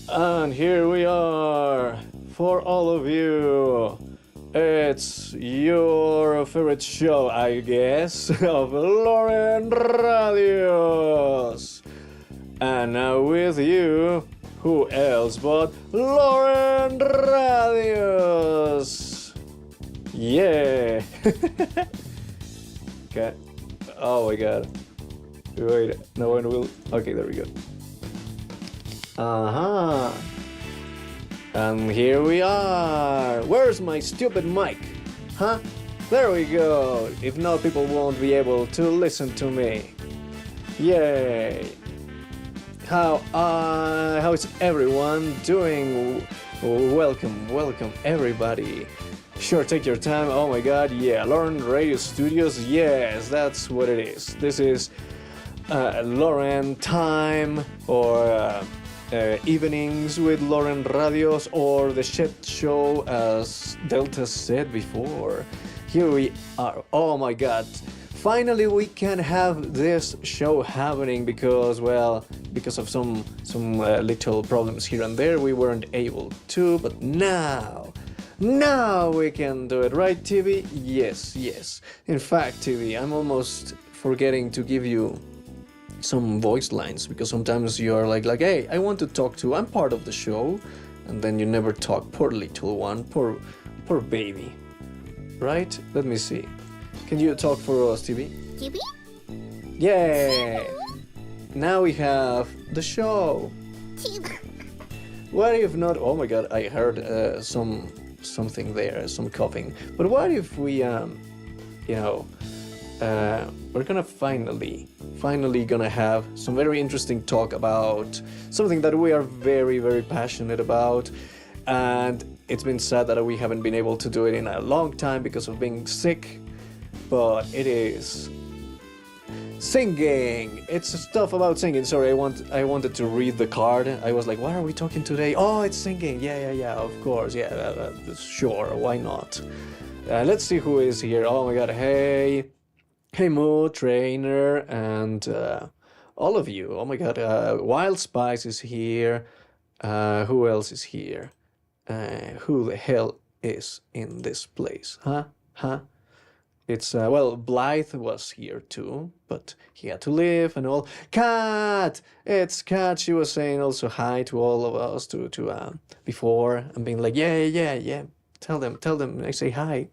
And here we are for all of you. It's your favorite show, I guess, of Lauren Radios. And now with you, who else but Lauren Radios? Yeah. Okay. Oh my god. Wait, no one will. Okay, there we go. And here we are. Where's my stupid mic? Huh? There we go. If not, people won't be able to listen to me. Yay. How is everyone doing? Welcome everybody. Sure, take your time. Oh my god, yeah. Lauren Radio Studios, yes, that's what it is. This is Lauren Time, or Evenings with Lauren Radios, or the shit show, as Delta said before. Here we are. Oh my god. Finally we can have this show happening because of some little problems here and there we weren't able to, but now we can do it, right, TV? Yes. In fact, TV, I'm almost forgetting to give you some voice lines, because sometimes you are like, hey, I want to talk to, I'm part of the show, and then you never talk. Poor little one, poor baby, right? Let me see. Can you talk for us, TV? TV? Yeah. Now we have the show. TV. What if not? Oh my god, I heard something there, some coughing. But what if we we're gonna finally gonna have some very interesting talk about something that we are very, very passionate about, and it's been sad that we haven't been able to do it in a long time because of being sick, but it is singing. It's stuff about singing. Sorry, I wanted to read the card. I was like, what are we talking today? Oh, it's singing. Yeah, of course. Yeah, sure, why not? Let's see who is here. Oh my god, hey Moo, Trainer, and all of you. Oh my god, Wild Spice is here. Who else is here? Who the hell is in this place? Huh? It's, Blythe was here too, but he had to leave and all. Kat! It's Kat. She was saying also hi to all of us before, and being like, yeah. Tell them, I say hi.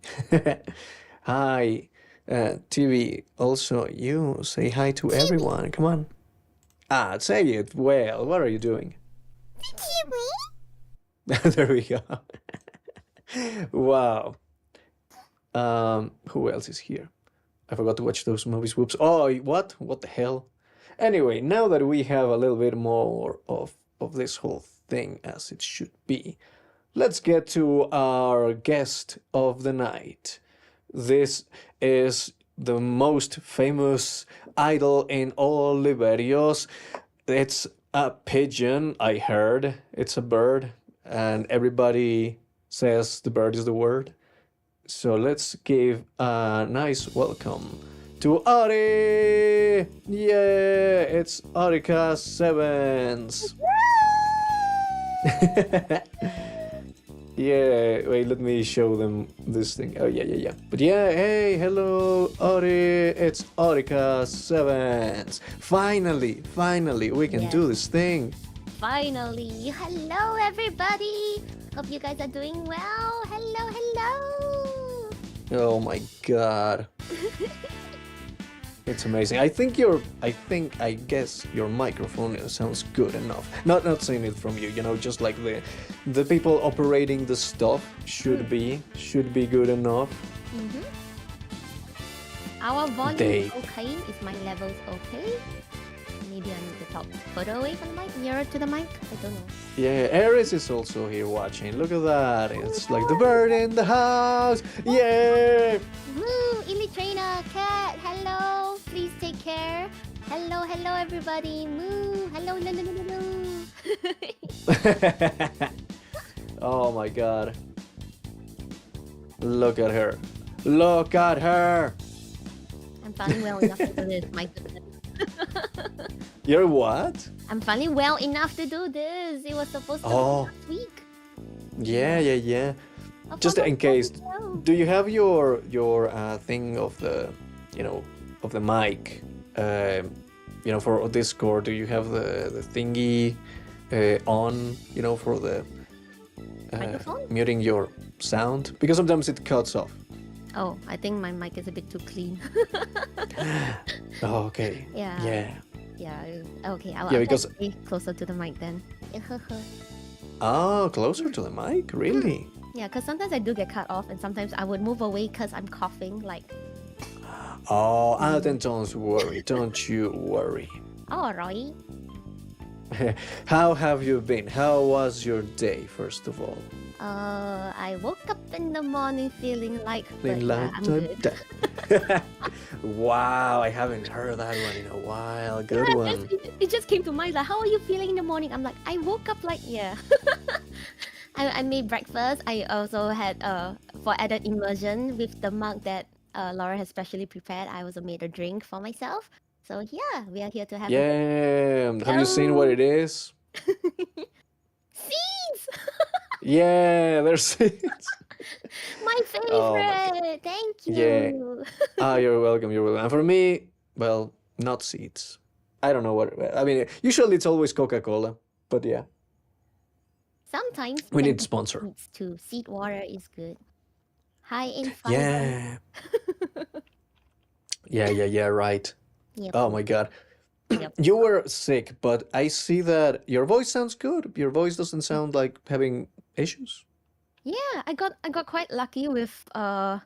Hi. TV, also you say hi to everyone. Come on. Say it well. What are you doing? There we go. Wow. Who else is here? I forgot to watch those movies. Whoops. Oh, what? What the hell? Anyway, now that we have a little bit more of this whole thing as it should be, let's get to our guest of the night. This is the most famous idol in all Liberios. It's a pigeon, I heard. It's a bird, and everybody says the bird is the word. So let's give a nice welcome to Ari! Yeah, it's Arika Sevens. Yeah, wait, let me show them this thing. Oh, yeah. But yeah, hey, hello, Ari. It's Arika Sevens. Finally, we can do this thing. Finally. Hello, everybody. Hope you guys are doing well. Hello. Oh my god. It's amazing. I guess your microphone sounds good enough. Not saying it from you, just like the people operating the stuff should be good enough. Mm-hmm. Our volume is okay. Is my levels okay? Maybe I need to talk further away from the mic, nearer to the mic. I don't know. Yeah, Ares is also here watching. Look at that. It's like the bird in the house. Yeah. Woo! Illustrator, Cat, hello. Please take care. Hello, everybody. Moo. Hello. Oh my god. Look at her. I'm feeling well enough to do this, my goodness. You're what? I'm finally well enough to do this. It was supposed to be last week. Yeah. Just in case, do you have your thing of the, of the mic, for Discord? Do you have the thingy on, for the muting your sound? Because sometimes it cuts off. Oh, I think my mic is a bit too clean. Oh, okay. Yeah. Okay, I'll because be closer to the mic then. Oh, closer to the mic? Really? Yeah, because sometimes I do get cut off, and sometimes I would move away because I'm coughing, like... Oh, then don't worry. Don't you worry. Alright. How have you been? How was your day, first of all? I woke up in the morning feeling like... I'm good. Wow, I haven't heard that one in a while. Good one. It just came to mind, like, how are you feeling in the morning? I'm like, I woke up like, I made breakfast. I also had, for added immersion with the mug that Laura has specially prepared, I also made a drink for myself. So yeah, we are here to have have you seen what it is? Seeds! Yeah, there's seeds. My favorite! Oh my Thank you! Yeah. You're welcome, And for me, well, not seeds. I don't know what... I mean, usually it's always Coca-Cola, but yeah. Sometimes we need sponsor. Too. Seed water is good. High in fiber. Yeah, right. Yep. Oh my god. Yep. You were sick, but I see that your voice sounds good. Your voice doesn't sound like having issues. Yeah, I got quite lucky with the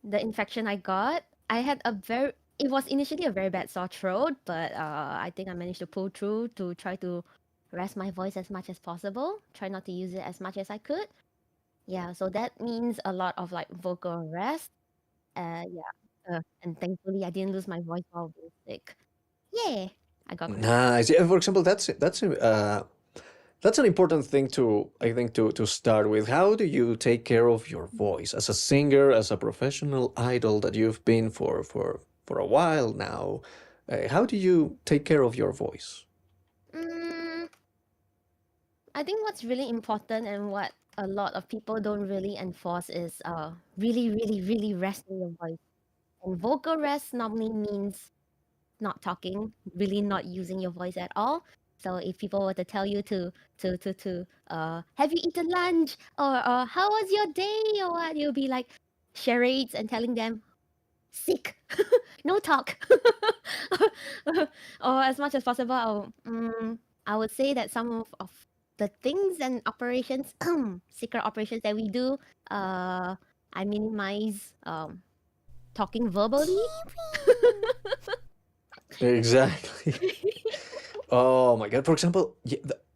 infection I got. I had it was initially a very bad sore throat, but I think I managed to pull through to try to rest my voice as much as possible. Try not to use it as much as I could. Yeah, so that means a lot of like vocal rest. And thankfully I didn't lose my voice while being sick. Yeah, I got nice. Yeah, for example, that's an important thing I think to start with. How do you take care of your voice as a singer, as a professional idol that you've been for a while now? How do you take care of your voice? I think what's really important and what a lot of people don't really enforce is really resting your voice. And vocal rest normally means not talking, really not using your voice at all. So if people were to tell you to have you eaten lunch or how was your day or what, you'll be like charades and telling them sick, no talk. Or as much as possible, I would say that some of the things and operations, secret operations that we do, I minimize talking verbally. Exactly. Oh my god. For example,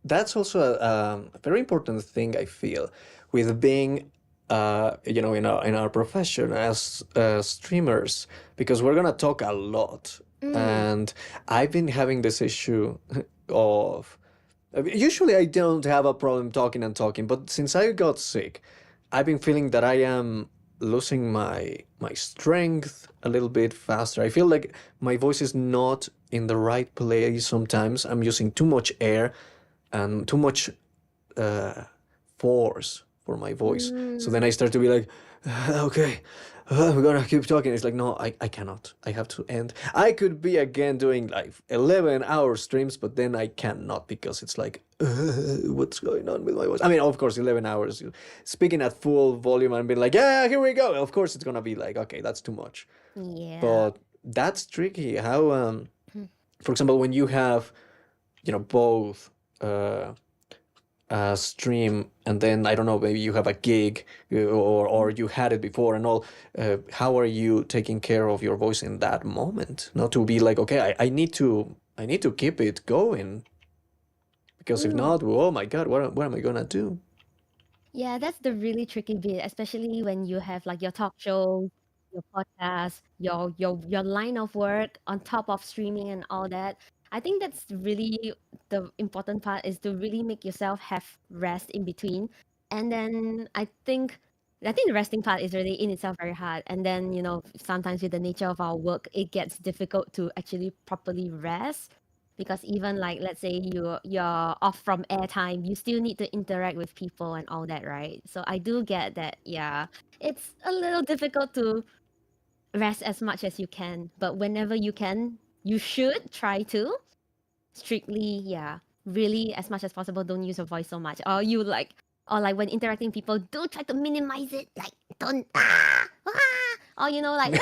that's also a very important thing I feel with being in our profession as streamers, because we're gonna talk a lot. And I've been having this issue of... Usually I don't have a problem talking, but since I got sick, I've been feeling that I am losing my strength a little bit faster. I feel like my voice is not in the right place sometimes. I'm using too much air and too much force for my voice. So then I start to be like, okay, we're gonna keep talking. It's like, no, I cannot. I have to end. I could be again doing like 11-hour streams, but then I cannot, because it's like, what's going on with my voice? I mean, of course, 11 hours, speaking at full volume and being like, yeah, here we go. Of course, it's gonna be like, okay, that's too much. Yeah. But that's tricky. How, for example, when you have, both stream and then, I don't know, maybe you have a gig or you had it before and all, how are you taking care of your voice in that moment? Not to be like, okay, I need to keep it going, because if not, oh my god, what am I gonna do? Yeah, that's the really tricky bit, especially when you have like your talk show, your podcast, your line of work on top of streaming and all that. I think that's really the important part, is to really make yourself have rest in between. And then I think the resting part is really in itself very hard. And then, sometimes with the nature of our work, it gets difficult to actually properly rest. because even like let's say you're off from airtime, you still need to interact with people and all that, right? So I do get that. Yeah, it's a little difficult to rest as much as you can, but whenever you can, you should try to strictly, yeah, really as much as possible. Don't use your voice so much, or like when interacting with people, do try to minimize it. Like don't or like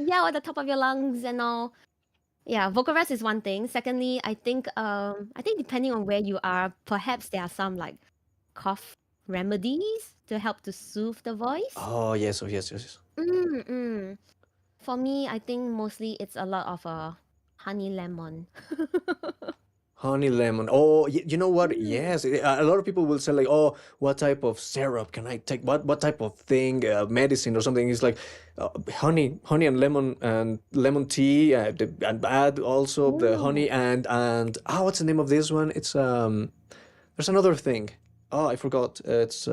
yell at the top of your lungs and all. Yeah, vocal rest is one thing. Secondly, I think depending on where you are, perhaps there are some like cough remedies to help to soothe the voice. Oh yes, oh yes, yes, yes. Mm-mm. For me, I think mostly it's a lot of honey lemon. Honey lemon. Oh, you know what? Mm. Yes, a lot of people will say like, "Oh, what type of syrup can I take? What type of thing, medicine or something?" It's like honey and lemon tea, and add also the honey Ooh. and what's the name of this one? It's there's another thing. Oh, I forgot. It's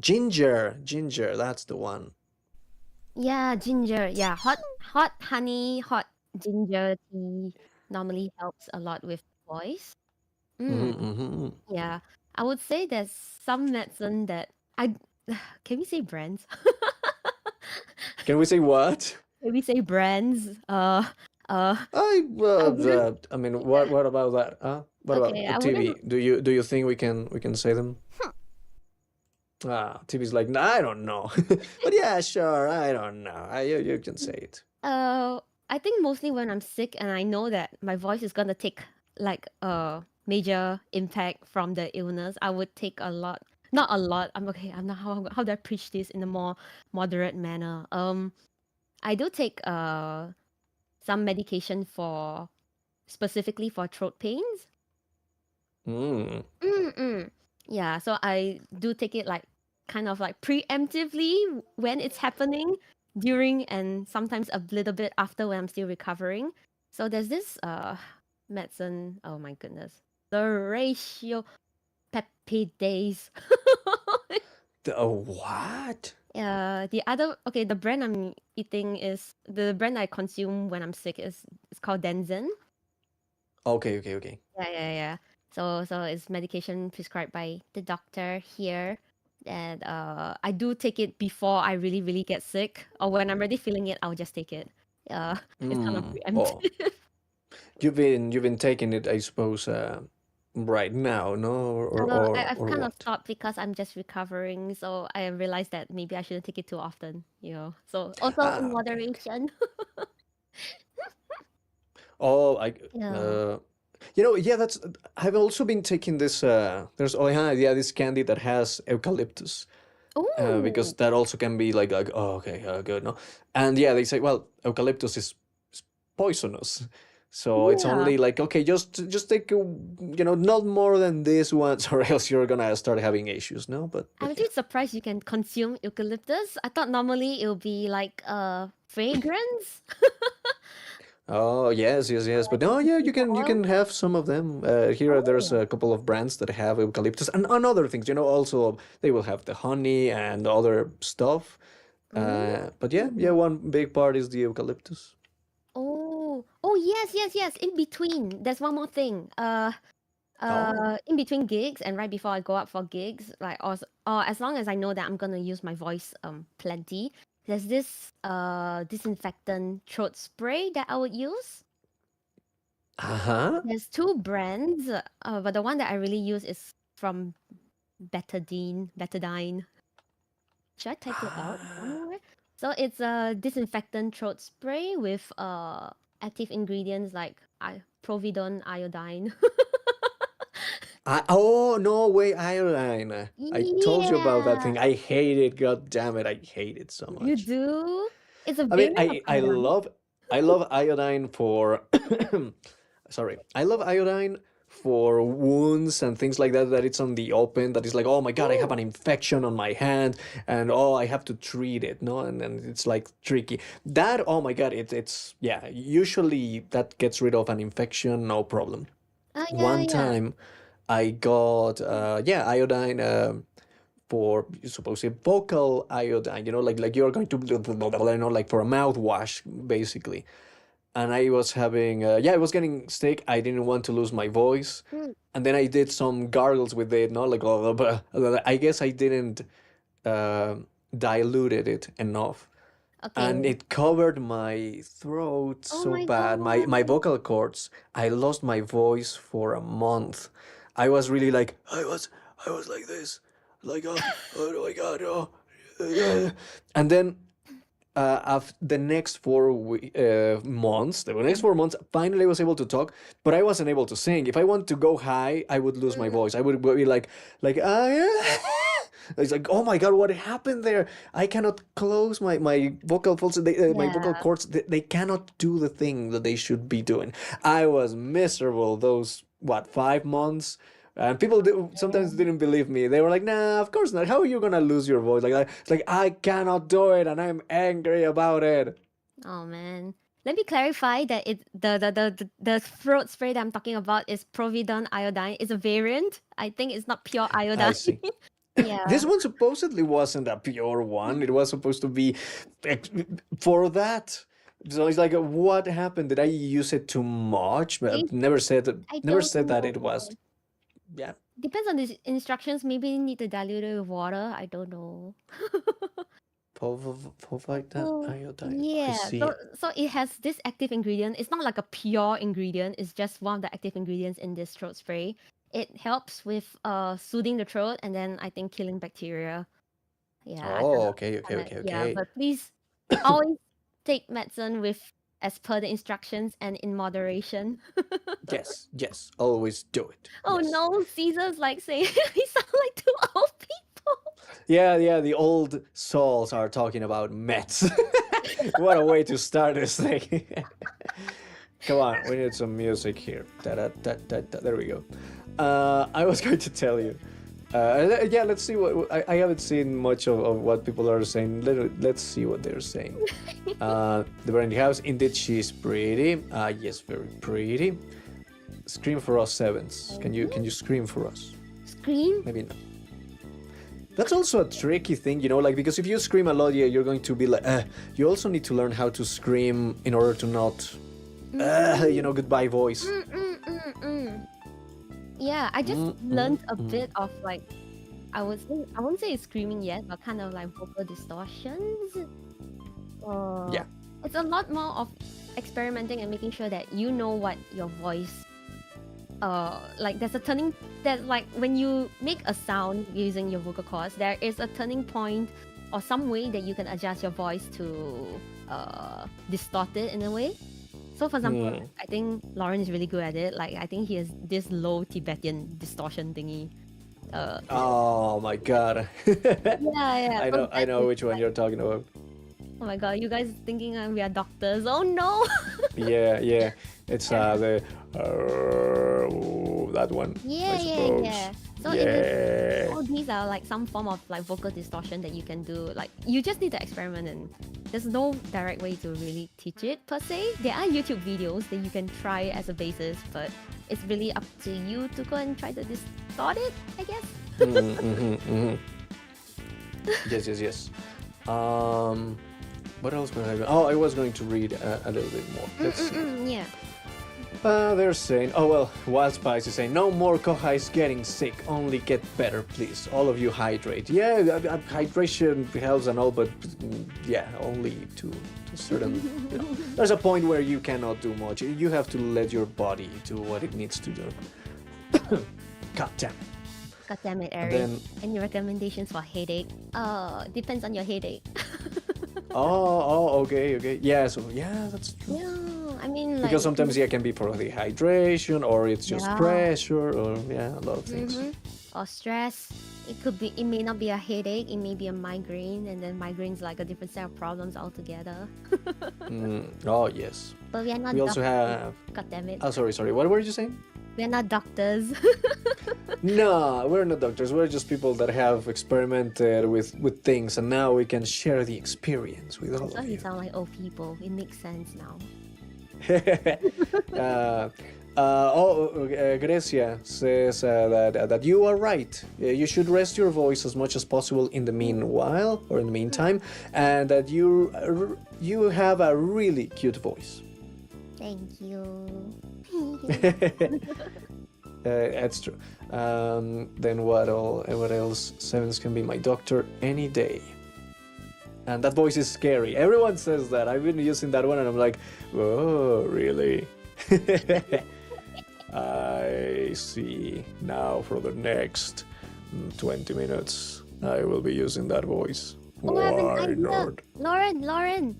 ginger. Ginger. That's the one. Yeah, ginger. Yeah, hot honey, hot ginger tea normally helps a lot with the voice. Hmm, Mm. hmm. Yeah, I would say there's some medicine that I can we say brands? Can we say what? Can we say brands? I wouldn't. I mean, what about that? What about Okay, I wouldn't. TV? Do you think we can say them? TV's like, "Nah, I don't know," but yeah, sure, I don't know. You can say it. I think mostly when I'm sick and I know that my voice is gonna take like a major impact from the illness, I would take a lot. Not a lot. I'm okay. I'm not how do I preach this in a more moderate manner? I do take some medication for specifically for throat pains. Mm. Mm-mm. Yeah, so I do take it like kind of like preemptively when it's happening, during, and sometimes a little bit after when I'm still recovering. So there's this medicine, oh my goodness. The ratio peptidase. What? The other okay, the brand I'm eating is the brand I consume when I'm sick is it's called Denzen. Okay, okay, okay. Yeah. So it's medication prescribed by the doctor here. And I do take it before I really, really get sick. Or when I'm already feeling it, I'll just take it. Yeah. It's kind of Oh, preemptive. you've been taking it, I suppose, right now, no, I've or kind of what? stopped because I'm just recovering. So I realized that maybe I shouldn't take it too often. So also in Okay. moderation. Oh, Yeah. uh, yeah, that's. I've also been taking this. Yeah, this candy that has eucalyptus. Because Oh, that also can be like oh, okay, good, no, and yeah, they say, well, eucalyptus is poisonous, so it's yeah. only like, okay, just take not more than this once, or else you're gonna start having issues, no, I'm but yeah. actually surprised you can consume eucalyptus. I thought normally it would be like fragrance. Oh yes, yes, yes, but no, yeah, you can Oil. have some of them. Here there's Oh. a couple of brands that have eucalyptus and other things, also they will have the honey and other stuff. But yeah, Oh. one big part is the eucalyptus. Oh, yes. In between, there's one more thing. Oh. In between gigs and right before I go up for gigs, like or as long as I know that I'm gonna use my voice plenty, there's this disinfectant throat spray that I would use. Uh-huh. There's two brands, but the one that I really use is from Betadine. Should I type it out Ah. somewhere? So it's a disinfectant throat spray with active ingredients like providone iodine. Oh, no way, iodine. I told you about that Yeah, thing. I hate it. God damn it. I hate it so you much. do. It's a I mean, variant of I iodine. love iodine for sorry. I love iodine for wounds and things like that, that it's on the open, that is like, oh my God, I have an Oh, infection on my hand, and oh, I have to treat it, no? And it's like tricky. That, oh my God, it's yeah, usually that gets rid of an infection, no problem. One yeah. time I got iodine, for supposed vocal iodine, like you're going to, like for a mouthwash basically. and I was having I was getting sick. I didn't want to lose my voice, Mm, and then I did some gargles with it. Not like I guess I didn't uh, diluted it enough, and okay. it covered my throat Oh so my bad. My god. vocal cords. I lost my voice for a month. I was really like I was like this, like oh my god, and then after the next 4 months, the next 4 months, finally I was able to talk, but I wasn't able to sing. If I wanted to go high, I would lose my Mm, voice. I would be like, yeah. It's like, oh my God, what happened there? I cannot close my vocal folds, my vocal yeah. cords. They cannot do the thing that they should be doing. I was miserable those, what, 5 months? And people sometimes didn't believe me. They were like, "Nah, of course not. How are you gonna lose your voice like that?" It's like I cannot do it, and I'm angry about it. Oh man. Let me clarify that the throat spray that I'm talking about is Providon iodine. It's a variant. I think it's not pure I iodine. see. Yeah. This one supposedly wasn't a pure one. It was supposed to be ex- for that. So it's like, what happened? Did I use it too much? I I Never don't said that it was. know. Yeah, Depends on the instructions. Maybe you need to dilute it with water. I don't know. Povita Oh, iodine. I yeah. see So it. so it has this active ingredient. It's not like a pure ingredient. It's just one of the active ingredients in this throat spray. It helps with soothing the throat and then I think killing bacteria. Yeah, I don't Oh, know. okay, okay, Kinda, okay, yeah, okay. but please always take medicine with as per the instructions and in moderation. Yes, yes. Always do it. Oh Yes. no, Caesar's like saying we sound like two old people. Yeah, yeah, the old souls are talking about Mets. What a way to start this thing. Come on, we need some music here. Da. There we go. I was going to tell you. Yeah, let's see what I haven't seen much of what people are saying. Let's see what they're saying. The Brandy House, indeed, she's pretty. Yes, very pretty. Scream for us, Sevens. Can you scream for us? Scream? Maybe not. That's also a tricky thing, like because if you scream a lot, yeah, you're going to be like, you also need to learn how to scream in order to not, Mm, goodbye voice. mm, mm, mm, mm. Yeah, I just Mm, mm, learned a mm. bit of like I won't say it's screaming yet, but kind of like vocal distortions. Uh, Yeah. it's a lot more of experimenting and making sure that you know what your voice like there's a turning that like when you make a sound using your vocal cords, there is a turning point or some way that you can adjust your voice to distort it in a way. So for example, Mm. I think Lauren is really good at it. Like I think he has this low Tibetan distortion thingy. Yeah, Oh my God. yeah. So I that know is which one like, you're talking about. oh my god, you guys thinking we are doctors? Oh no! Yeah, yeah. It's that one, I suppose. Yeah. So it is. Yeah. All these are like some form of like vocal distortion that you can do. Like you just need to experiment, and there's no direct way to really teach it per se. There are YouTube videos that you can try as a basis, but it's really up to you to go and try to distort it, I guess. Mm-hmm. Yes, yes, yes. What else was I going? Oh, I was going to read a little bit more. Let's see. Yeah. They're saying, oh well, Wild Spice is saying, no more Kohais getting sick, only get better, please. All of you hydrate. Yeah, hydration helps and all, but yeah, only to certain. There's a point where you cannot do much. You have to let your body do what it needs to do. God damn it. God damn it, And Eric. then, Any recommendations for headache? Depends on your headache. okay. Yeah, so yeah, that's true. Yeah, I mean like Because sometimes it can be for dehydration, or it's just yeah. pressure, or yeah, a lot of things. Or stress. It may not be a headache, it may be a migraine, and then migraine's like a different set of problems altogether. Oh yes. But we are not We also doctors. have. God damn it. Oh, sorry. What were you saying? We are not doctors. No, we're not doctors. We're just people that have experimented with things, and now we can share the experience with all So of we you. sound like old people. It makes sense now. Grecia says that you are right. You should rest your voice as much as possible in the meanwhile, or in the meantime, and that you have a really cute voice. Thank you. That's true. Then what else? Sevens can be my doctor any day. And that voice is scary. Everyone says that. I've been using that one and I'm like, oh, really? I see. Now for the next 20 minutes, I will be using that voice. Oh, I have an Why idea. not? Lauren.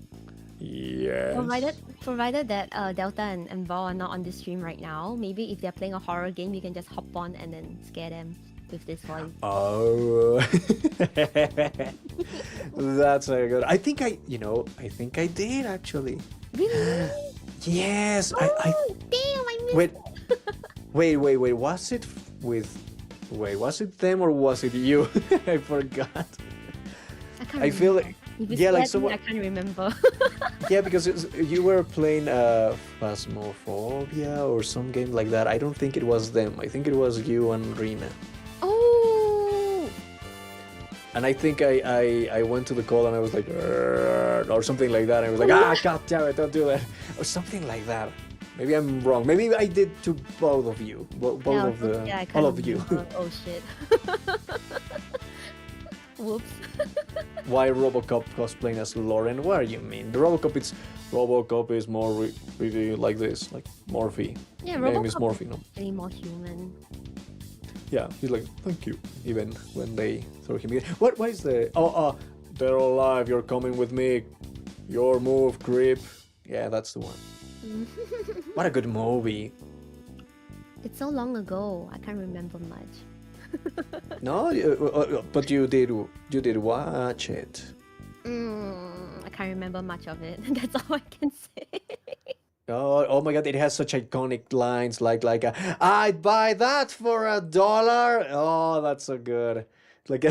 Yes. Provided that Delta and Val are not on the stream right now, maybe if they're playing a horror game, you can just hop on and then scare them with this voice. Oh, that's a good. I think I did actually. Really? Yes. Oh, damn! I missed Wait, it. wait. Was it them or was it you? I forgot. I can't I feel like, If you yeah, like scared me, someone. I can't remember. Yeah, because you were playing Phasmophobia or some game like that. I don't think it was them. I think it was you and Rina. Oh! And I think I went to the call and I was like, or something like that. And I was like, god damn it, don't do that. Or something like that. Maybe I'm wrong. Maybe I did to both of you. Both of the, I all can't of you. remember. Oh shit. Whoops. Why Robocop cosplaying as Lauren? What do you mean? The Robocop is more really like this, like Morphe. Yeah, Name is Robocop Morphe, no? really more human. Yeah, he's like, thank you, even when they throw him in. Why is the... they're all alive, you're coming with me. Your move, creep. Yeah, that's the one. What a good movie. It's so long ago, I can't remember much. No, but you did watch it. I can't remember much of it. That's all I can say. Oh my god, it has such iconic lines like I'd buy that for $1. Oh, that's so good. Like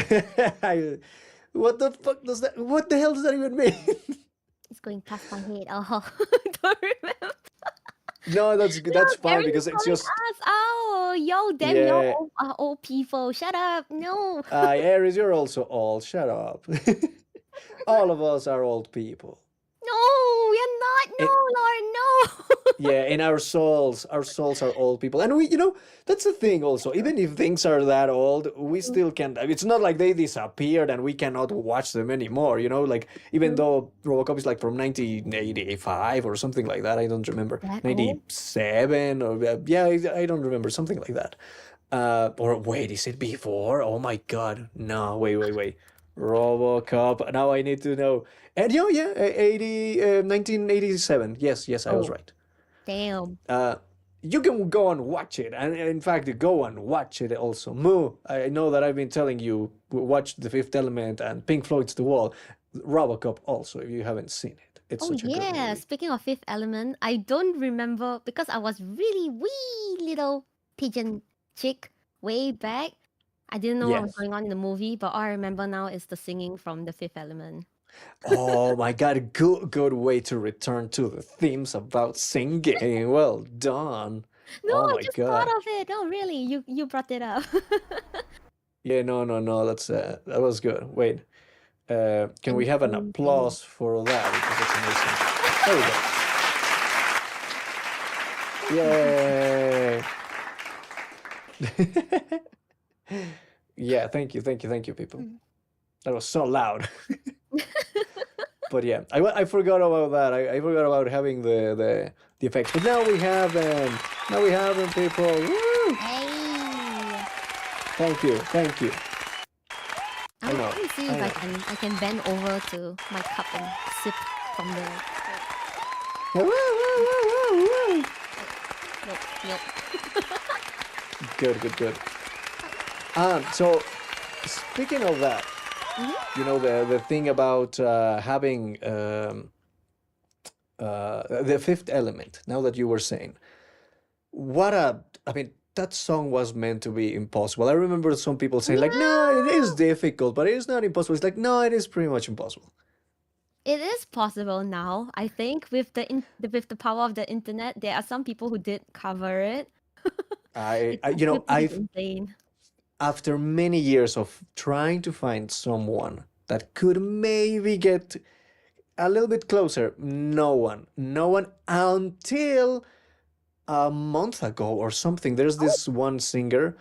what the fuck does that, what the hell does that even mean? It's going past my head. Oh, don't remember. No, that's fine Gary because is it's calling just us. Oh, yo, damn, yeah. y'all old people. Shut up. No. Aries, you're also old. Shut up. All of us are old people. No, we're not. No, Lauren, no. Yeah, in our souls are old people, and we, that's the thing. Also, even if things are that old, we still can. It's not like they disappeared and we cannot watch them anymore. Like even though Robocop is like from 1985 or something like that, I don't remember. That 97 or yeah, I don't remember, something like that. Or wait, is it before? Oh my God, no, wait. Robocop. Now I need to know. And yeah, 1987. Yes, I was right. Damn. You can go and watch it, and in fact, go and watch it also. Moo, I know that I've been telling you, watch The Fifth Element and Pink Floyd's The Wall. Robocop also, if you haven't seen it. It's such a good movie. Speaking of Fifth Element, I don't remember because I was really wee little pigeon chick way back. I didn't know what was going on in the movie, but all I remember now is the singing from The Fifth Element. Oh my God, good way to return to the themes about singing. Well done. No, oh I my just God. thought of it. No, really, you brought it up. Yeah, no, that's that was good. Wait, can we have an applause for that? Because it's amazing. There we go. Yay! Yeah, thank you, people. That was so loud. But yeah, I forgot about that. I forgot about having the effects. But now we have them. People. Woo! Hey! Thank you. I want to see if I can bend over to my cup and sip from the. Nope. Good. So speaking of that, the thing about having the Fifth Element. Now that you were saying, that song was meant to be impossible. I remember some people saying like, no, it is difficult, but it is not impossible. It's like, no, it is pretty much impossible. It is possible now. I think with the power of the internet, there are some people who did cover it. Insane. After many years of trying to find someone that could maybe get a little bit closer. No one. No one until a month ago or something. There's Oh, this one singer,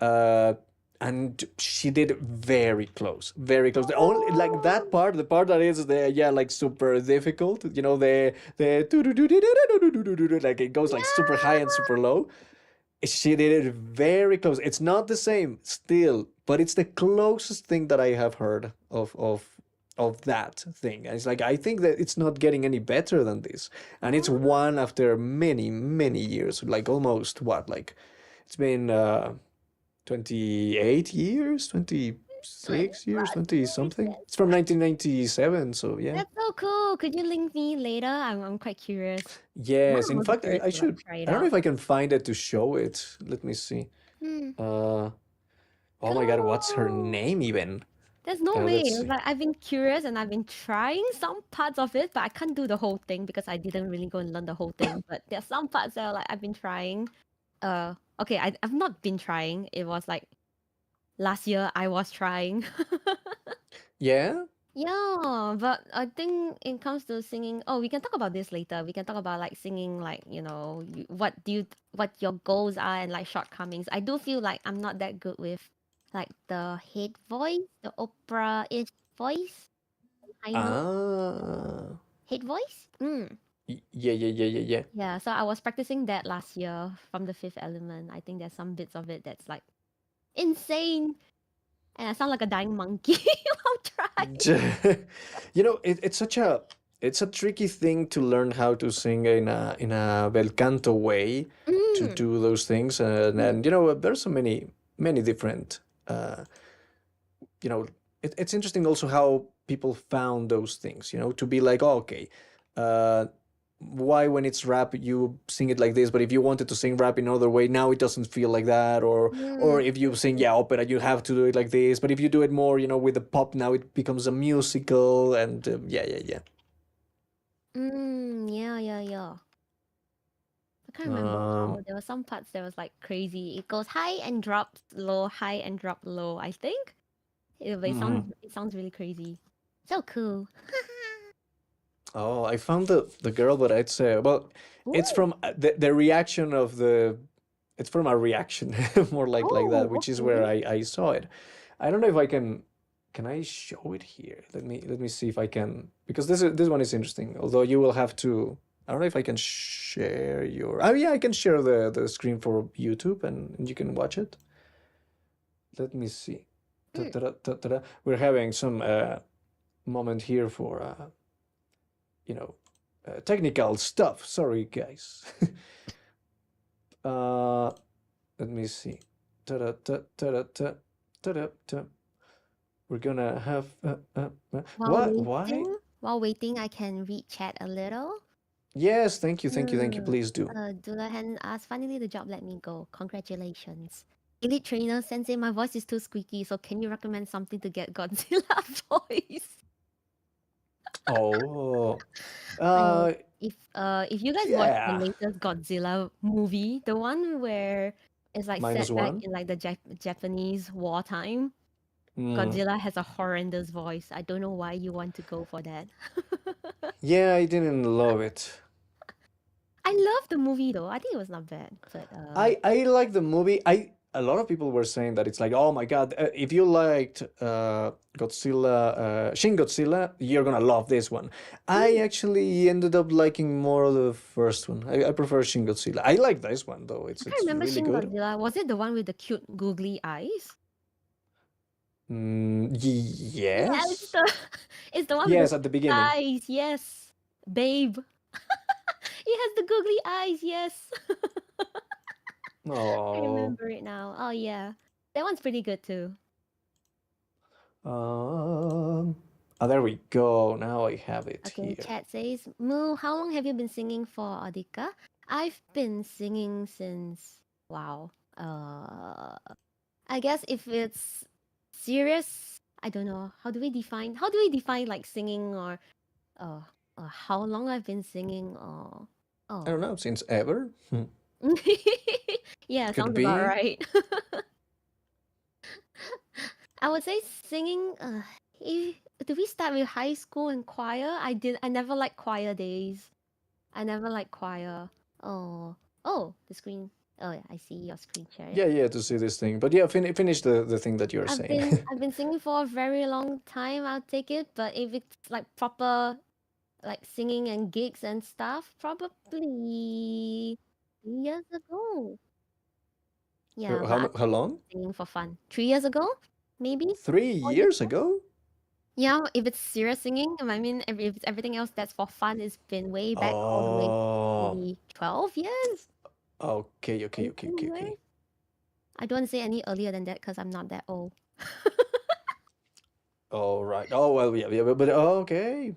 uh, and she did very close, very close. The only like that part, the part that is the yeah like super difficult. You know the like it goes like super high and yeah. super low. She did it very close. It's not the same still, but it's the closest thing that I have heard of that thing. And it's like I think that it's not getting any better than this. And it's one after many, many years. Like almost what? Like it's been 28 years, 26 years, 20 something. It's from 1997, so yeah. That's so cool. Could you link me later? I'm quite curious. Now Yes, I'm in also fact, curious I to like should. try it I don't know out. if I can find it to show it. Let me see. Hmm. Uh, oh my God, what's her Cool. name even? There's no way. Let's It's see. like I've been curious and I've been trying some parts of it, but I can't do the whole thing because I didn't really go and learn the whole thing. But there's some parts that are like I've been trying. Okay, I've not been trying. It was like last year I was trying. Yeah? Yeah, but I think it comes to singing. Oh, we can talk about this later. We can talk about like singing, like what your goals are and like shortcomings. I do feel like I'm not that good with like the head voice, the opera-ish voice. I know Ah. head voice. Yeah, yeah, yeah, yeah, yeah. Yeah. So I was practicing that last year from the Fifth Element. I think there's some bits of it that's like insane, and I sound like a dying monkey while trying. It's a tricky thing to learn how to sing in a bel canto way to Mm, do those things, mm, and there's so many different you know it's interesting also how people found those things, to be like, oh, okay, uh why when it's rap you sing it like this, but if you wanted to sing rap in another way now it doesn't feel like that, or mm. if you sing opera you have to do it like this, but if you do it more with the pop now it becomes a musical, and yeah, yeah, yeah. Yeah, yeah, yeah. I can't remember um how. There were some parts that was like crazy. It goes high and drops low, high and drop low, I think. mhm. It sounds really crazy. So cool. Oh, I found the girl, but it's well, it's Ooh. from the reaction of the it's from a reaction more like that, Oh, which is where okay. I saw it. I don't know if I can I show it here. Let me see if I can, because this one is interesting. Although you will have to. I don't know if I can share your. Oh yeah, I can share the screen for YouTube, and you can watch it. Let me see. Mm. Ta-ta-da. We're having some moment here for you know, technical stuff. Sorry, guys. uh, Let me see. Ta-da, ta, ta-da, ta, ta-da, ta. We're gonna have While what? Why? waiting, I can read chat a little. Yes, thank you, thank you, thank you. Mm. Please do. Dulahan asked, finally the job let me go. Congratulations. Elite trainer sensei, my voice is too squeaky, so can you recommend something to get Godzilla voice? Oh, I know. uh, If you guys watch the yeah. latest Godzilla movie, the one where it's like Minus set back one. in like the Japanese wartime, Mm. Godzilla has a horrendous voice. I don't know why you want to go for that. Yeah, I didn't love it. I love the movie though. I think it was not bad, but I like the movie. A lot of people were saying that it's like, oh my God, if you liked Godzilla, Shin Godzilla, you're gonna love this one. I mm, actually ended up liking more of the first one. I prefer Shin Godzilla. I like this one though. I can't It's remember really Shin good. Godzilla. Was it the one with the cute googly eyes? Yeah, it's Yes, the it's the one with the yes, at the beginning. eyes. Yes, babe. He has the googly eyes. Yes. I Oh, remember it now. Oh yeah. That one's pretty good too. um, there we go. Now I have it Okay, here. chat says, Moo, how long have you been singing for, Adika? I've been singing since wow. I guess if it's serious, I don't know. How do we define like singing uh, how long I've been singing or I don't oh. know, since ever. Yeah, Could sounds about be. right. I would say singing Do we start with high school and choir? I never liked choir days. I never liked choir. Oh, the screen. Oh yeah, I see your screen share. Yeah, to see this thing. But yeah, finish the thing that you're saying. I've been singing for a very long time. I'll take it. But if it's like proper, like singing and gigs and stuff, probably 3 years ago. Yeah, but How long? singing for fun. 3 years ago, maybe. 3 years ago? Yeah, if it's serious singing, I mean, if it's everything else that's for fun, it's been way back all the way to maybe 12 years. Okay. 18 years. I don't want to say any earlier than that because I'm not that old. All right. Oh well, yeah, but okay.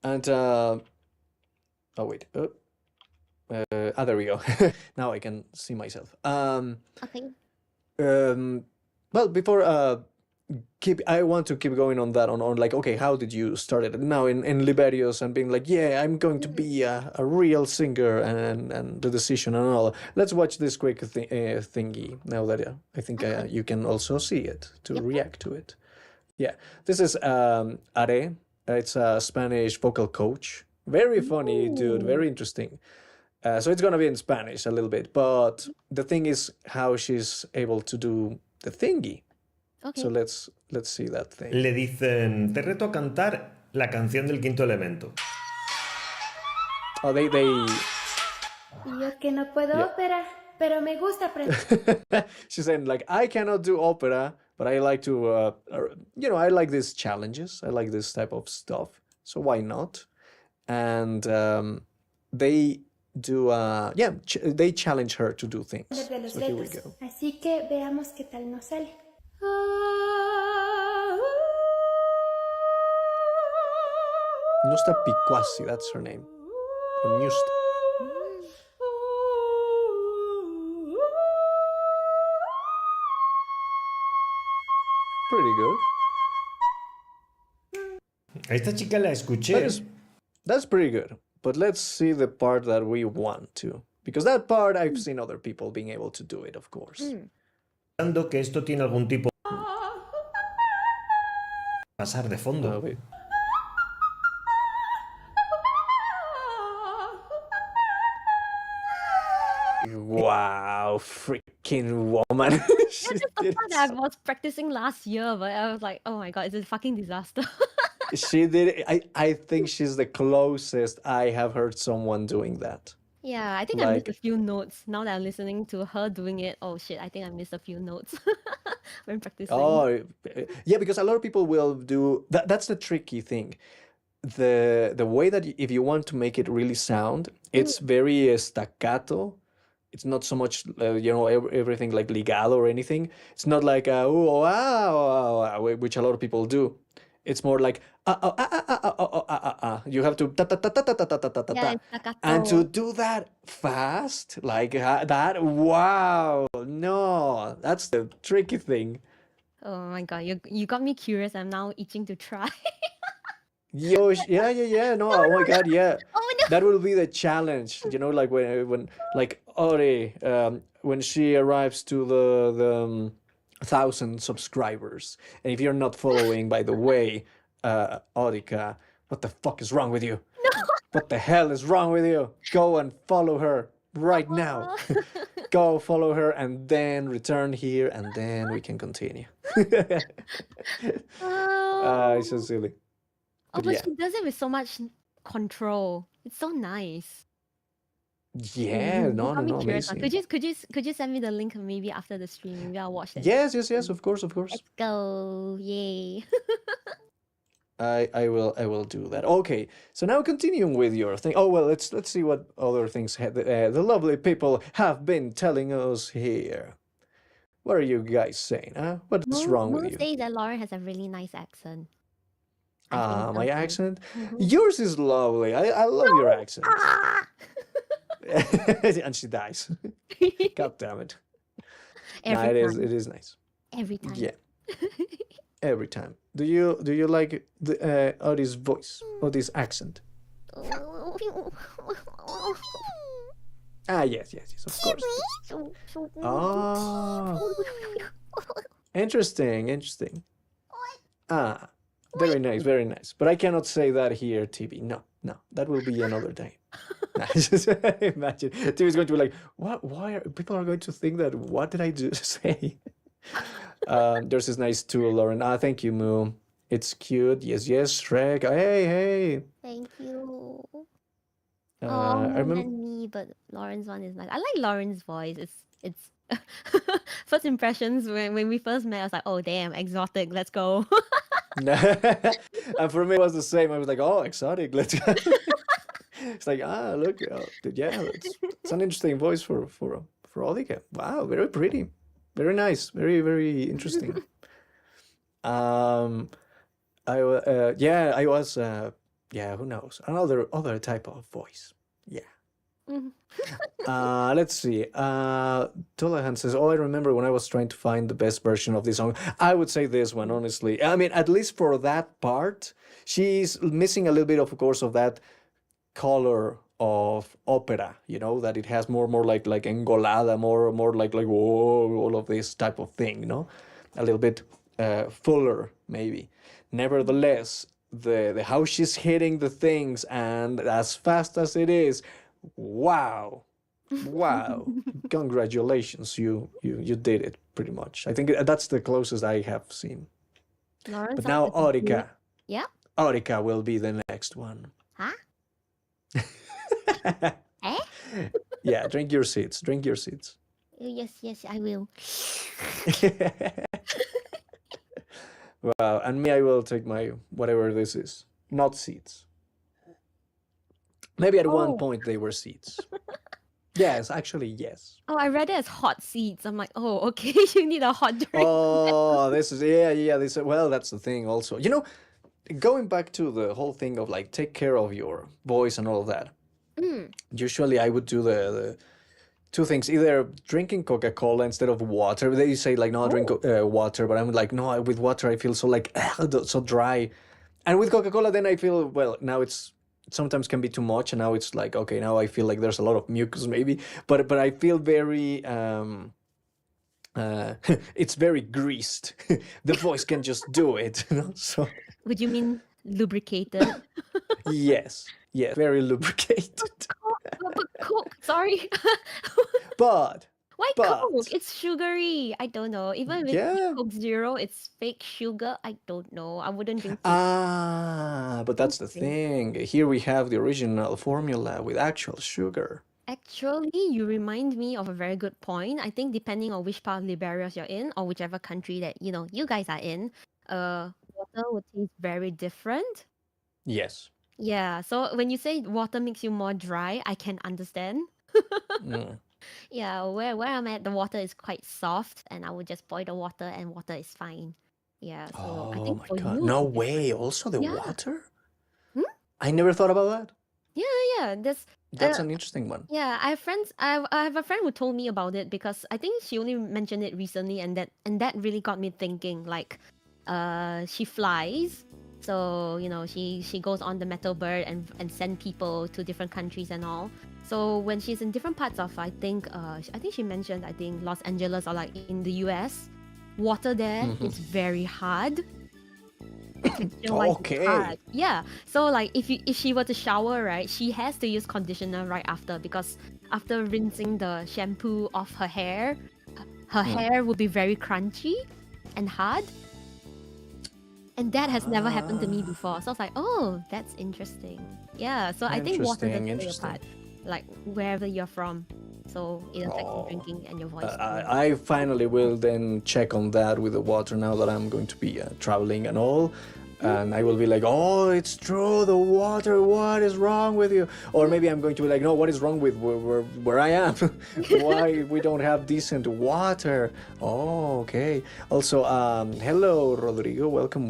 And oh wait. There we go. Now I can see myself. Okay. Well, before I want to keep going on that on like, okay, how did you start it now in Liberios and being like, yeah, I'm going to be a real singer and the decision and all. Let's watch this quick thingy now that I think you can also see it to react to it. Yeah, this is Are. It's a Spanish vocal coach. Very funny dude, very interesting. So it's gonna be in Spanish a little bit, but the thing is how she's able to do the thingy. Okay. So let's see that thing. Le dicen, te reto a cantar la canción del quinto elemento. Oh, they Yo que no puedo ópera, pero me gusta aprender. She's saying like, I cannot do opera, but I like to, I like these challenges. I like this type of stuff. So why not? And they do, they challenge her to do things. De los So here we retos. go. Así que veamos qué tal nos sale. Nusta Piquasi, that's her name. Or Nusta. Pretty good. A esta chica la escuché. That's pretty good. But let's see the part that we want to. Because that part I've seen other people being able to do it, of course. Pensando que esto tiene algún tipo pasar de fondo. Wait. Wow, freaking woman. She That's the did part that I was practicing last year, but I was like, oh my god, it's a fucking disaster. She did it. I think she's the closest I have heard someone doing that. Yeah, I think I missed a few notes. Now that I'm listening to her doing it, oh shit, I think I missed a few notes when practicing. Oh, yeah, because a lot of people will do that. That's the tricky thing. The way that if you want to make it really sound, it's very staccato. It's not so much, everything like ligado or anything. It's not like, ooh, wow, which a lot of people do. It's more like, you have to ta ta ta ta ta ta ta ta ta Yeah, ta. it's staccato. And to do that fast, like that, wow, no, that's the tricky thing. Oh my god, you got me curious. I'm now itching to try. Yo, yeah, no, oh my God, yeah. Oh no! That will be the challenge, like when like Ori, when she arrives to the 1,000 subscribers, and if you're not following, by the way, Orika, what the fuck is wrong with you? No! What the hell is wrong with you? Go and follow her right now. Go follow her and then return here, and then we can continue. It's so silly. Oh, but yeah. she does it with so much control. It's so nice. Yeah, no, got me curious. amazing. Could you send me the link maybe after the stream? Maybe I'll watch it. Yes, of course. Let's go! Yay! I will do that. Okay, so now continuing with your thing. Oh well, let's see what other things the lovely people have been telling us here. What are you guys saying? Huh? What's wrong with you? Say that Lauren has a really nice accent. I think so My too. accent. Yours is lovely. I love your accent. Ah! And she dies. God damn it. Every time. It is nice. Every time. Yeah. Every time. Do you like the Odie's voice or this accent? Yes, of course. Oh, interesting. Ah, very nice, very nice. But I cannot say that here, TV. No, no, that will be another day. Nah, just imagine TV is going to be like, what? Why are people are going to think that? What did I just say? There's this nice tool, Lauren. Ah, thank you, Moo. It's cute. Yes, yes, Shrek. Hey, hey. Thank you. I More remember. than me, but Lauren's one is nice. I like Lauren's voice. It's first impressions when we first met. I was like, oh damn, exotic. Let's go. And for me, it was the same. I was like, oh, exotic. Let's go. It's like, look, yeah, it's an interesting voice for Olika. Wow, very pretty, very nice, very very interesting. I was who knows, other type of voice. Yeah. Mhm. Let's see. Tulahan says, "Oh, I remember when I was trying to find the best version of this song. I would say this one, honestly. I mean, at least for that part, she's missing a little bit, of course, of that color of opera. You know, that it has more like engolada, more like whoa, all of this type of thing. You know, a little bit fuller maybe. Nevertheless, the how she's hitting the things and as fast as it is." Wow. Wow. Congratulations. You did it pretty much. I think that's the closest I have seen. Lauren But sounds now like a good- Orica. Yeah. Orica will be the next one. Huh? Eh? Yeah, drink your seeds. Drink your seeds. Oh, yes, I will. Wow. And me, I will take my whatever this is. Not seeds. Maybe at one Oh. point they were seeds. Yes, actually, yes. Oh, I read it as hot seeds. I'm like, oh, okay, you need a hot drink. Oh, this is this well, that's the thing also. You know, going back to the whole thing of like take care of your voice and all of that. Mm. Usually I would do the two things, either drinking Coca-Cola instead of water. They say like, no, drink water, but I'm like, no, with water I feel so like so dry. And with Coca-Cola then I feel, well, now it's sometimes can be too much, and now it's like, okay, now I feel like there's a lot of mucus maybe, but I feel very it's very greased. The voice can just do it, you know? So Would you mean lubricated? yes, very lubricated. But Coke, sorry. But Why But- Coke? It's sugary. I don't know. Even with Yeah. Coke Zero, it's fake sugar. I don't know. I wouldn't drink it. but that's the Okay. thing. Here we have the original formula with actual sugar. Actually, you remind me of a very good point. I think depending on which part of Liberia you're in, or whichever country that you guys are in, water would taste very different. Yes. Yeah. So when you say water makes you more dry, I can understand. Mm. Yeah, where I'm at, the water is quite soft, and I would just boil the water, and water is fine. Yeah. So I Oh think my for God. you, No it's way. different. Also the Yeah. water? Hmm? I never thought about that. Yeah. That's Uh, an interesting one. Yeah, I have friends. I have a friend who told me about it because I think she only mentioned it recently, and that really got me thinking. Like, she flies, so she goes on the metal bird and send people to different countries and all. So when she's in different parts of, I think she mentioned Los Angeles or like in the US, water there is very hard. Texture-wise, it's Okay. hard. Yeah. So like if she were to shower, right, she has to use conditioner right after, because after rinsing the shampoo off her hair, her hair would be very crunchy and hard. And that has never happened to me before. So I was like, oh, that's interesting. Yeah. So I think water does play a Interesting. part, like wherever you're from. So it affects your Oh. drinking and your voice. too. I finally will then check on that with the water now that I'm going to be traveling and all. And I will be like, oh, it's true, the water, what is wrong with you? Or maybe I'm going to be like, no, what is wrong with where I am? Why we don't have decent water? Oh, okay. Also, hello, Rodrigo. Welcome.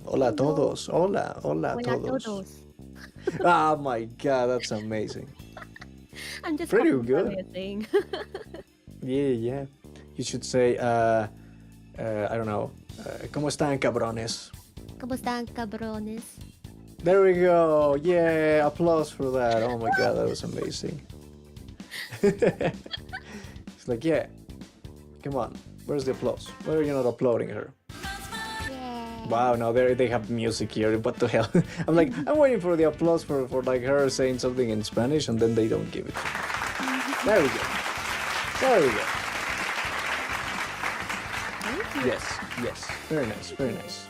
Hola a todos. Hola a Hola todos. todos. Oh my God, that's amazing. I'm just Pretty copying good. what you're saying. Yeah. You should say, I don't know, ¿cómo están, cabrones? ¿Cómo están, cabrones? There we go. Yeah, applause for that. Oh my God, that was amazing. It's like, yeah, come on. Where's the applause? Why are you not applauding her? Yeah. Wow, now they have music here. What the hell? I'm like, I'm waiting for the applause for like her saying something in Spanish, and then they don't give it. There we go. There we go. Thank you. Yes, yes. Very nice, very nice.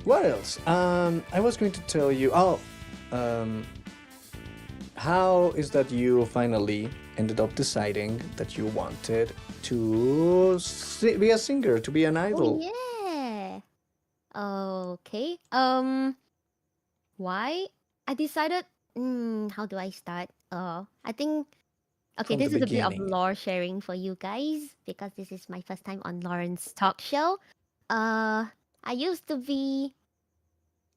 What else? I was going to tell you. How is that you finally ended up deciding that you wanted to be a singer, to be an idol? Oh, yeah. Okay. Why? I decided. How do I start? I think. Okay, From this the is a bit of beginning. lore sharing for you guys because this is my first time on Lauren's talk show. I used to be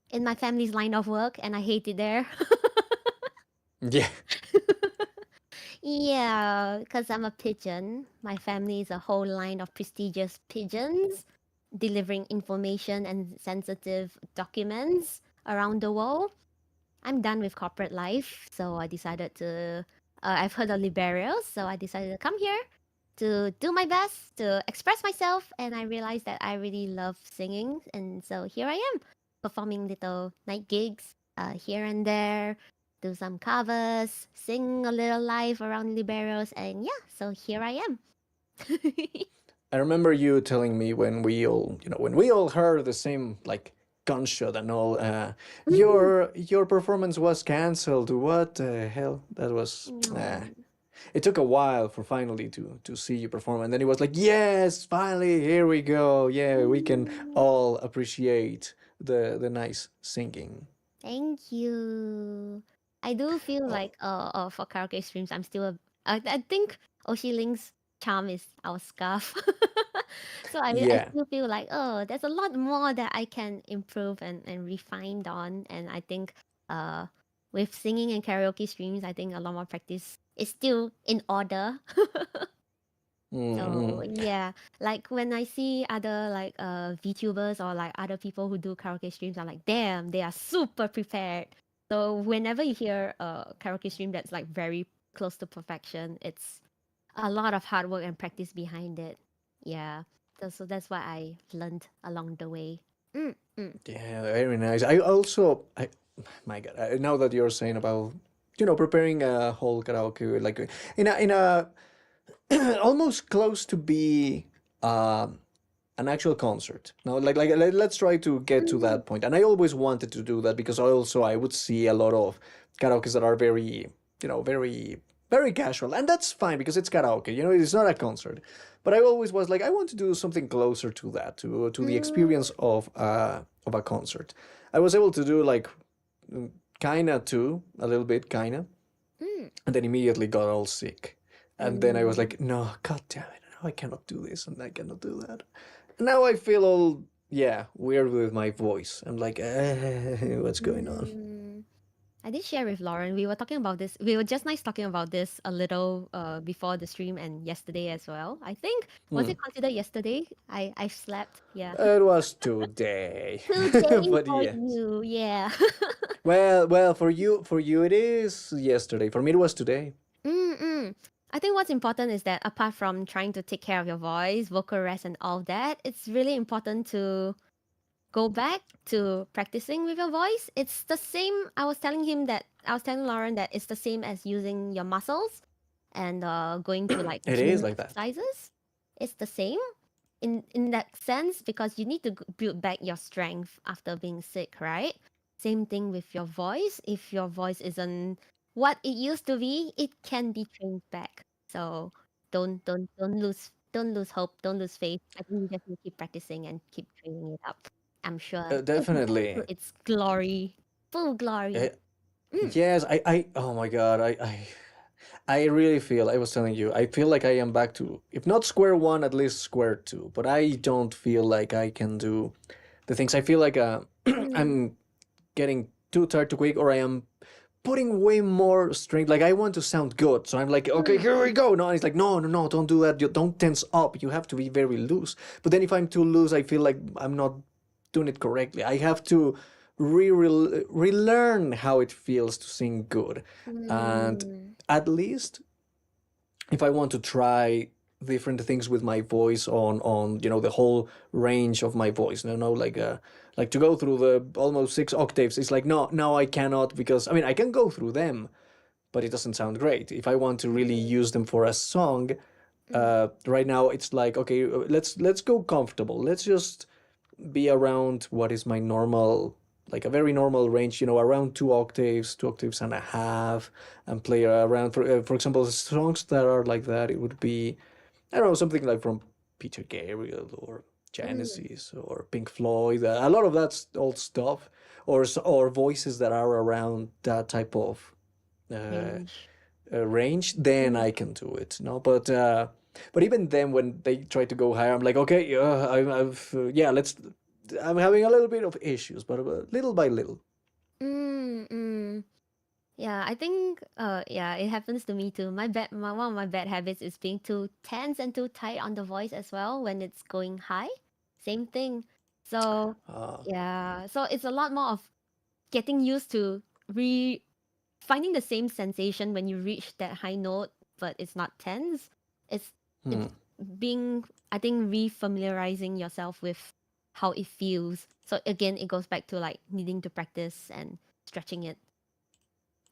in my family's line of work, and I hate it there. Yeah. Yeah, because I'm a pigeon. My family is a whole line of prestigious pigeons delivering information and sensitive documents around the world. I'm done with corporate life, so I decided to. I've heard of liberals, so I decided to come here to do my best to express myself, and I realized that I really love singing, and so here I am, performing little night gigs here and there, do some covers, sing a little live around liberals, and yeah, so here I am. I remember you telling me when we all heard the same like gunshot and all, your performance was cancelled. What the hell? That was. It took a while for finally to see you perform, and then it was like, yes, finally, here we go. Yeah, we can all appreciate the nice singing. Thank you. I do feel like for karaoke streams, I'm still I think OshiLink's charm is our scarf. So I Yeah. still feel like there's a lot more that I can improve and refine on, and I think with singing and karaoke streams, I think a lot more practice is still in order. So yeah, like when I see other like VTubers or like other people who do karaoke streams, I'm like, damn, they are super prepared. So whenever you hear a karaoke stream that's like very close to perfection, it's a lot of hard work and practice behind it. Yeah. So that's what I learned along the way. Yeah, very nice. My God, now that you're saying about, preparing a whole karaoke, like in a almost close to be an actual concert. Now, let's try to get to that point. And I always wanted to do that because I would see a lot of karaoke's that are very, very, very casual, and that's fine because it's karaoke. It's not a concert. But I always was like, I want to do something closer to that, to the experience of a concert. I was able to do like kinda too, a little bit, kinda, and then immediately got all sick. And then I was like, no, god damn it, no, I cannot do this and I cannot do that. And now I feel all, weird with my voice. I'm like, what's going on? I did share with Lauren. We were talking about this. We were just nice talking about this a little before the stream and yesterday as well. I think was it considered yesterday? I slept. Yeah. It was today. Today But for yeah. you. Yeah. Well, for you it is yesterday. For me it was today. I think what's important is that apart from trying to take care of your voice, vocal rest, and all that, it's really important to go back to practicing with your voice. It's the same. I was telling Lauren that it's the same as using your muscles and going to like It gym is like that. exercises. It's the same in that sense because you need to build back your strength after being sick, right? Same thing with your voice. If your voice isn't what it used to be, it can be trained back. So don't lose hope, don't lose faith. I think you just need to keep practicing and keep training it up. I'm sure it'll be back to Definitely. its glory, full glory. Yes, oh my God, I really feel, I was telling you, I feel like I am back to, if not square one, at least square two. But I don't feel like I can do the things. I feel like I'm getting too tired too quick, or I am putting way more strength. Like I want to sound good, so I'm like, okay, here we go. No, and it's like, no, don't do that. You don't tense up. You have to be very loose. But then if I'm too loose, I feel like I'm not doing it correctly. I have to relearn how it feels to sing good, and at least if I want to try different things with my voice on the whole range of my voice. Like to go through the almost 6 octaves. It's like no, I cannot, because I mean I can go through them, but it doesn't sound great. If I want to really use them for a song, right now it's like, okay, let's go comfortable. Let's just be around what is my normal, like a very normal range, around 2 octaves, 2 and a half, and play around. For example, songs that are like that, it would be, I don't know, something like from Peter Gabriel or Genesis or Pink Floyd. A lot of that old stuff, or voices that are around that type of range. Then I can do it. No, but even then, when they try to go higher, I'm like, okay, I'm having a little bit of issues, but little by little. Yeah, I think it happens to me too. One of my bad habits is being too tense and too tight on the voice as well when it's going high. Same thing. So so it's a lot more of getting used to finding the same sensation when you reach that high note, but it's not tense. It's being, I think, refamiliarizing yourself with how it feels. So again, it goes back to like needing to practice and stretching it,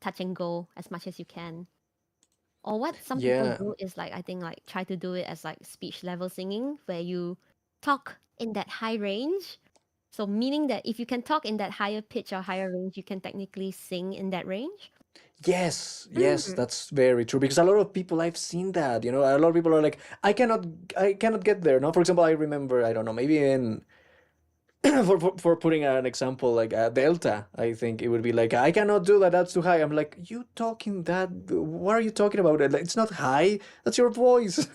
touch and go as much as you can. Or what some people do is like, I think, like try to do it as like speech level singing, where you talk in that high range. So meaning that if you can talk in that higher pitch or higher range, you can technically sing in that range. Yes, that's very true, because a lot of people, I've seen that, a lot of people are like, I cannot get there. No, for example, I remember, I don't know, maybe in for putting an example, like Delta, I think it would be like, I cannot do that, that's too high. I'm like, you talking that, what are you talking about? It's not high, that's your voice.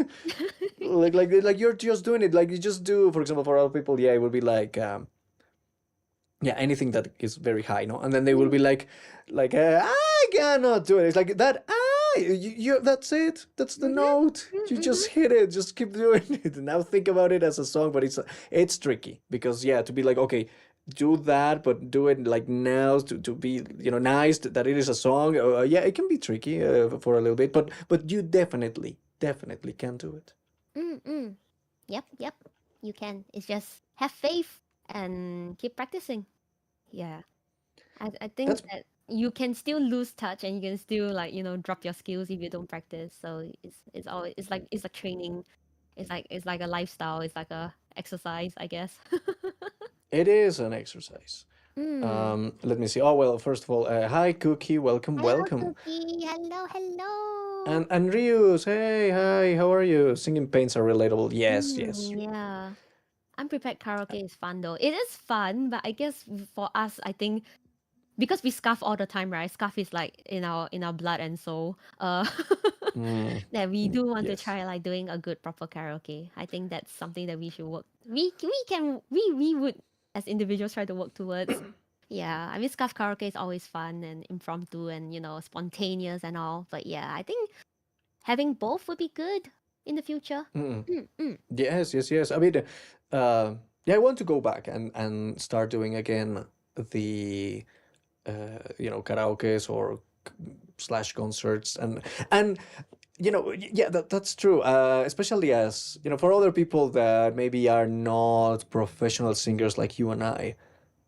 like you're just doing it, like you just do, for example, for other people, it would be like anything that is very high, no? And then they will be like I cannot do it. It's like that, you that's it, that's the note, you just hit it, just keep doing it. Now think about it as a song, but it's tricky, because to be like, okay, do that, but do it like now to be nice that it is a song. It can be tricky for a little bit, but you definitely can do it. Yep, you can. It's just have faith and keep practicing. I think that you can still lose touch, and you can still like drop your skills if you don't practice. So it's always, it's like training. It's like a lifestyle. It's like a exercise, I guess. It is an exercise. Let me see. Oh, well, first of all, hi Cookie, welcome. Cookie. Hello. And Rius, hey, hi, how are you? Singing paints are relatable. Yes. Yeah. Unprepared karaoke is fun though. It is fun, but I guess for us, I think, because we scarf all the time, right? Scarf is like in our blood and soul. That we do want to try like doing a good proper karaoke. I think that's something that we should work. We would, as individuals, try to work towards. I mean, scarf karaoke is always fun and impromptu and spontaneous and all. But I think having both would be good in the future. Yes. I mean, I want to go back and start doing again the karaokes or / concerts, and that's true, especially as for other people that maybe are not professional singers like you and I.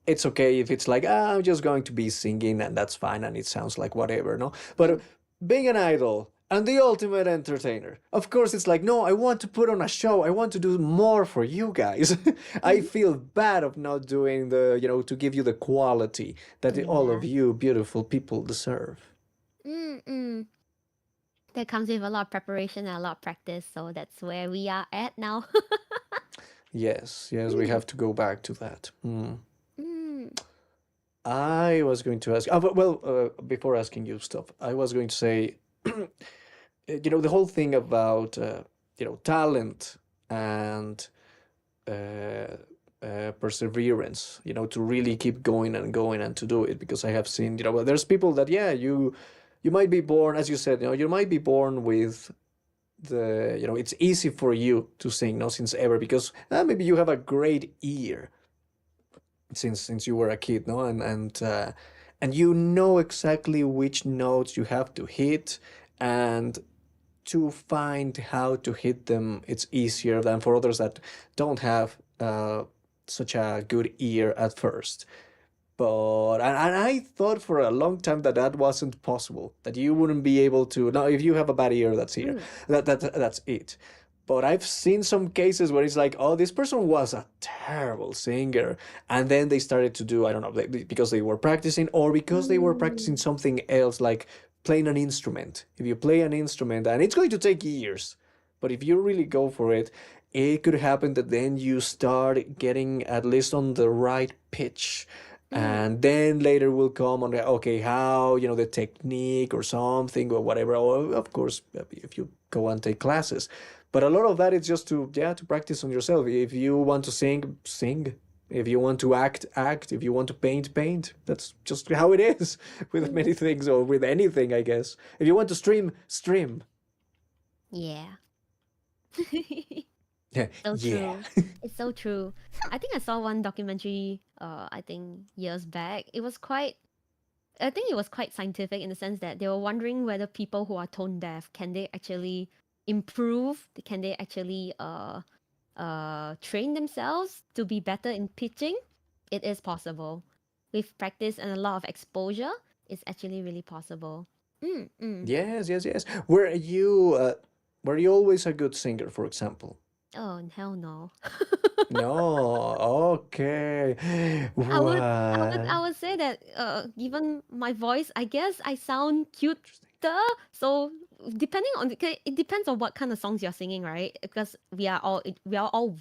It's okay if it's like, I'm just going to be singing and that's fine and it sounds like whatever, no? But being an idol and the ultimate entertainer, of course it's like, no, I want to put on a show, I want to do more for you guys. I feel bad of not doing the, to give you the quality that all of you beautiful people deserve. That comes with a lot of preparation and a lot of practice, so that's where we are at now. Yes, we have to go back to that. I was going to ask, before asking you stuff, I was going to say, the whole thing about, talent and perseverance, to really keep going and going and to do it, because I have seen, there's people that, you might be born, as you said, you might be born with the, it's easy for you to sing, since ever, because maybe you have a great ear since you were a kid, no? And you know exactly which notes you have to hit, and to find how to hit them, it's easier than for others that don't have such a good ear at first. But and I thought for a long time that that wasn't possible, that you wouldn't be able to. Now, if you have a bad ear, that's here, that's it. But I've seen some cases where it's like, oh, this person was a terrible singer, and then they started to do, I don't know, because they were practicing, or because they were practicing something else, like playing an instrument. If you play an instrument, and it's going to take years, but if you really go for it, it could happen that then you start getting at least on the right pitch. And then later will come on the, okay, how, you know, the technique or something or whatever, or of course, if you go and take classes. But a lot of that is just to practice on yourself. If you want to sing, sing. If you want to act, act. If you want to paint, paint. That's just how it is with many things, or with anything, I guess. If you want to stream, stream. Yeah. Yeah. So true. It's so true. I think I saw one documentary, I think years back. I think it was quite scientific in the sense that they were wondering whether people who are tone deaf, can they actually improve? Can they actually train themselves to be better in pitching? It is possible. With practice and a lot of exposure, it's actually really possible. Yes. Were you always a good singer, for example? Oh, hell no. No, okay. I would say that given my voice, I guess I sound cuter. So depending on it depends on what kind of songs you're singing, right? Because we are all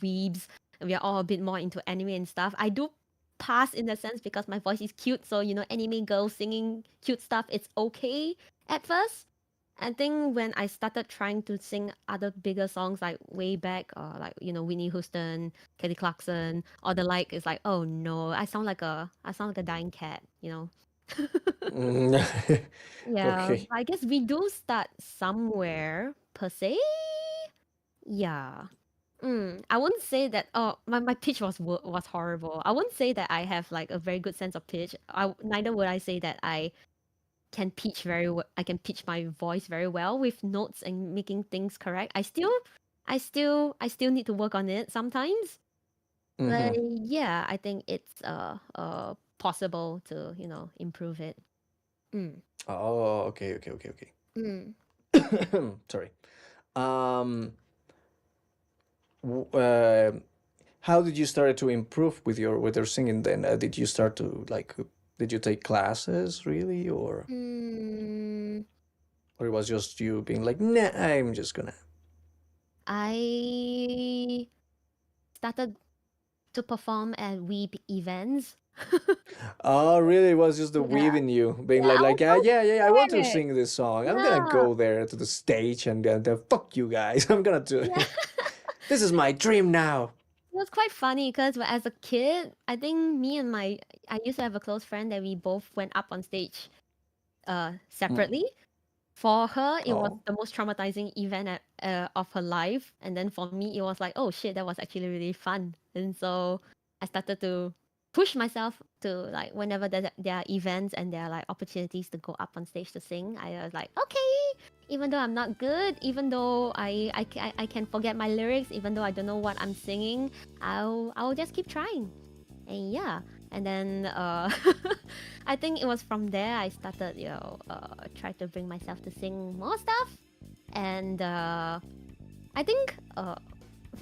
weebs, and we are all a bit more into anime and stuff. I do pass in the sense because my voice is cute, so anime girls singing cute stuff, it's okay at first. I think when I started trying to sing other bigger songs like way back, like Whitney Houston, Kelly Clarkson, or the like, it's like, oh no, I sound like a dying cat, Mm, Yeah, okay. I guess we do start somewhere per se. Yeah. I wouldn't say that. Oh, my pitch was horrible. I wouldn't say that I have like a very good sense of pitch. Neither would I say that I can pitch very well. I can pitch my voice very well with notes and making things correct. I still need to work on it sometimes. But yeah, I think it's possible to improve it. Oh, okay. Mm. Sorry. How did you start to improve with your singing then? Did you start to did you take classes really, or it was just you being like, nah, I'm just gonna. I started to perform at weeb events. Oh, really? It was just the weave in you being Yeah, I was so I want to scared. sing this song. I'm gonna Yeah. go there to the stage and fuck you guys. I'm gonna do it. Yeah. This is my dream now. It was quite funny because as a kid, I think I used to have a close friend that we both went up on stage separately. For her, it was Oh. the most traumatizing event of her life. And then for me, it was like, oh shit, that was actually really fun. And so I started to push myself to whenever there are events and there are opportunities to go up on stage to sing, I was like, okay, even though I'm not good, even though I can forget my lyrics, even though I don't know what I'm singing, I'll just keep trying. And yeah, and then I think it was from there I started try to bring myself to sing more stuff. And I think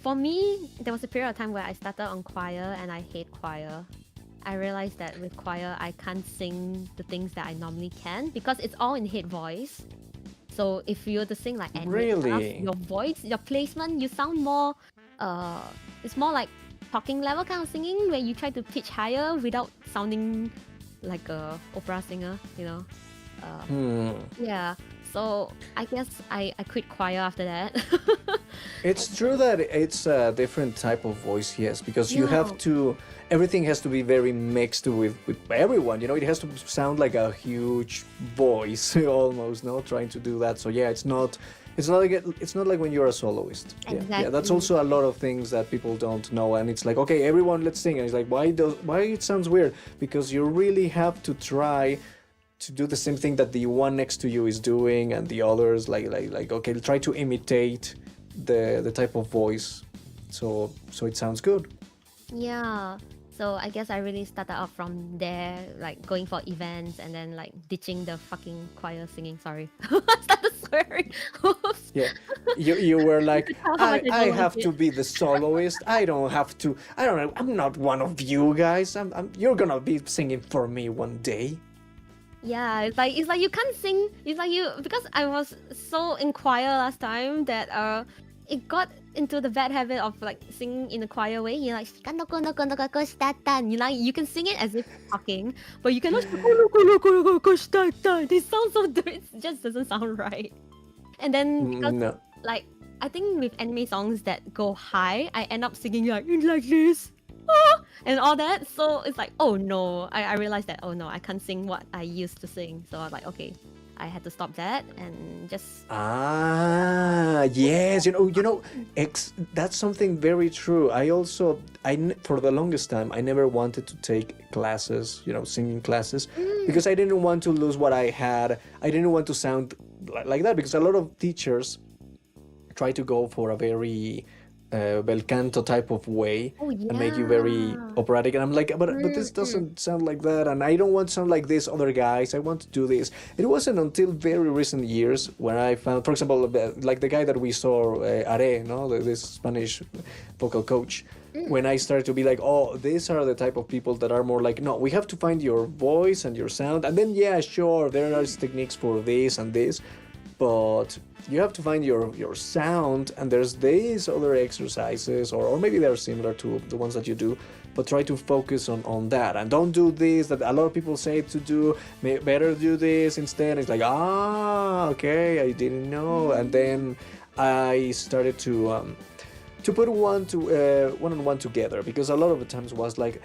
for me, there was a period of time where I started on choir and I hate choir. I realized that with choir, I can't sing the things that I normally can because it's all in head voice. So if you were to sing like anime stuff, your voice, your placement, you sound more, it's more like talking level kind of singing where you try to pitch higher without sounding like a opera singer, Yeah. So I guess I quit choir after that. It's true that it's a different type of voice, yes, because you have to, everything has to be very mixed with everyone, it has to sound like a huge voice almost, trying to do that. So yeah, it's not like when you're a soloist. Exactly. Yeah, that's also a lot of things that people don't know, and it's like, okay, everyone, let's sing, and it's like, why it sounds weird? Because you really have to try do the same thing that the one next to you is doing, and the others like okay, try to imitate the type of voice, so it sounds good. Yeah. So I guess I really started out from there, like going for events and then like ditching the fucking choir singing. Sorry. I started swearing. Oops. Yeah, you were like, tell how much I I don't have like to it. be the soloist. I don't have to. I don't know. I'm not one of you guys. You're gonna be singing for me one day. Yeah, it's like you can't sing. It's like you, because I was so in choir last time that it got into the bad habit of like singing in a choir way. You're like you like you can sing it as if talking, but you cannot. This sounds so it just doesn't sound right. And then because No. like I think with anime songs that go high, I end up singing like this. And all that, so it's like, oh no, I realized that, oh no, I can't sing what I used to sing. So I was like, okay, I had to stop that and just Yes, that's something very true. For the longest time, I never wanted to take classes, singing classes, because I didn't want to lose what I had. I didn't want to sound like that, because a lot of teachers try to go for a very bel canto type of way and make you very operatic, and I'm like, but this doesn't sound like that, and I don't want to sound like these other guys. I want to do this. It wasn't until very recent years when I found, for example, like the guy that we saw, Are, this Spanish vocal coach, when I started to be like, oh, these are the type of people that are more like, no, we have to find your voice and your sound, and then yeah, sure, there are techniques for this and this, but you have to find your sound, and there's these other exercises, or maybe they're similar to the ones that you do, but try to focus on that, and don't do this that a lot of people say to do. Better do this instead. It's like, okay, I didn't know. And then I started to put one-on-one together, because a lot of the times was like,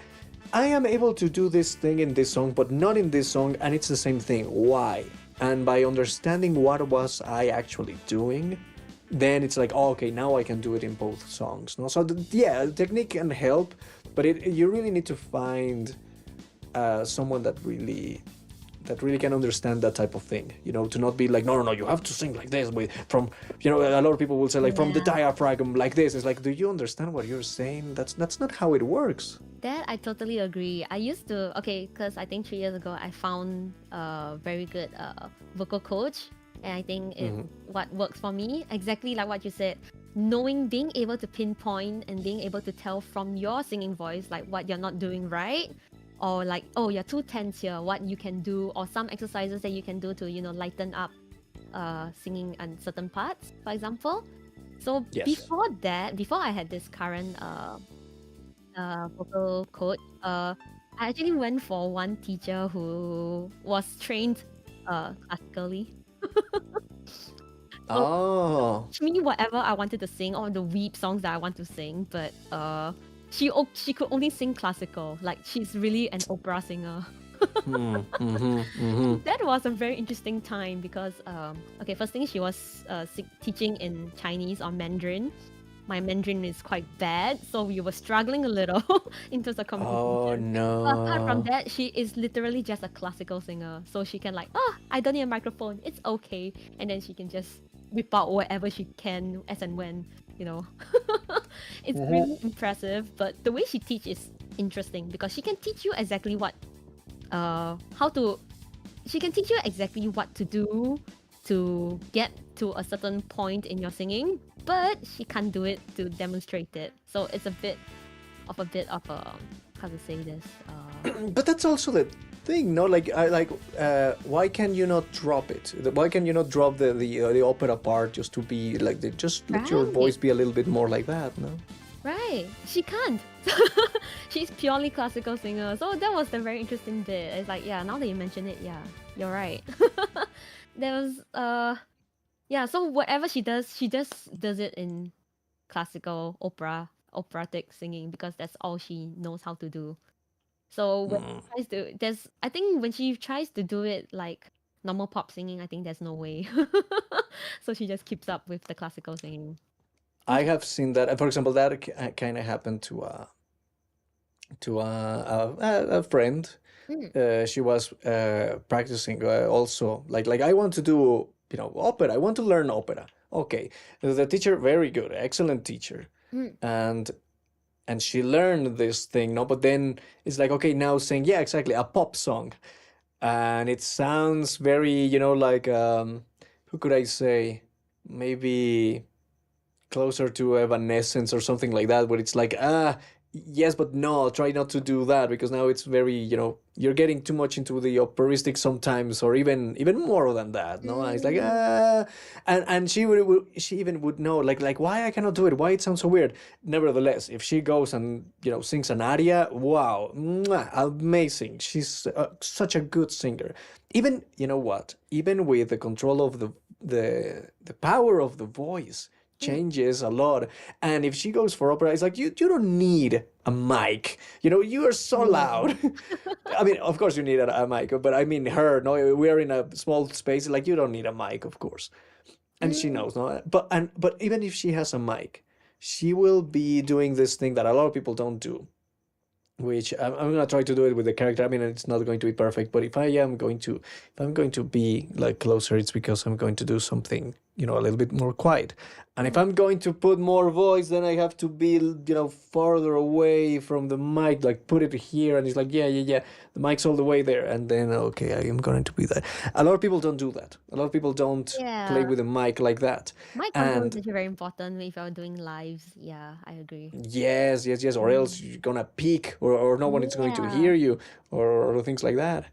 I am able to do this thing in this song, but not in this song, and it's the same thing. Why? And by understanding what was I actually doing, then it's like, oh, okay, now I can do it in both songs. No, so technique can help, but you really need to find someone that really can understand that type of thing. To not be like, no, you have to sing like this. From a lot of people will say like from the diaphragm like this. It's like, do you understand what you're saying? That's not how it works. That I totally agree. I used to, because I think 3 years ago I found a very good vocal coach, and I think what works for me, exactly like what you said, being able to pinpoint and being able to tell from your singing voice like what you're not doing right, or like, oh, you're too tense here, what you can do, or some exercises that you can do to lighten up singing on certain parts, for example. So before I had this current vocal coach, I actually went for one teacher who was trained classically. Teach me whatever I wanted to sing, or the weep songs that I want to sing, but she could only sing classical. Like, she's really an opera singer. That was a very interesting time because first thing, she was teaching in Chinese or Mandarin. My Mandarin is quite bad, so we were struggling a little in terms of communication. Oh no. But apart from that, she is literally just a classical singer. So she can like, I don't need a microphone, it's okay. And then she can just whip out whatever she can as and when, It's really impressive, but the way she teaches is interesting because she can teach you exactly what to do to get to a certain point in your singing, but she can't do it to demonstrate it. So it's a bit of a how to say this. But that's also the thing, no? Why can you not drop it? Why can you not drop the opera part just to be like just let your voice be a little bit more like that, no? Right, she can't. She's purely classical singer, so that was the very interesting bit. It's like, now that you mention it, you're right. There was so whatever she just does it in classical operatic singing because that's all she knows how to do. So when she tries to, I think when she tries to do it like normal pop singing, I think there's no way. So she just keeps up with the classical singing. I have seen that. For example, that kind of happened to a friend she was practicing also. Like I want to do, opera. I want to learn opera. Okay, the teacher, very good, excellent teacher, and she learned this thing. No, but then it's like, okay, now sing, yeah, exactly, a pop song, and it sounds very, like who could I say, maybe closer to Evanescence or something like that, where it's like, yes, but no, try not to do that, because now it's very, you're getting too much into the operistic sometimes, or even more than that. No, and it's like, and she even would know, like why I cannot do it, why it sounds so weird. Nevertheless, if she goes and sings an aria, wow, mwah, amazing. She's such a good singer. Even, what, even with the control of the power of the voice changes a lot. And if she goes for opera, it's like, you don't need a mic, you are so loud. I mean, of course you need a mic, but I mean her, no, we are in a small space, like you don't need a mic, of course. And she knows, no, but even if she has a mic, she will be doing this thing that a lot of people don't do, which I'm gonna try to do it with the character. I mean, it's not going to be perfect, but if I'm going to be like closer, it's because I'm going to do something, a little bit more quiet. And if I'm going to put more voice, then I have to be, farther away from the mic, like put it here. And it's like, yeah, the mic's all the way there. And then, okay, I am going to be that. A lot of people don't do that. A lot of people don't play with a mic like that. Mic control is actually very important if you're doing lives. Yeah, I agree. Yes. Or else you're gonna peak, or no one is going to hear you, or things like that.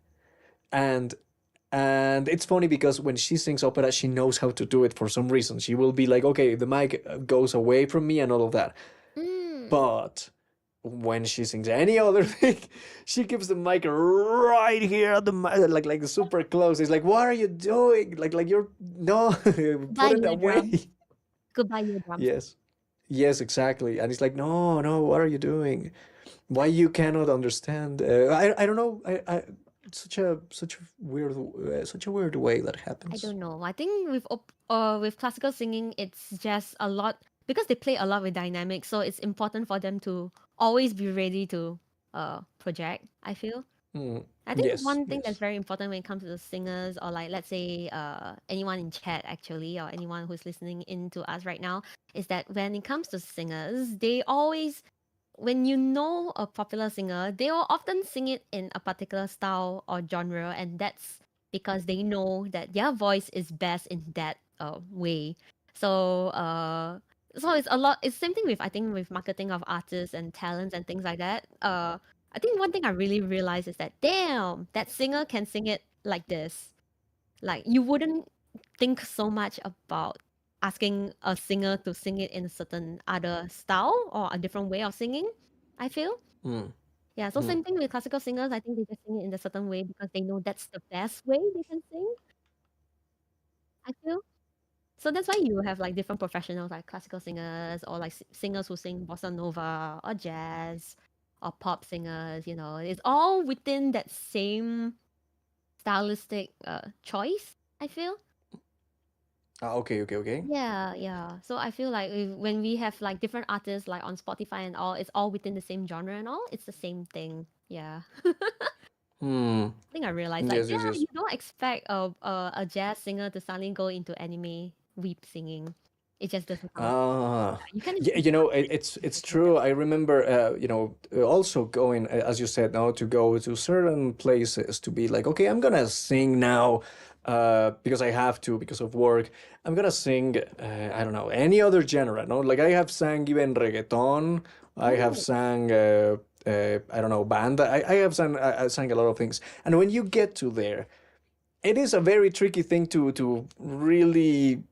And it's funny because when she sings opera, she knows how to do it for some reason. She will be like, okay, the mic goes away from me and all of that. But when she sings any other thing, she keeps the mic right here at the like super close. It's like, what are you doing? Like you're no, put it away. Goodbye, your drums. Yes, exactly. And it's like, no, what are you doing? Why you cannot understand? I don't know. It's such a weird way that happens. I don't know. I think with classical singing, it's just a lot, because they play a lot with dynamics, so it's important for them to always be ready to project, I feel. I think one thing that's very important when it comes to the singers, or like, let's say anyone in chat actually, or anyone who's listening in to us right now, is that when it comes to singers, they always, when you know a popular singer, they will often sing it in a particular style or genre, and that's because they know that their voice is best in that way. So so it's a lot. It's same thing with, I think, with marketing of artists and talents and things like that. I think one thing I really realized is that, damn, that singer can sing it like this. Like, you wouldn't think so much about asking a singer to sing it in a certain other style or a different way of singing, I feel. Yeah, so same thing with classical singers. I think they just sing it in a certain way because they know that's the best way they can sing, I feel. So that's why you have like different professionals, like classical singers, or like singers who sing bossa nova or jazz or pop singers, it's all within that same stylistic choice, I feel. Okay. Yeah. So I feel like when we have like different artists like on Spotify and all, it's all within the same genre and all. It's the same thing. Yeah. I think I realized, like, yes. you don't expect a jazz singer to suddenly go into anime weep singing. It just doesn't come. You can it's true. I remember, also going, as you said, now to go to certain places to be like, okay, I'm gonna sing now, because I have to, because of work. I'm gonna sing, I don't know, any other genre, no? Like I have sang even reggaeton. I have sang, I don't know, banda. I have sang a lot of things. And when you get to there, it is a very tricky thing to really,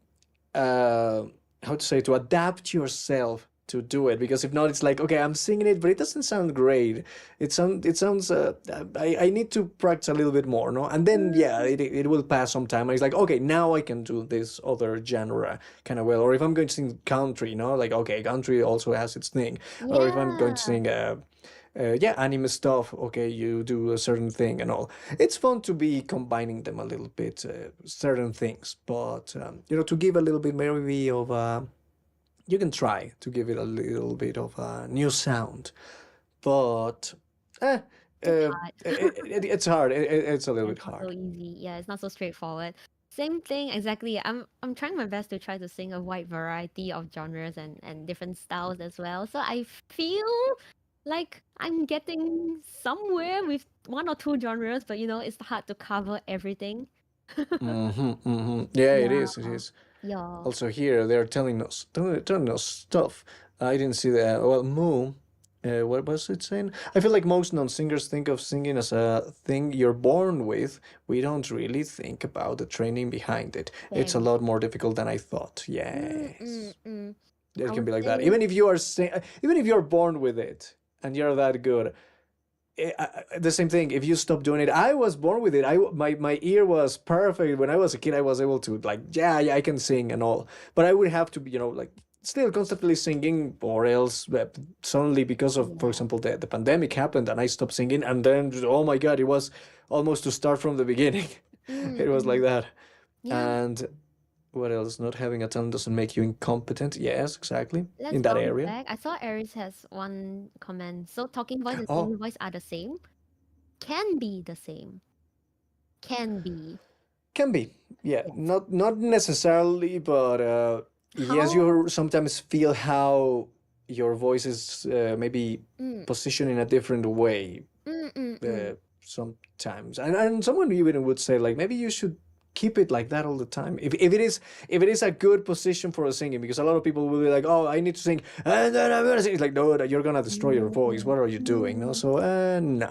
how to say, to adapt yourself to do it, because if not, it's like, okay, I'm singing it, but it doesn't sound great. It sounds I need to practice a little bit more, no? And then it will pass some time, and it's like, okay, now I can do this other genre kind of well. Or if I'm going to sing country, no, like, okay, country also has its thing. Or if I'm going to sing anime stuff, okay, you do a certain thing and all. It's fun to be combining them a little bit, certain things, but to give a little bit maybe of you can try to give it a little bit of a new sound, but hard. it's hard. It's a little bit It's not hard. so easy. Yeah, it's not so straightforward. Same thing exactly. I'm trying my best to try to sing a wide variety of genres and different styles as well. So I feel like I'm getting somewhere with one or two genres, but it's hard to cover everything. Yeah, it Yeah, is. It is. yeah. Also here they're telling us stuff. I didn't see that. Well, Moo, what was it saying? I feel like most non-singers think of singing as a thing you're born with. We don't really think about the training behind it. It's a Very. lot more difficult than I thought. Mm, Yes, mm, mm. it I can would be like that. say, Even if you are even if you're born with it and you're that good, the same thing. If you stop doing it, I was born with it. My ear was perfect when I was a kid. I was able to like I can sing and all, but I would have to be like still constantly singing, or else suddenly because of, for yeah. example, the pandemic happened and I stopped singing, and then oh my god, it was almost to start from the beginning. It was like Mm. that. Yeah, And what else? Not having a talent doesn't make you incompetent. Yes, exactly. let's In that bounce area. back. I saw Aries has one comment. So talking voice and Oh, singing voice are the same? Can be the same. Can be. can be. Yeah, Yes. not necessarily, but yes, How? you sometimes feel how your voice is maybe Mm, positioned in a different way mm, mm, mm. sometimes. And someone even would say like maybe you should keep it like that all the time. If it is a good position for a singing, because a lot of people will be like, oh, I need to sing and then I'm gonna sing. It's like, no, you're gonna destroy your voice. What are you doing? No, Mm. so no.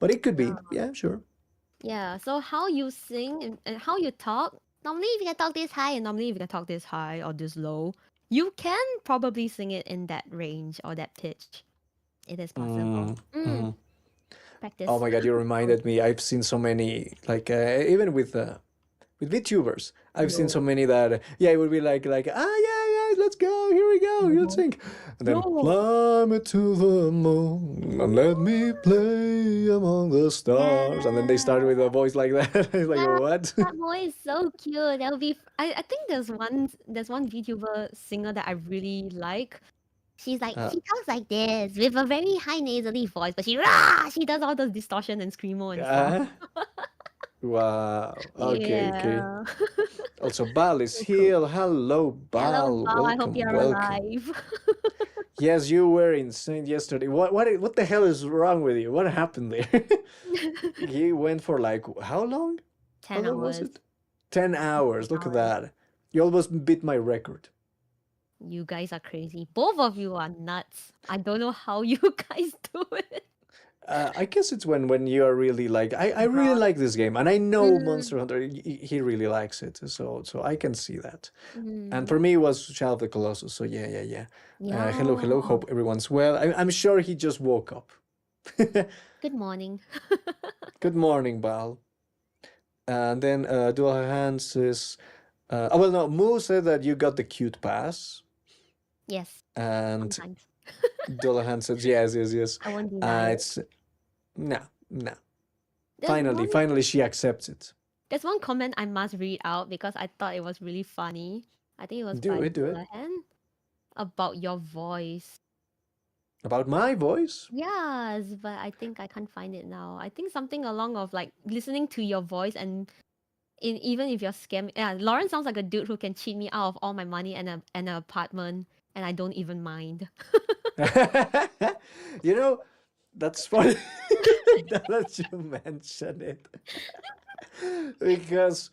But it could be. Yeah. Yeah, sure. Yeah, so how you sing and how you talk, normally if you can talk this high and normally if you can talk this high or this low, you can probably sing it in that range or that pitch. It is possible. Mhm. Practice. Oh my God, you reminded me. I've seen so many, like even with VTubers, I've seen so No. many that it would be like yeah, guys, let's go, here we go, you sing, and then No. fly me to the moon and let me play among the stars, and then they start with a voice like that. It's like Yeah, what? that boy is so cute. That would be. I think there's one VTuber singer that I really like. She Uh, talks like this with a very high nasally voice, but she does all those distortion and screamo and stuff. uh, wow. Okay, okay. Yeah. Also, Bal is So cool. here. Hello, Hello, Bal. Bao. I hope Welcome, you're welcome. alive. Yes, you were insane yesterday. What the hell is wrong with you? What happened there? He went for like how long? How 10 long was hours. it? 10 hours. Look at that. You almost beat my record. You guys are crazy. Both of you are nuts. I don't know how you guys do it. I guess it's when you are really like I really like this game, and I know Monster Mm, Hunter he really likes it, so I can see that. And mm. for me, it was Shadow of the Colossus. So yeah. Hello, hello. Yeah. Hope everyone's well. I'm sure he just woke up. Good morning. Good morning, Bal. And then Dual Hand says, oh well, no. Moo said that you got the cute pass, Yes, and sometimes. Dual Hand says yes. I won't deny it. It's no. There's one Finally, she accepts it. there's one comment I must read out because I thought it was really funny. I think it was Do by it. Dolahan about your voice. About my voice? Yes, but I think I can't find it now. I think something along of like listening to your voice and even if you're scam, yeah, Lauren sounds like a dude who can cheat me out of all my money and an apartment, and I don't even mind. You know, that's funny that you mention it. Because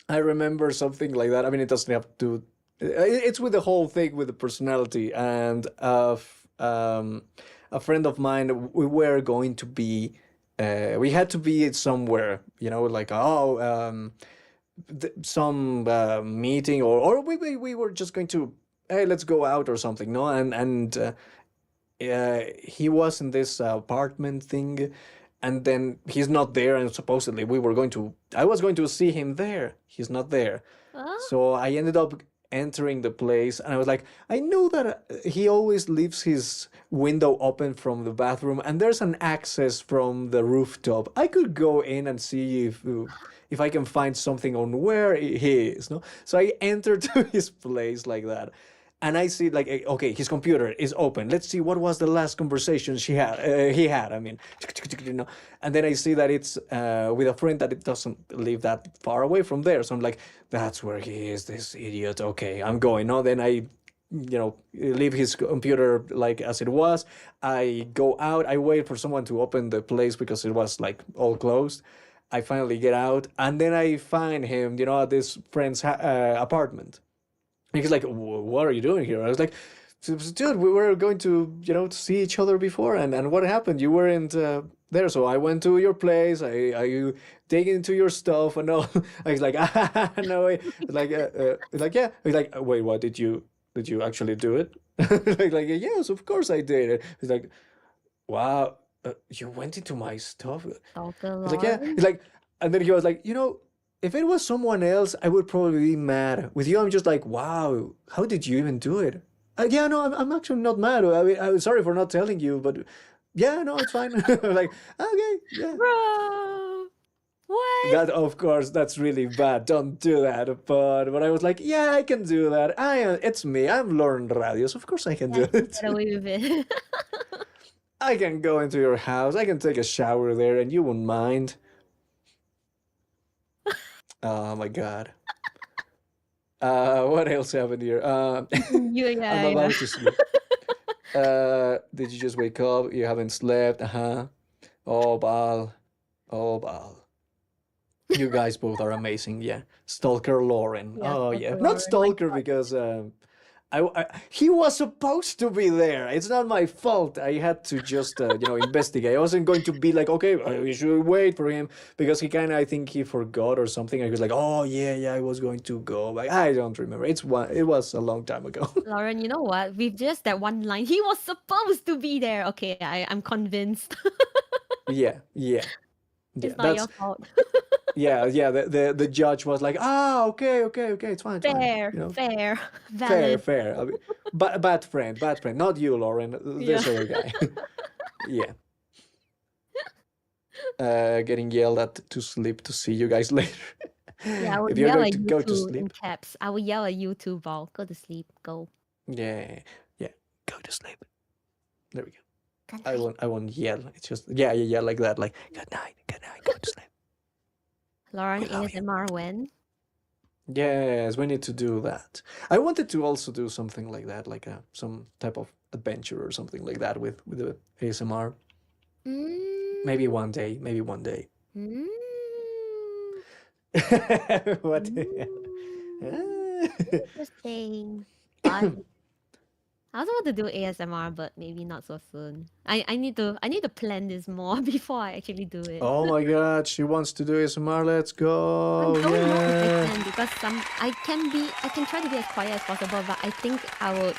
I remember something like that. I mean, it doesn't have to. It's with the whole thing with the personality, and a friend of mine. We were going to be. We had to be somewhere, like some meeting, or we were just going to, hey, let's go out or something, no? And he was in this apartment thing, and then he's not there, and supposedly I was going to see him there. He's not there. Huh? So I ended up entering the place, and I was like, I know that he always leaves his window open from the bathroom, and there's an access from the rooftop. I could go in and see if I can find something on where he is, no? So I entered to his place like that. And I see like, okay, his computer is open. Let's see what was the last conversation he had. I mean, you know. And then I see that it's with a friend that it doesn't live that far away from there. So I'm like, that's where he is, this idiot. Okay, I'm going. No, then I, you know, leave his computer like as it was. I go out. I wait for someone to open the place because it was like all closed. I finally get out, and then I find him, you know, at this friend's apartment. And he's like, what are you doing here? I was like, dude, we were going to, you know, to see each other before, and what happened? You weren't there, so I went to your place. I dig into your stuff, and all. I was like, no way. Like, yeah. He's like, wait, what? Did you actually do it? like, yes, of course I did it. He's like, wow, you went into my stuff. He's like, yeah. He's like, and then he was like, you know, if it was someone else, I would probably be mad. With you, I'm just like, wow, how did you even do it? Yeah, no, I'm actually not mad. I mean, I'm sorry for not telling you, but yeah, no, it's fine. Like, okay, yeah. Bro, what? That, of course, that's really bad. Don't do that. But I was like, yeah, I can do that. It's me. I'm Lauren Radios. Of course I can do it. Get away with it. I can go into your house. I can take a shower there, and you won't mind. Oh my God. What else happened here? I'm about to sleep. Did you just wake up? You haven't slept? Oh, Bal. Oh, Bal. You guys both are amazing. Yeah. Stalker Lauren. Yeah, Oh, Stalker yeah. Lauren. Not Stalker because he was supposed to be there. It's not my fault. I had to just, you know, investigate. I wasn't going to be like, okay, we should wait for him because he kind of, I think he forgot or something. I was like, oh, yeah, I was going to go. Like, I don't remember. It was a long time ago. Lauren, you know what? With just that one line, he was supposed to be there. Okay, I'm convinced. Yeah. It's not your fault. Yeah. The judge was like, okay, it's fine. It's Fair, fine. You know? fair, valid. Fair. I mean, bad friend. Not you, Lauren. This other guy. Yeah. Getting yelled at to sleep to see you guys later. Yeah, I would If you're yell going at to you go to too sleep. in caps. I would yell at you too, Val. Go to sleep. Go. Yeah. Go to sleep. There we go. Good I won't yell. It's just yeah, like that. Like good night, go to sleep. Lauren, We love you. ASMR when? Yes, we need to do that. I wanted to also do something like that, like some type of adventure or something like that with the ASMR. Maybe one day. Mm. What the hell? Interesting. Fun. I also want to do ASMR, but maybe not so soon. I need to plan this more before I actually do it. Oh my God, she wants to do ASMR. Let's go! I don't know if I Yeah. can because I can try to be as quiet as possible, but I think I would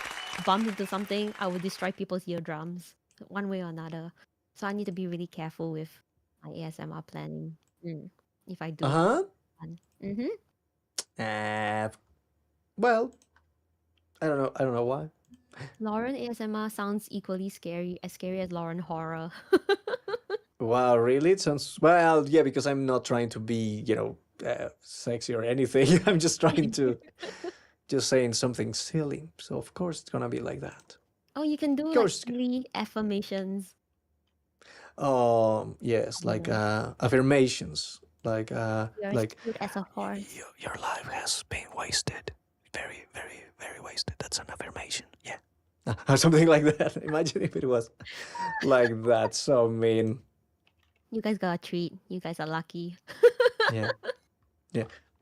bump into something. I would destroy people's eardrums one way or another. So I need to be really careful with my ASMR planning. If I do. Mm-hmm. Well, I don't know why. Lauren ASMR sounds equally scary as Lauren horror. Wow, really? It sounds well, yeah, because I'm not trying to be, you know, sexy or anything. I'm just trying to just saying something silly. So of course it's gonna be like that. Oh, you can do like course. silly affirmations. Yes, like affirmations, like You're like as cute as a horse. your life has been wasted, very, very, very wasted. That's an affirmation, yeah, or something like that. Imagine if it was like that. So mean. You guys got a treat. You guys are lucky. Yeah.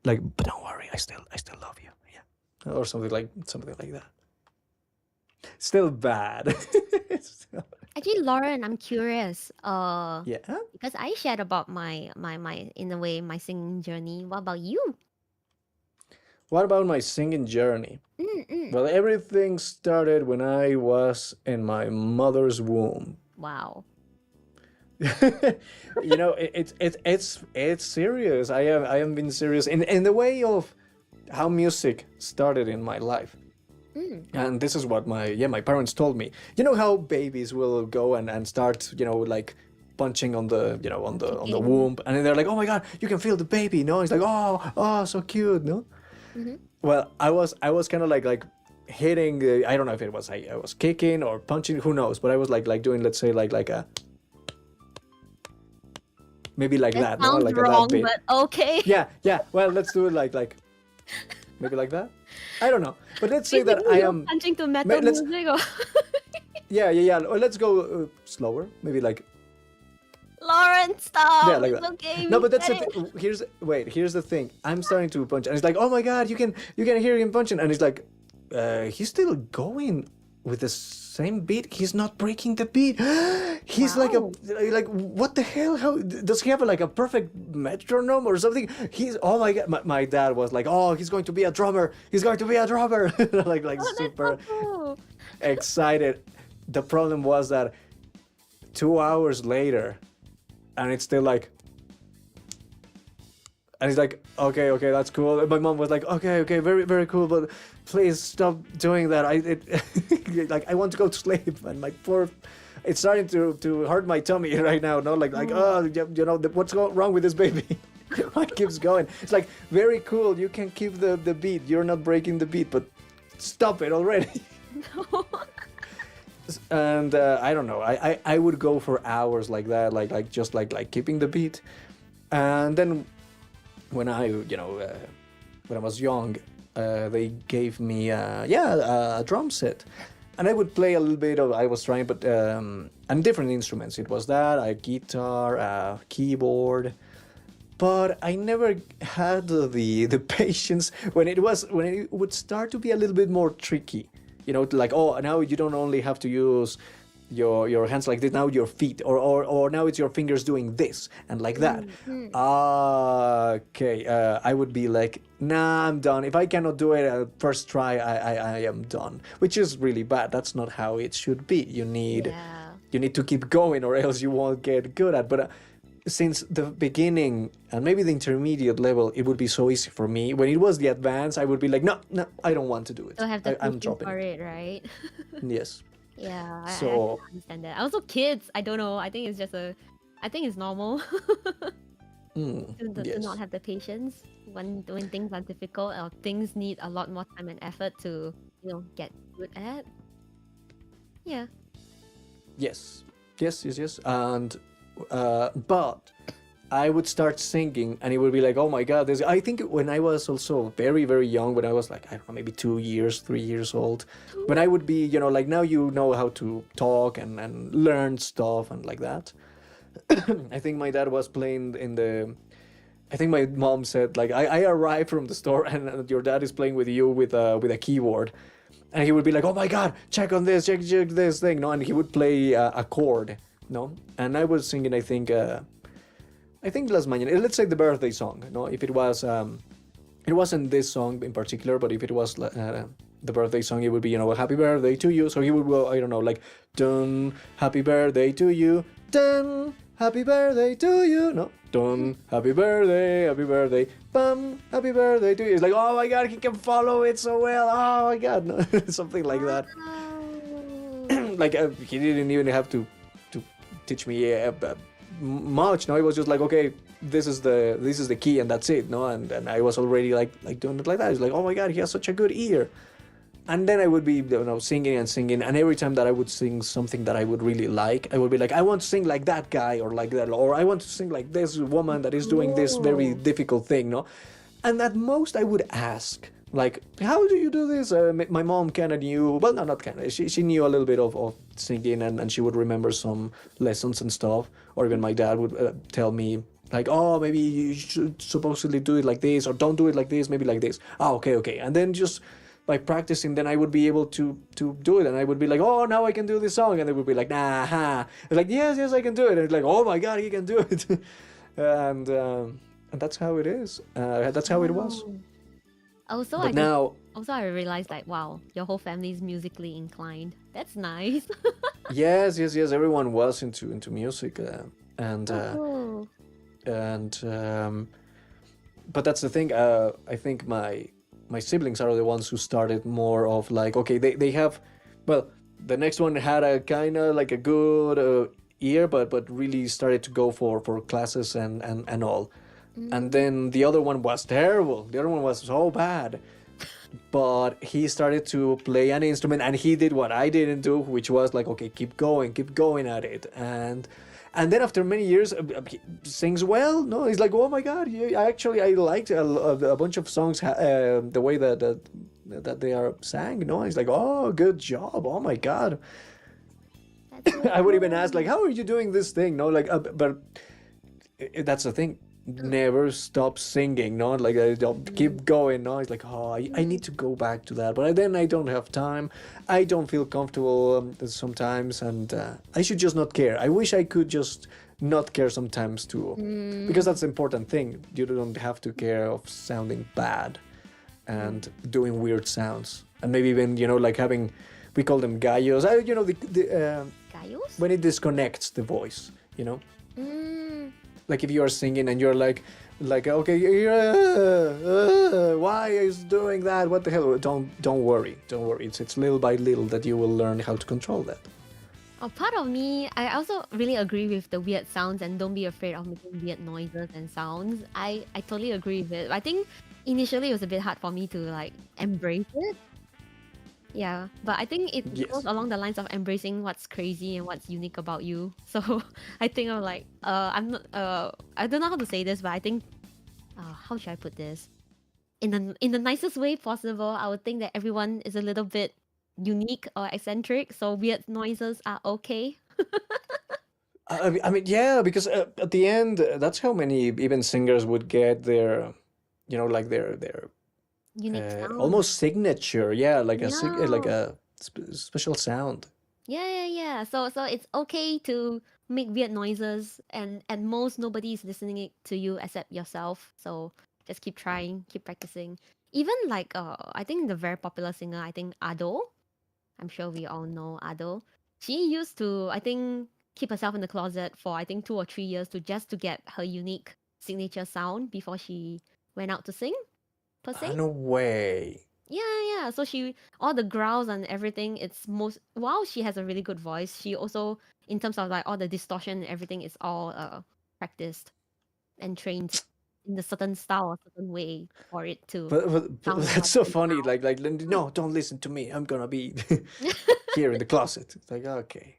Like, but don't worry, I still love you. Yeah, or something like that. Still bad. Actually, Lauren, I'm curious. Yeah. Because I shared about my in a way my singing journey. What about you? What about my singing journey? Well, everything started when I was in my mother's womb. Wow. You know, it's serious. I have been serious in the way of how music started in my life. And this is what my parents told me. You know how babies will go and start, you know, like punching on the, you know, on the womb, and then they're like, oh my God, you can feel the baby, no? It's like, oh, so cute, no? Well, I was kind of like hitting. I don't know if it was I was kicking or punching. Who knows? But I was like doing, let's say like a maybe like that. Sounds Like wrong, that but okay. Yeah. Well, let's do it like maybe like that. I don't know. But let's say that Basically, I you're am. punching to metal let's- music. Or... Yeah. Or let's go slower. Maybe like. Lauren, stop. Yeah, like It's that. okay. No, we but that's the get it. thing. Here's the thing. I'm starting to punch, and it's like, oh my god, you can hear him punching, and it's like, he's still going with the same beat. He's not breaking the beat. He's like what the hell? How does he have like a perfect metronome or something? Oh my god. My dad was like, oh, he's going to be a drummer. He's going to be a drummer. like Oh, super that's so cool. excited. The problem was that 2 hours later, and it's still like, and he's like, okay, that's cool. And my mom was like, okay, very, very cool, but please stop doing that. I want to go to sleep, and my poor, it's starting to hurt my tummy right now. No, what's wrong with this baby? It keeps going. It's like very cool. You can keep the beat. You're not breaking the beat, but stop it already. No. And I don't know. I would go for hours like that, like just like keeping the beat. And then when I was young, they gave me a drum set, and I would play a little bit of. I was trying, but and different instruments. It was that a guitar, a keyboard. But I never had the patience when it would start to be a little bit more tricky. Like, oh, now you don't only have to use your hands like this, now your feet, or now it's your fingers doing this and like that. Okay, I would be like, nah, I'm done. If I cannot do it first try, I am done, which is really bad. That's not how it should be. You need to keep going, or else you won't get good at. But since the beginning and maybe the intermediate level, it would be so easy for me. When it was the advanced, I would be like, no, I don't want to do it. Don't have the I'm dropping for it, right? Yes. Yeah, I So understand that. Also, kids, I don't know. I think it's normal to yes. not have the patience when things are difficult or things need a lot more time and effort to get good at. Yeah. Yes. And but I would start singing, and it would be like, oh my god, I think when I was also very, very young, when I was like, I don't know, maybe 2 years, 3 years old, when I would be, like now you know how to talk and learn stuff and like that. I think my dad was playing I think my mom said, like, I arrived from the store and your dad is playing with you with a keyboard. And he would be like, oh my god, check on this, check this thing, no? And he would play a chord, no? And I was singing, I think Las Mañanas, let's say the birthday song, no? If it was, it wasn't this song in particular, but if it was the birthday song, it would be, happy birthday to you. So he would go, I don't know, like, dun, happy birthday to you, dun, happy birthday to you, no? Dun, happy birthday, bum, happy birthday to you. It's like, oh my god, he can follow it so well, oh my god, no? Something like that. Like, he didn't even have to teach me much, no? It was just like, okay, this is the key and that's it, no? And I was already like doing it like that. It's like, oh my god, he has such a good ear. And then I would be, singing, and every time that I would sing something that I would really like, I would be like, I want to sing like that guy or like that, or I want to sing like this woman that is doing this very difficult thing, no? And at most I would ask, like, how do you do this? My mom kind of knew, well, no, not kind of, she knew a little bit of singing, and she would remember some lessons and stuff, or even my dad would tell me, like, oh, maybe you should supposedly do it like this, or don't do it like this, maybe like this. Oh, okay. And then just by practicing, then I would be able to do it, and I would be like, oh, now I can do this song, and they would be like, nah, like, yes, I can do it, and it's like, oh my god, he can do it. And that's how it is. That's how it was. Also, I realized, like, wow, your whole family is musically inclined. That's nice. yes, everyone was into music, but that's the thing. I think my siblings are the ones who started more of like, okay, they have, well, the next one had a kind of like a good ear, but really started to go for classes and all. And then the other one was terrible. The other one was so bad. but he started to play an instrument, and he did what I didn't do, which was like, okay, keep going at it, and then after many years, he sings well. No, he's like, oh my god, yeah, I liked a bunch of songs, the way that they are sang. No, he's like, oh, good job, oh my god. That's so I would even cool. ask, like, how are you doing this thing? No, like, but that's the thing. Never stop singing. No, like, I don't keep going. No, it's like, oh, I need to go back to that, but then I don't have time. I don't feel comfortable sometimes, and I should just not care. I wish I could just not care sometimes too, because that's the important thing. You don't have to care of sounding bad and doing weird sounds, and maybe even like having, we call them gallos. Gallos? When it disconnects the voice, Mm. like if you are singing and you're like okay, why is doing that? What the hell? Don't worry. It's little by little that you will learn how to control that. Oh, part of me, I also really agree with the weird sounds and don't be afraid of making weird noises and sounds. I totally agree with it. I think initially it was a bit hard for me to like embrace it. Yeah, but I think it Yes. goes along the lines of embracing what's crazy and what's unique about you. So I think I'm like, I'm not, I don't know how to say this, but I think, how should I put this? In the nicest way possible, I would think that everyone is a little bit unique or eccentric, so weird noises are okay. I mean, yeah, because at the end, that's how many even singers would get their, like their Unique sound. almost signature, yeah, like like Yeah. a special sound. Yeah. So it's okay to make weird noises, and at most nobody is listening it to you except yourself. So just keep trying, keep practicing. Even like I think the very popular singer, I think Ado. I'm sure we all know Ado. She used to, I think, keep herself in the closet for I think 2 or 3 years to get her unique signature sound before she went out to sing, per se. No way. Yeah. So all the growls and everything, it's while she has a really good voice, she also, in terms of like all the distortion and everything, is all practiced and trained in a certain style or certain way for it to But sound that's like so the funny. Like no, don't listen to me. I'm gonna be here in the closet. It's like, okay,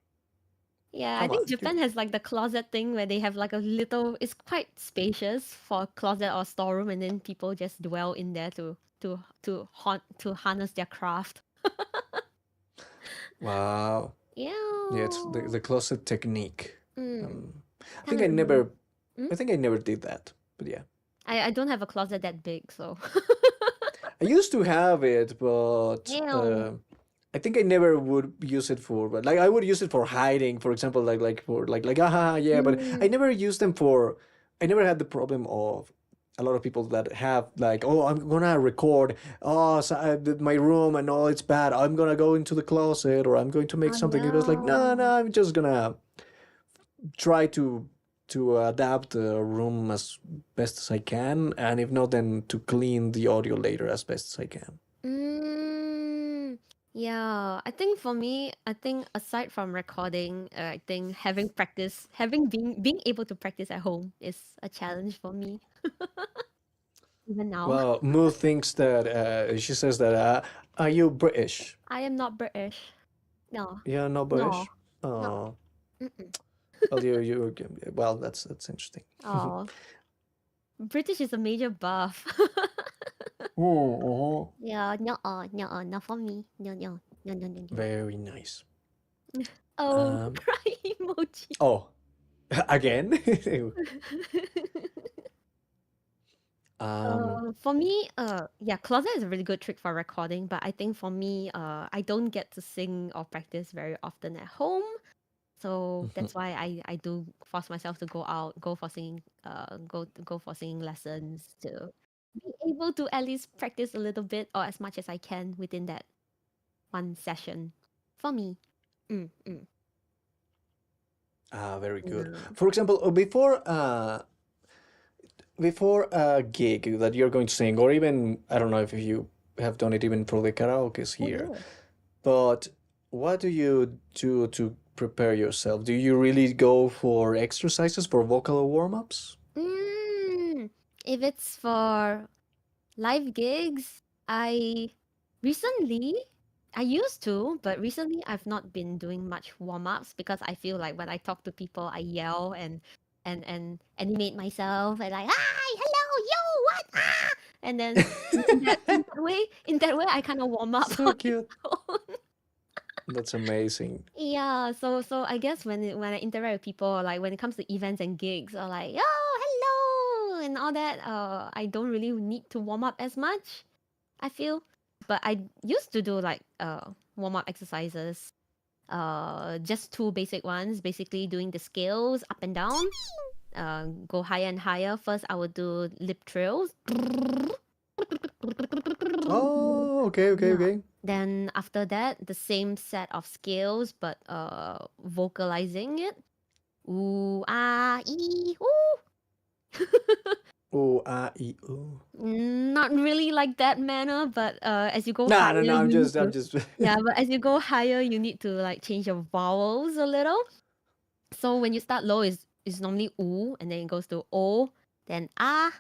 Yeah, I come on. think Japan has like the closet thing where they have like a little, it's quite spacious for a closet or storeroom, and then people just dwell in there to harness their craft. Wow. Yeah. Yeah, it's the closet technique. Mm. I think Kinda I never, Mm? I think I never did that. But yeah, I don't have a closet that big, so. I used to have it, but Ew. I think I never would use it for. But like I would use it for hiding, for example, like for like yeah. But I Mm. never used them for. I never had the problem of a lot of people that have like, oh, I'm gonna record, oh, so my room and all, it's bad. I'm gonna go into the closet or I'm going to make Oh something. It was like, no, no. I'm just gonna try to adapt the room as best as I can, and if not, then to clean the audio later as best as I can. Mm. Yeah, I think for me, I think aside from recording, I think being able to practice at home is a challenge for me. Even now. Well, Moo thinks that she says that are you British? I am not British. No. Yeah, not No. British. No. Oh, Mm-mm. well, well, that's interesting. Oh. British is a major buff. Oh, Yeah, no, not for me. No. very nice. Oh, Um, cry emoji. oh, again. For me, yeah, closet is a really good trick for recording, but I think for me, I don't get to sing or practice very often at home. So that's why I do force myself to go out, go for singing lessons to be able to at least practice a little bit or as much as I can within that one session. For me. Very good. Yeah. For example, before a gig that you're going to sing, or even I don't know if you have done it even for the karaoke's here, yeah. but what do you do to prepare yourself? Do you really go for exercises for vocal warm-ups? If it's for live gigs, I recently I used to, but recently I've not been doing much warm-ups because I feel like when I talk to people, I yell and animate myself and like, hi, hello, yo, what? Ah! And then in that way, I kind of warm up So on its cute. own. That's amazing. Yeah, so I guess when I interact with people, like when it comes to events and gigs, or like, oh, hello, and all that, I don't really need to warm up as much, I feel. But I used to do like warm up exercises. Just two basic ones, basically doing the scales up and down. Go higher and higher. First, I would do lip trills. Oh, okay, okay, Yeah. okay. Then after that, the same set of scales, but vocalizing it. Ooh, ah, ee, ooh. Oh, ah, e, ooh. Not really like that manner, but as you go No, higher, no, no. you I'm need just, I'm to. just. Yeah, but as you go higher, you need to like change your vowels a little. So when you start low, is normally oo, and then it goes to o, then ah,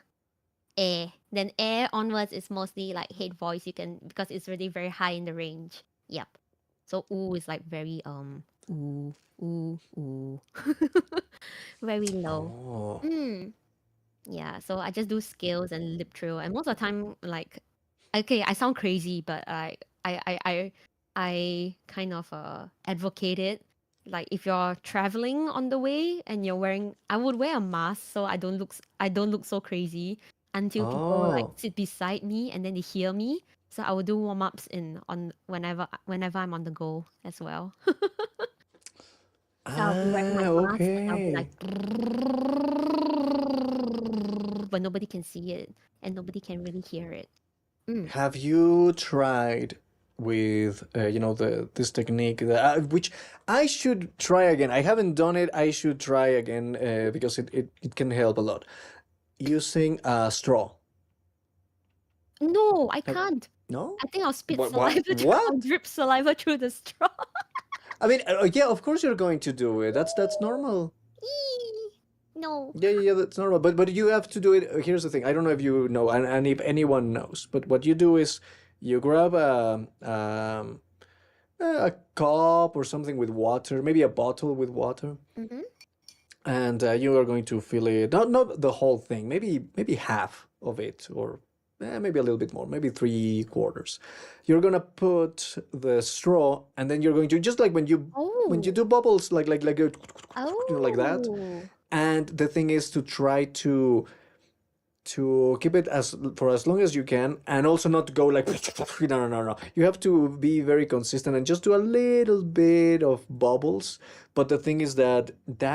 eh. Then eh onwards is mostly like head voice. You can because it's really very high in the range. Yep. So oo is like very ooh ooh ooh, very low. Oh. Mm. Yeah. So I just do scales and lip trill, and most of the time, like, okay, I sound crazy, but I kind of advocate it. Like if you're traveling on the way and you're wearing, I would wear a mask so I don't look so crazy until people like Oh. sit beside me and then they hear me. So I would do warm ups in on whenever I'm on the go as well. So I'll be wearing my Ah, mask and I'll be like, okay. but nobody can see it and nobody can really hear it. Mm. Have you tried with this technique which I should try again? I haven't done it. I should try again because it can help a lot. Using a straw. No, I Have- can't. No? I think I'll spit What? saliva. What? I'll What? drip saliva through the straw. I mean, yeah, of course you're going to do it. That's normal. Eee, no. Yeah, that's normal. But you have to do it. Here's the thing. I don't know if you know, and if anyone knows, but what you do is you grab a cup or something with water, maybe a bottle with water, Mm-hmm. and you are going to fill it. Not the whole thing. Maybe half of it, or maybe a little bit more. Maybe 3/4. You're gonna put the straw, and then you're going to just like when you Oh. do bubbles, like like that. Oh. And the thing is to try to keep it as long as you can, and also not to go like no. You have to be very consistent and just do a little bit of bubbles. But the thing is that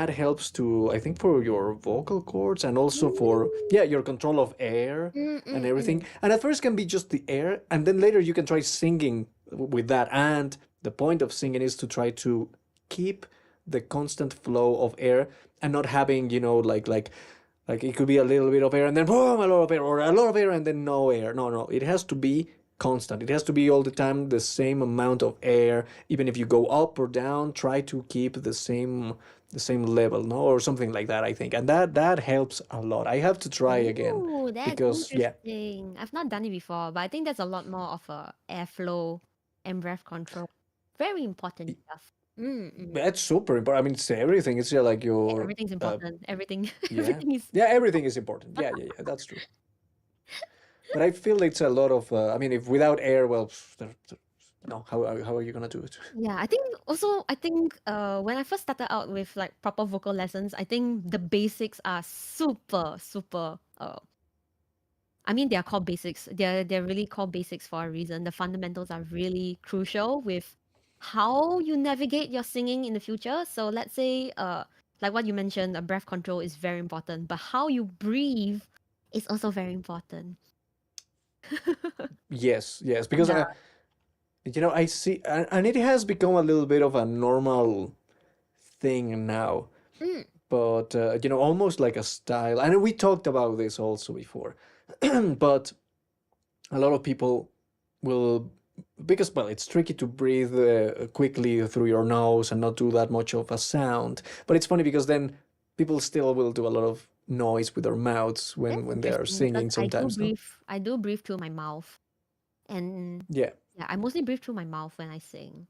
helps to, I think, for your vocal cords, and also for your control of air and everything. And at first can be just the air, and then later you can try singing with that. And the point of singing is to try to keep the constant flow of air, and not having, like it could be a little bit of air and then boom, a lot of air, or a lot of air and then no air. No, it has to be constant. It has to be all the time the same amount of air. Even if you go up or down, try to keep the same level, no, or something like that, I think. And that helps a lot. I have to try again Oh, that's because interesting. I've not done it before, but I think that's a lot more of a airflow and breath control. Very important stuff. that's super important. I mean, it's everything. It's like your Everything's important. Everything. yeah, Everything is. everything is important. Yeah, that's true. But I feel it's a lot of. I mean, if without air, well, no. How are you gonna do it? Yeah, I think also when I first started out with like proper vocal lessons, I think the basics are super super I mean they are called basics. They're really called basics for a reason. The fundamentals are really crucial with how you navigate your singing in the future. So let's say like what you mentioned, breath control is very important, but how you breathe is also very important. Yes, because Yeah. I see, and it has become a little bit of a normal thing now, Mm. but almost like a style. And we talked about this also before, but a lot of people will, because well, it's tricky to breathe quickly through your nose and not do that much of a sound. But it's funny because then people still will do a lot of noise with their mouths That's when they are interesting because singing sometimes, no? I do breathe through my mouth. And Yeah. yeah, I mostly breathe through my mouth when I sing.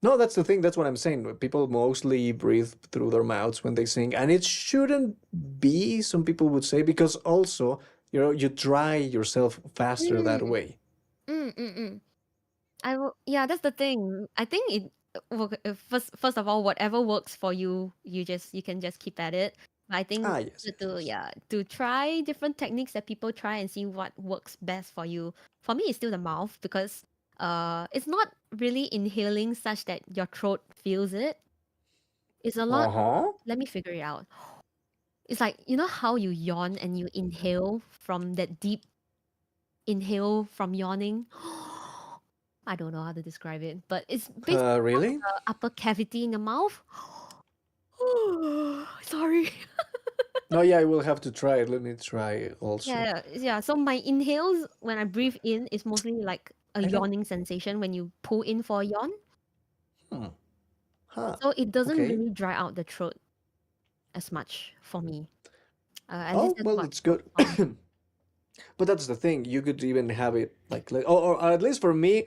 No, that's the thing. That's what I'm saying. People mostly breathe through their mouths when they sing, and it shouldn't be, some people would say, because also, you dry yourself faster that Mm, way. mm, mm, mm. Yeah, that's the thing. I think first of all, whatever works for you, you can just keep at it. But I think Yes, yes. to try different techniques that people try and see what works best for you. For me, it's still the mouth because it's not really inhaling such that your throat feels it. It's a lot. Uh-huh. Let me figure it out. It's like, you know how you yawn and you inhale from that deep inhale from yawning? I don't know how to describe it, but it's basically Really? the upper cavity in your mouth. Sorry. No, yeah, I will have to try it. Let me try also. Yeah. So my inhales when I breathe in is mostly like a I don't. yawning sensation when you pull in for a yawn. Hmm. Huh. So it doesn't Okay. really dry out the throat as much for me. At least Oh, that's well, what it's good. I found. But that's the thing. You could even have it like, or at least for me,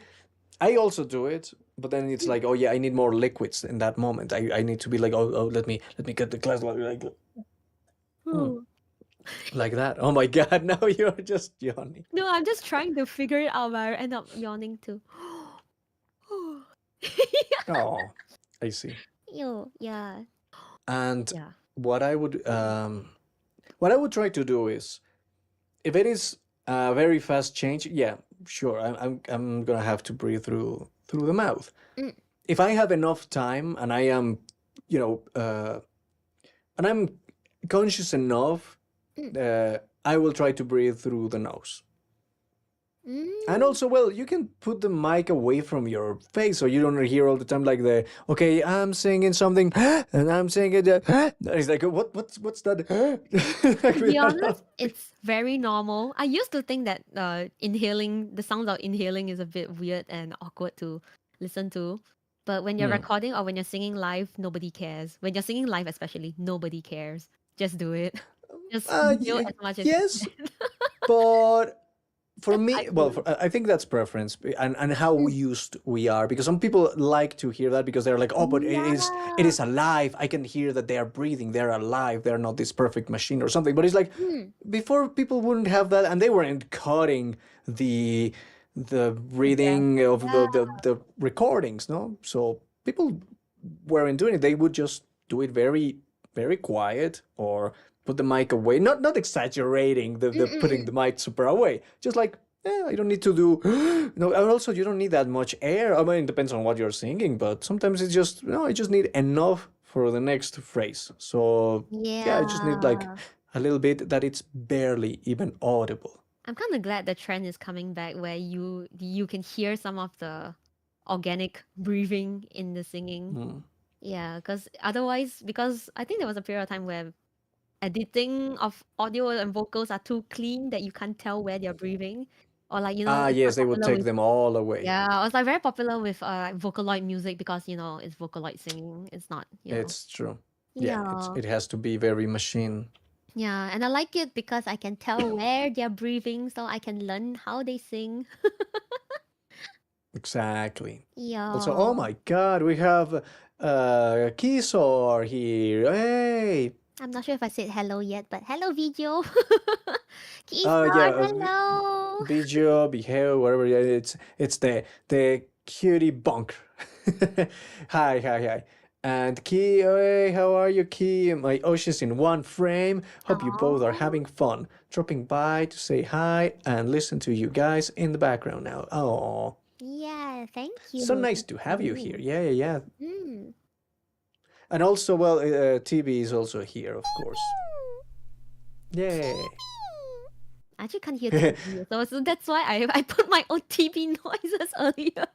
I also do it. But then it's like, oh yeah, I need more liquids in that moment. I need to be like, oh, let me get the glass like that. Oh my God, now you're just yawning. No, I'm just trying to figure it out, but I end up yawning too. Oh, I see. Yeah. And Yeah. what I would try to do is, if it is a very fast change, yeah, sure, I'm gonna have to breathe through the mouth. Mm. If I have enough time and I am, and I'm conscious enough, I will try to breathe through the nose. And Mm. also, well, you can put the mic away from your face so you don't hear all the time like okay, I'm singing something and I'm singing that. It's like, what's that? Like, To be honest, it's very normal. I used to think that the sounds of inhaling is a bit weird and awkward to listen to. But when you're recording or when you're singing live, nobody cares. When you're singing live especially, nobody cares. Just do it. Just inhale as much as you yes, can. but for me, I well, do. I think that's preference and how used we are, because some people like to hear that because they're like, oh, but it is alive. I can hear that they are breathing. They're alive. They're not this perfect machine or something. But it's like, before, people wouldn't have that, and they weren't cutting the reading of the recordings, no? So people weren't doing it. They would just do it very, very quiet, or put the mic away, not exaggerating the putting the mic super away, just like, I don't need to do no. And also, you don't need that much air. I mean, it depends on what you're singing, but sometimes it's just, I just need enough for the next phrase. So yeah, I just need like Yeah. a little bit that it's barely even audible. I'm kind of glad the trend is coming back where you can hear some of the organic breathing in the singing. Yeah, because I think there was a period of time where editing of audio and vocals are too clean that you can't tell where they're breathing, or like it's Yes, quite they would popular take with them all away. yeah, it's like very popular with Vocaloid music because it's Vocaloid singing. It's not It's true. Yeah, yeah. it has to be very machine. Yeah, and I like it because I can tell where they're breathing, so I can learn how they sing. Exactly. Yeah. Also, oh my God, we have Kisor here. Hey. I'm not sure if I said hello yet, but hello, video. Yeah, Keystar, hello. Bijo, Biheo, whatever. Yeah, it's the cutie bunker. Hi. And Ki, hey, how are you, Ki? My Oshi's in one frame. Hope you both are Aw. having fun. Dropping by to say hi and listen to you guys in the background now. Oh, Yeah, thank you. so nice to have you here. Yeah. Mm. And also, well, TB is also here, of course. Yay. I actually can't hear TV, so that's why I put my own TV noises earlier.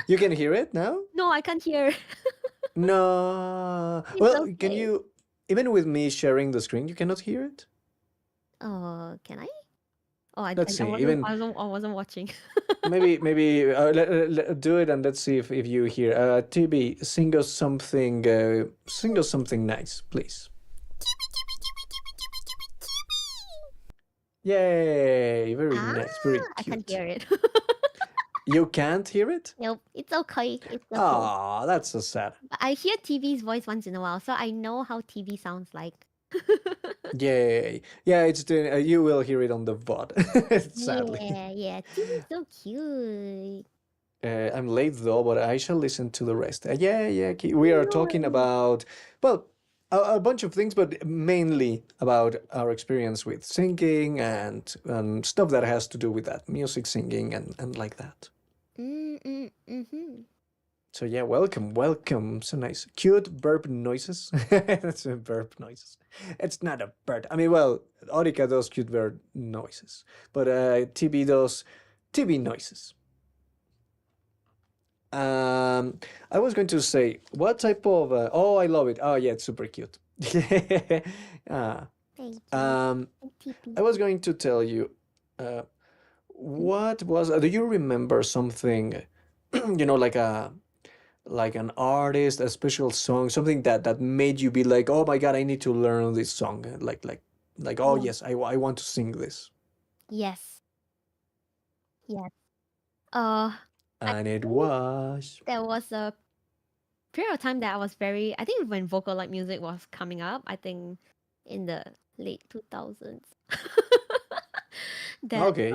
You can hear it now? No, I can't hear. No. It's Well, can okay. you, even with me sharing the screen, you cannot hear it? Can I? Oh, I Let's see. I wasn't watching. Maybe do it, and let's see if you hear. TB, sing us something nice, please. Yay! Very nice, very I can't cute. hear it. You can't hear it? Nope, it's okay. It's okay. Ah, that's so sad. But I hear TV's voice once in a while, so I know how TV sounds like. Yay. Yeah, it's doing, you will hear it on the VOD, sadly. Yeah, TV's so cute. I'm late though, but I shall listen to the rest. We are talking about, well, a bunch of things, but mainly about our experience with singing and stuff that has to do with that, music, singing, and like that. So yeah, welcome. So nice. Cute burp noises. That's a burp noises. It's not a bird. I mean, well, Orika does cute bird noises, but TB does TB noises. I was going to say, what type of... oh, I love it. Oh, yeah, it's super cute. Thank you. I was going to tell you, what was... do you remember something, like an artist, a special song, something that made you be like, oh my God, I need to learn this song. Like, oh yes, I want to sing this. Yes. And it was... There was a period of time that I was I think when vocal-like music was coming up, I think in the late 2000s. Okay.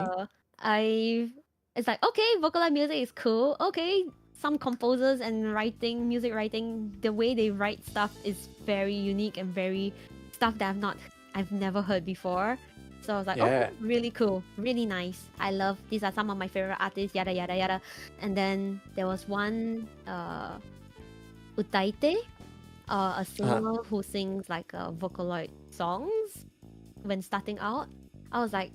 It's like, okay, vocal-like music is cool. Okay, some composers and music writing, the way they write stuff is very unique and very stuff that I've never heard before. So I was like, okay, really cool, really nice. I love, these are some of my favorite artists, yada yada yada. And then there was one youtaite, a singer who sings like Vocaloid songs when starting out. I was like,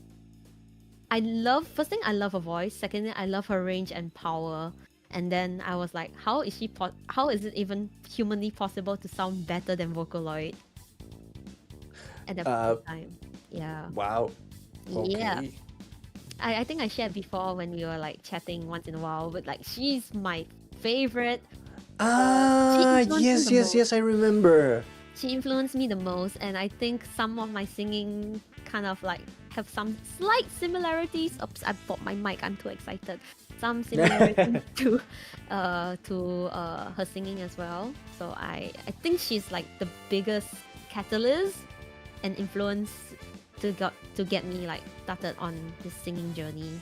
first thing, I love her voice. Secondly, I love her range and power. And then I was like, how is it even humanly possible to sound better than Vocaloid at that time? Yeah. Wow. Okay. Yeah. I think I shared before when we were like chatting once in a while, but like she's my favorite. Yes, I remember. She influenced me the most, and I think some of my singing kind of like have some slight similarities. Oops, I bought my mic. I'm too excited. Some similarities to her singing as well. So I think she's like the biggest catalyst and influence to get me like started on this singing journey.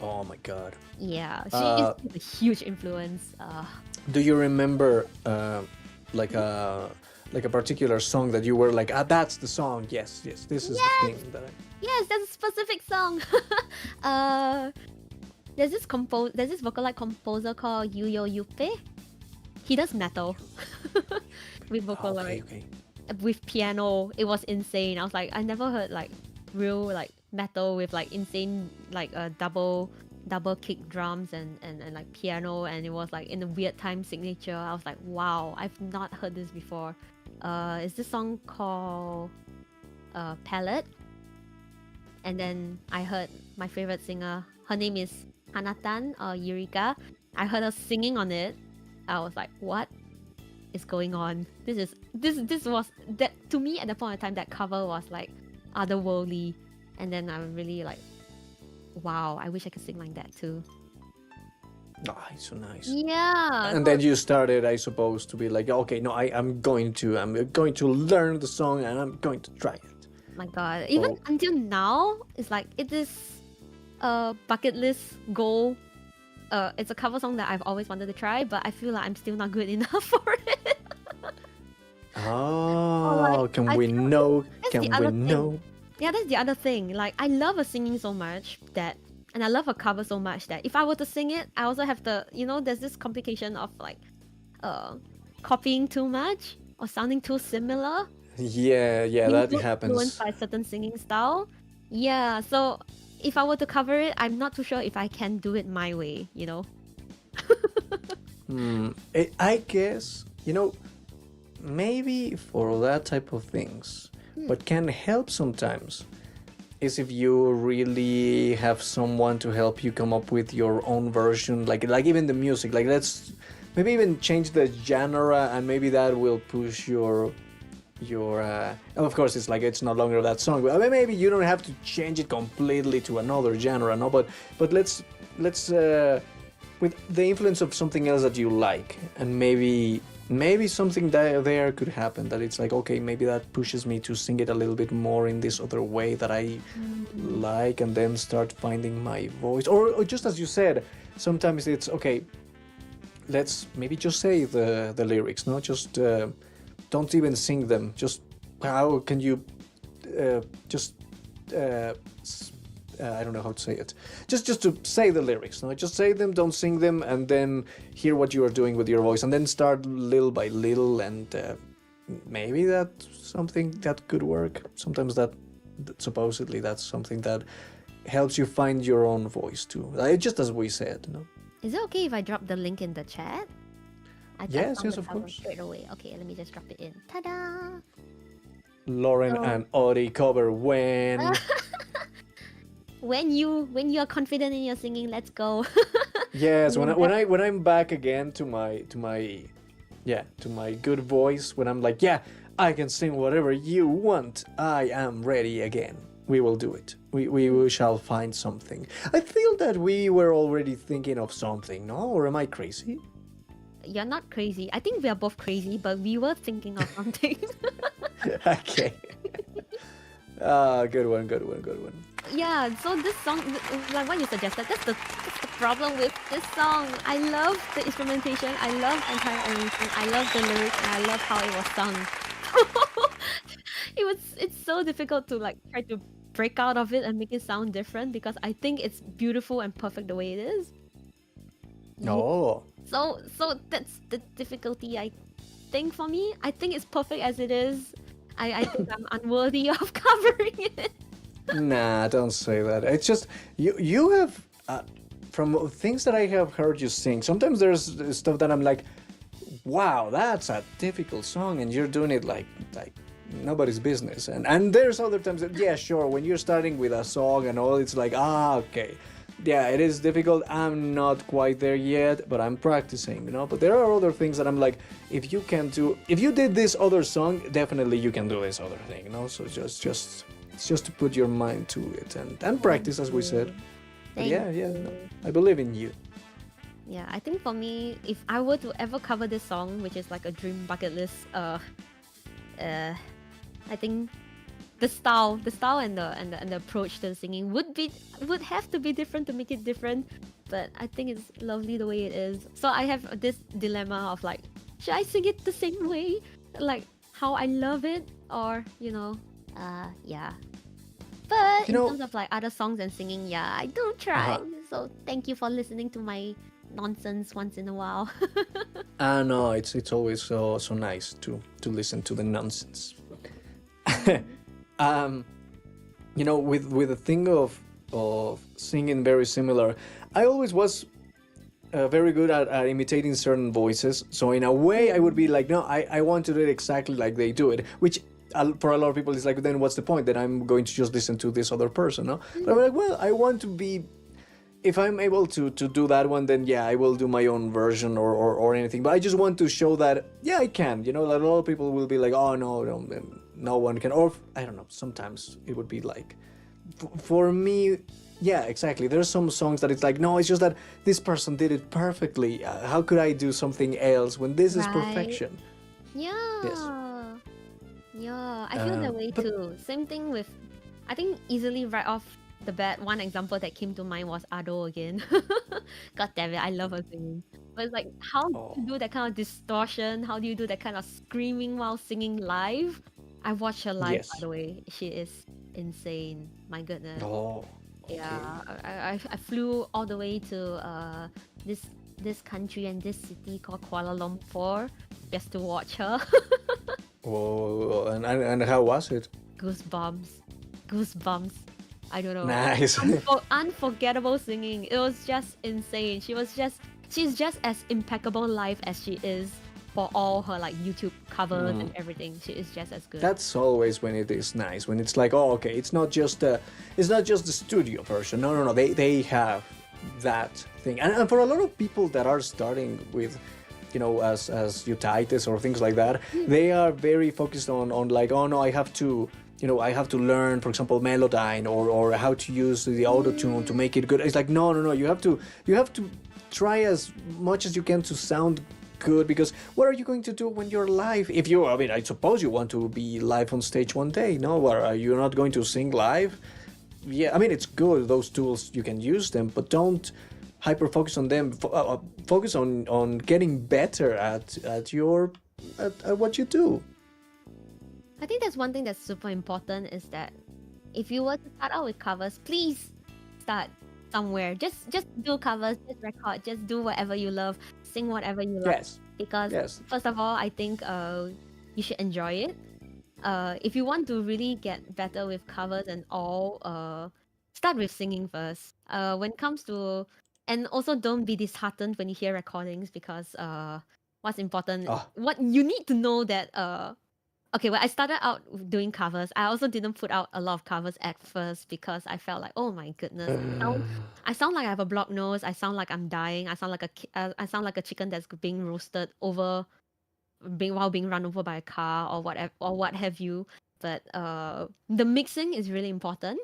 Oh my God. Yeah, she is a huge influence. Do you remember like a particular song that you were like, that's the song? Yes, this is the thing that Yes, there's a specific song. There's this vocaloid composer called Yupe. He does metal with vocaloid. Okay. With piano. It was insane. I was like, I never heard like real like metal with like insane like double kick drums and like piano, and it was like in a weird time signature. I was like, wow, I've not heard this before. Is this song called Palette? And then I heard my favorite singer, her name is Hanatan or Yurika. I heard her singing on it. I was like, what is going on? This was that to me at the point of time. That cover was like otherworldly, and then I'm really like, wow, I wish I could sing like that too. Oh, it's so nice. Yeah. And then you started, I suppose, to be like, okay, no, I'm going to learn the song and I'm going to try it. My God, even until now, it's like it is a bucket list goal. It's a cover song that I've always wanted to try, but I feel like I'm still not good enough for it. Can we know? Yeah, that's the other thing. Like, I love her singing so much and I love her cover so much that if I were to sing it, I also have to, there's this complication of like, copying too much or sounding too similar. Yeah, that happens. Influenced by a certain singing style. Yeah, so if I were to cover it, I'm not too sure if I can do it my way, I guess, maybe for that type of things, but can help sometimes is if you really have someone to help you come up with your own version, like even the music, like let's maybe even change the genre, and maybe that will push your of course it's like it's no longer that song, but I mean, maybe you don't have to change it completely to another genre, no, but let's with the influence of something else that you like, and maybe something there could happen that it's like, okay, maybe that pushes me to sing it a little bit more in this other way that I like, and then start finding my voice, or just as you said, sometimes it's okay, let's maybe just say the lyrics, no, just don't even sing them. Just how can you I don't know how to say it. Just to say the lyrics, no? Just say them, don't sing them, and then hear what you are doing with your voice, and then start little by little, and maybe that's something that could work. Sometimes supposedly that's something that helps you find your own voice too. Just as we said, no? Is it okay if I drop the link in the chat? Yes, of course. Straight away. Okay, let me just drop it in. Ta-da! Lauren and Ori cover when when you are confident in your singing, let's go. Yes, when I'm back again to my good voice, when I'm like, yeah, I can sing whatever you want, I am ready again. We will do it. We shall find something. I feel that we were already thinking of something, no? Or am I crazy? You're not crazy. I think we are both crazy, but we were thinking of something. Okay. Good one. Yeah, so this song, like what you suggested, that's the problem with this song. I love the instrumentation, I love entire arrangement, I love the lyrics, and I love how it was sung. It's so difficult to like try to break out of it and make it sound different, because I think it's beautiful and perfect the way it is. No. So that's the difficulty, I think, for me. I think it's perfect as it is. I think I'm unworthy of covering it. Nah, don't say that. It's just you have from things that I have heard you sing. Sometimes there's stuff that I'm like, wow, that's a difficult song, and you're doing it like nobody's business. And there's other times that, yeah, sure, when you're starting with a song and all, it's like, okay. Yeah, it is difficult. I'm not quite there yet, but I'm practicing, you know. But there are other things that I'm like, if you did this other song, definitely you can do this other thing, you know. So just to put your mind to it and practice, as we said. But yeah, no, I believe in you. Yeah, I think for me, if I were to ever cover this song, which is like a dream bucket list, I think the style and the approach to the singing would have to be different to make it different, but I think it's lovely the way it is. So I have this dilemma of like, should I sing it the same way, like how I love it, or yeah. But in terms of like other songs and singing, yeah, I do try. So thank you for listening to my nonsense once in a while. No, it's always so nice to listen to the nonsense. With the thing of singing very similar, I always was very good at imitating certain voices. So in a way, I would be like, no, I want to do it exactly like they do it, which for a lot of people is like, then what's the point? That I'm going to just listen to this other person, no? But I'm like, well, I want to be. If I'm able to do that one, then yeah, I will do my own version or anything. But I just want to show that, yeah, I can. You know, like a lot of people will be like, oh, no one can. Or, I don't know, sometimes it would be like, for me, yeah, exactly. There's some songs that it's like, no, it's just that this person did it perfectly. How could I do something else when this is perfection? Yeah. Yes. Yeah, I feel that way too. Same thing with, I think easily right off the bat, one example that came to mind was Ado again. God damn it, I love her singing. But it's like, how do you do that kind of distortion? How do you do that kind of screaming while singing live? I watched her live, by the way. She is insane. My goodness. Oh. Okay. Yeah, I flew all the way to this country and this city called Kuala Lumpur just to watch her. Whoa, and how was it? Goosebumps. I don't know. Nice. Unforgettable singing. It was just insane. She's just as impeccable live as she is for all her like YouTube covers and everything. She is just as good. That's always when it is nice. When it's like, oh, okay, it's not just the studio version. No. They have that thing. And for a lot of people that are starting with as youtaites or things like that, they are very focused on like, oh no, I have to learn, for example, Melodyne or how to use the auto tune to make it good. It's like, no, you have to try as much as you can to sound good, because what are you going to do when you're live? I suppose you want to be live on stage one day. No, are you not going to sing live? Yeah, it's good, those tools, you can use them, but don't hyper focus on them. Focus on getting better at what you do. I think that's one thing that's super important, is that if you were to start out with covers, please start somewhere. Just do covers, just record, just do whatever you love, sing whatever you love. Yes. Because first of all, I think you should enjoy it. If you want to really get better with covers and all, start with singing first. When it comes to, and also don't be disheartened when you hear recordings, because what's important, what you need to know that okay, when I started out doing covers, I also didn't put out a lot of covers at first, because I felt like, oh my goodness, I sound like I have a blocked nose. I sound like I'm dying. I sound like a chicken that's being roasted while being run over by a car or whatever, or what have you. But the mixing is really important.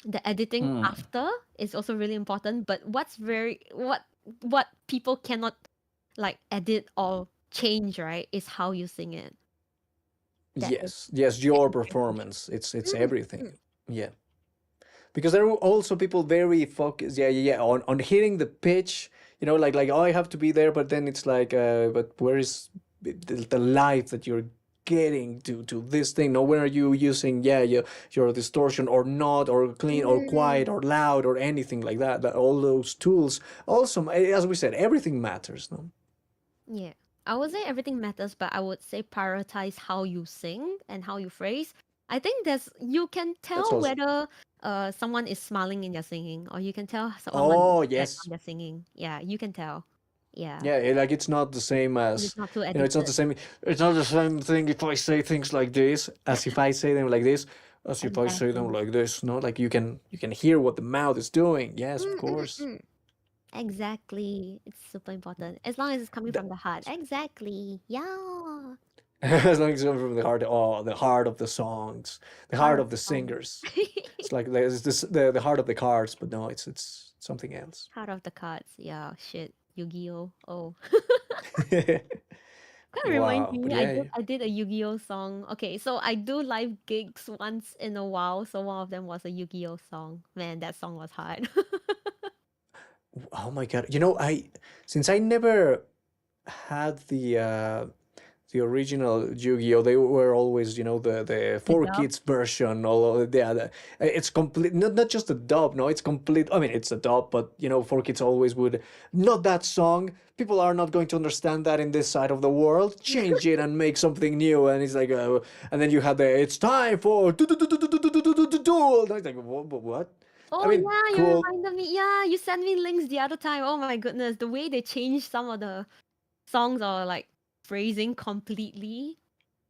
The editing after is also really important. But what people cannot like edit or change, right, is how you sing it. Yes, your performance. It's everything. Yeah. Because there are also people very focused, on hitting the pitch, like, oh, I have to be there, but then it's like, but where is the life that you're getting to this thing? No, where are you using, your distortion or not, or clean or quiet or loud or anything like that? All those tools. Also, as we said, everything matters, no? Yeah. I would say everything matters, but I would say prioritize how you sing and how you phrase. I think you can tell whether someone is smiling in their singing, or you can tell someone is sad when they're singing. Yeah, you can tell. Yeah. Yeah, like it's not the same as, it's not too it's not the same. It's not the same thing if I say things like this as if I say them like this, as if I say them like this. No, like you can hear what the mouth is doing. Yes, of course. Exactly. It's super important. As long as it's coming from the heart. Exactly. Yeah. As long as it's coming from the heart. Oh, the heart of the songs, the heart of the singers. It's like there's the heart of the cards, but no, it's something else. Heart of the cards. Yeah. Shit. Yu-Gi-Oh. Oh. Kind of reminds me. I did a Yu-Gi-Oh song. Okay, so I do live gigs once in a while. So one of them was a Yu-Gi-Oh song. Man, that song was hard. Oh my God. Since I never had the original Yu-Gi-Oh, they were always, the 4Kids version, it's complete, not just a dub, no, it's complete. It's a dub, but 4Kids always would, not that song. People are not going to understand that in this side of the world. Change it and make something new. And it's like, and then you had it's time for duel. It's like, what? Oh, you reminded me. Yeah, you sent me links the other time. Oh my goodness, the way they changed some of the songs or like phrasing completely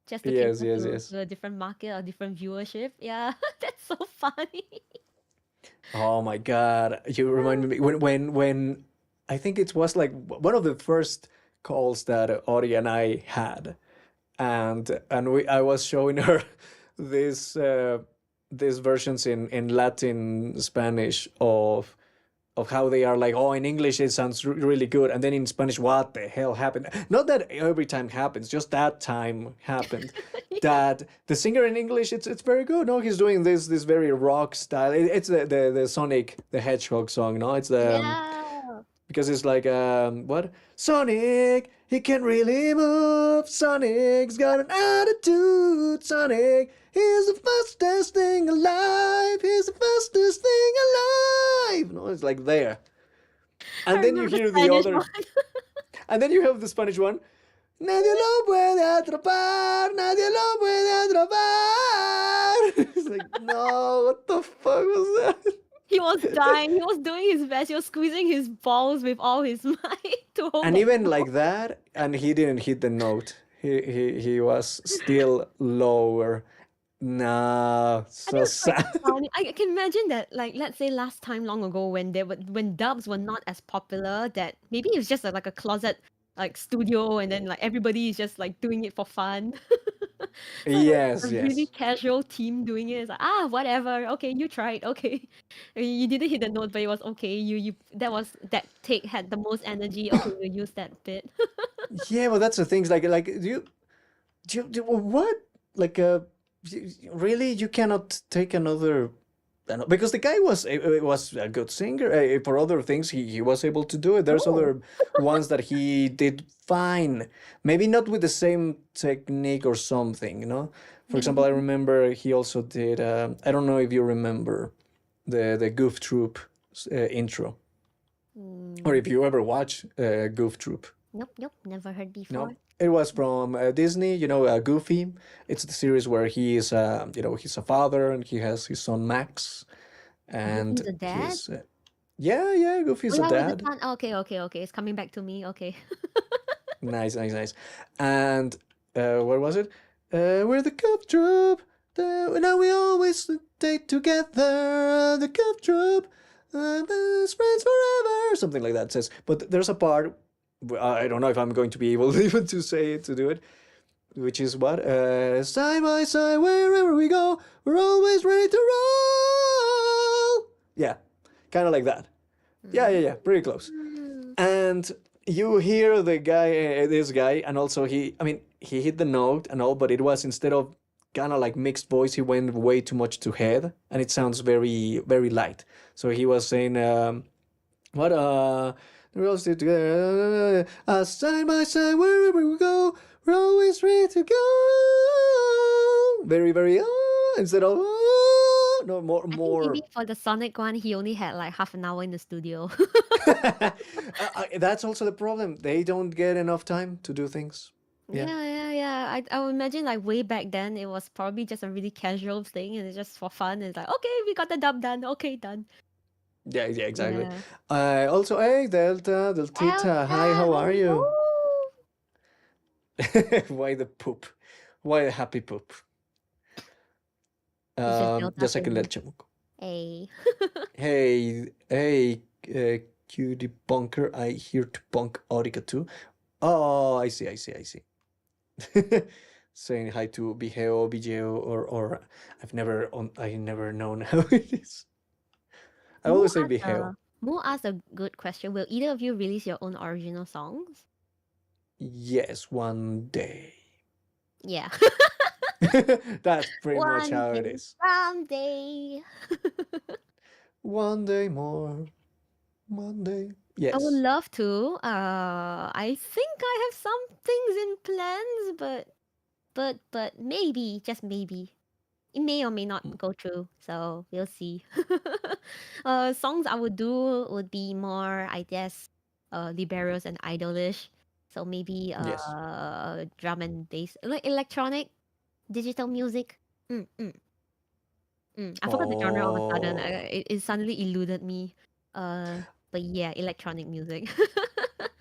just to cater to a different market or different viewership. Yeah, that's so funny. Oh my God, you remind me when I think it was like one of the first calls that Ori and I had, and I was showing her this. These versions in Latin Spanish of how they are like, oh, in English it sounds really good, and then in Spanish, what the hell happened? Not that every time happens, just that time happened. That the singer in English, it's very good. No, he's doing this very rock style. It's the Sonic the Hedgehog song. No, it's the because it's like what Sonic, he can really move. Sonic's got an attitude. Sonic. He's the fastest thing alive. He's the fastest thing alive. No, it's like there. And then you hear the other. And then you have the Spanish one. Nadie lo puede atrapar. Nadie lo puede atrapar. It's like, no, what the fuck was that? He was dying. He was doing his best. He was squeezing his balls with all his might to hold. And even like that, and he didn't hit the note. He was still lower. No, so sad. I can imagine that, like, let's say last time long ago when dubs were not as popular, that maybe it was just like a closet like studio, and then like everybody is just like doing it for fun. So Yes, a really yes. casual team doing it. It's like, whatever. Okay, you tried. Okay, you didn't hit the note, but it was okay. You that take had the most energy. Okay, you use that bit. Yeah, well, that's the things like what like really you cannot take another because the guy was a good singer for other things he was able to do it. There's Oh. other ones that he did fine, maybe not with the same technique or something, you know. For example, I remember he also did I don't know if you remember the Goof Troop intro, or if you ever watch Goof Troop. Nope, never heard No, before. it was from Disney, you know, Goofy. It's the series where he is, you know, he's a father and he has his son Max, and Goofy's a dad? his, yeah, Goofy's a with the dad. son. Okay. It's coming back to me. Okay. Nice. And where was it? We're the Goof Troop. Now we always stay together. The Goof Troop, best friends forever. Something like that it says. But there's a part. I don't know if I'm going to be able even to say it, to do it, which is what? Side by side, wherever we go, we're always ready to roll. Yeah, kind of like that. Yeah, pretty close. And you hear the guy, this guy, and also he hit the note and all, but it was, instead of kind of like mixed voice, he went way too much to head, and it sounds very, very light. So he was saying, we're all still together, side by side, wherever we go, we're always ready to go. Very, very, instead of, no, more. Maybe for the Sonic one, he only had like half an hour in the studio. That's also the problem. They don't get enough time to do things. Yeah. Yeah. I would imagine like way back then, it was probably just a really casual thing, and it's just for fun. It's like, okay, we got the dub done. Okay, done. Yeah, exactly. Yeah. Also, hey, Deltita, hi, how are you? Why the poop? Why the happy poop? Just second little chamuco. Hey. Hey, cutie bunker, I here to bunk Aurica too. Oh, I see. Saying hi to Bijeo, or I never known how it is. I always say Bijeo. Mo asked a good question. Will either of you release your own original songs? Yes, one day. Yeah. That's pretty much how it is. Someday. One day more. One day. Yes. I would love to. I think I have some things in plans, but maybe, just maybe, it may or may not go through. So we'll see. Songs I would do would be more, I guess, liberos and idolish. So maybe Yes. drum and bass, like electronic, digital music. I forgot the genre all of a sudden. It suddenly eluded me. But yeah, electronic music.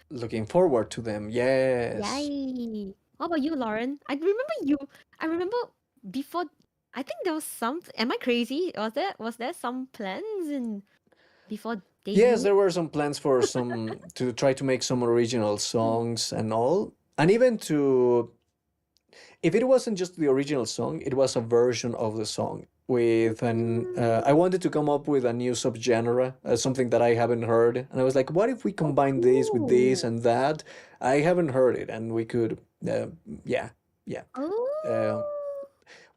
Looking forward to them. Yes. Yay! What about you, Lauren? I remember before. I think there was some. Am I crazy? Was there some plans in before debut? Yes, there were some plans for some to try to make some original songs and all, and even to, if it wasn't just the original song, it was a version of the song with an. I wanted to come up with a new subgenre, something that I haven't heard, and I was like, what if we combine this with this and that? I haven't heard it, and we could, yeah. Oh.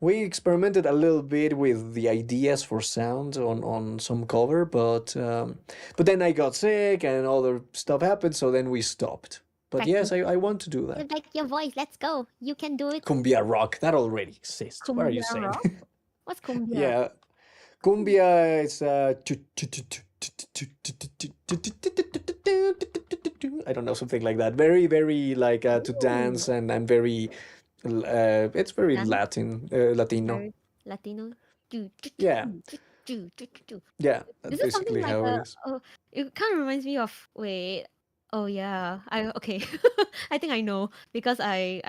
We experimented a little bit with the ideas for sound on some cover, but then I got sick and other stuff happened, so then we stopped. But yes, I want to do that. Like your voice, let's go. You can do it. Cumbia rock, that already exists. What are you Cumbia saying? rock? What's cumbia? Yeah, cumbia is I don't know, something like that. Very, very like to dance and very. It's very Latin, Latino. Very Latino. Yeah. Yeah, that's Is it something basically like how it is. it kind of reminds me of, wait. Oh yeah. Okay. I think I know, because I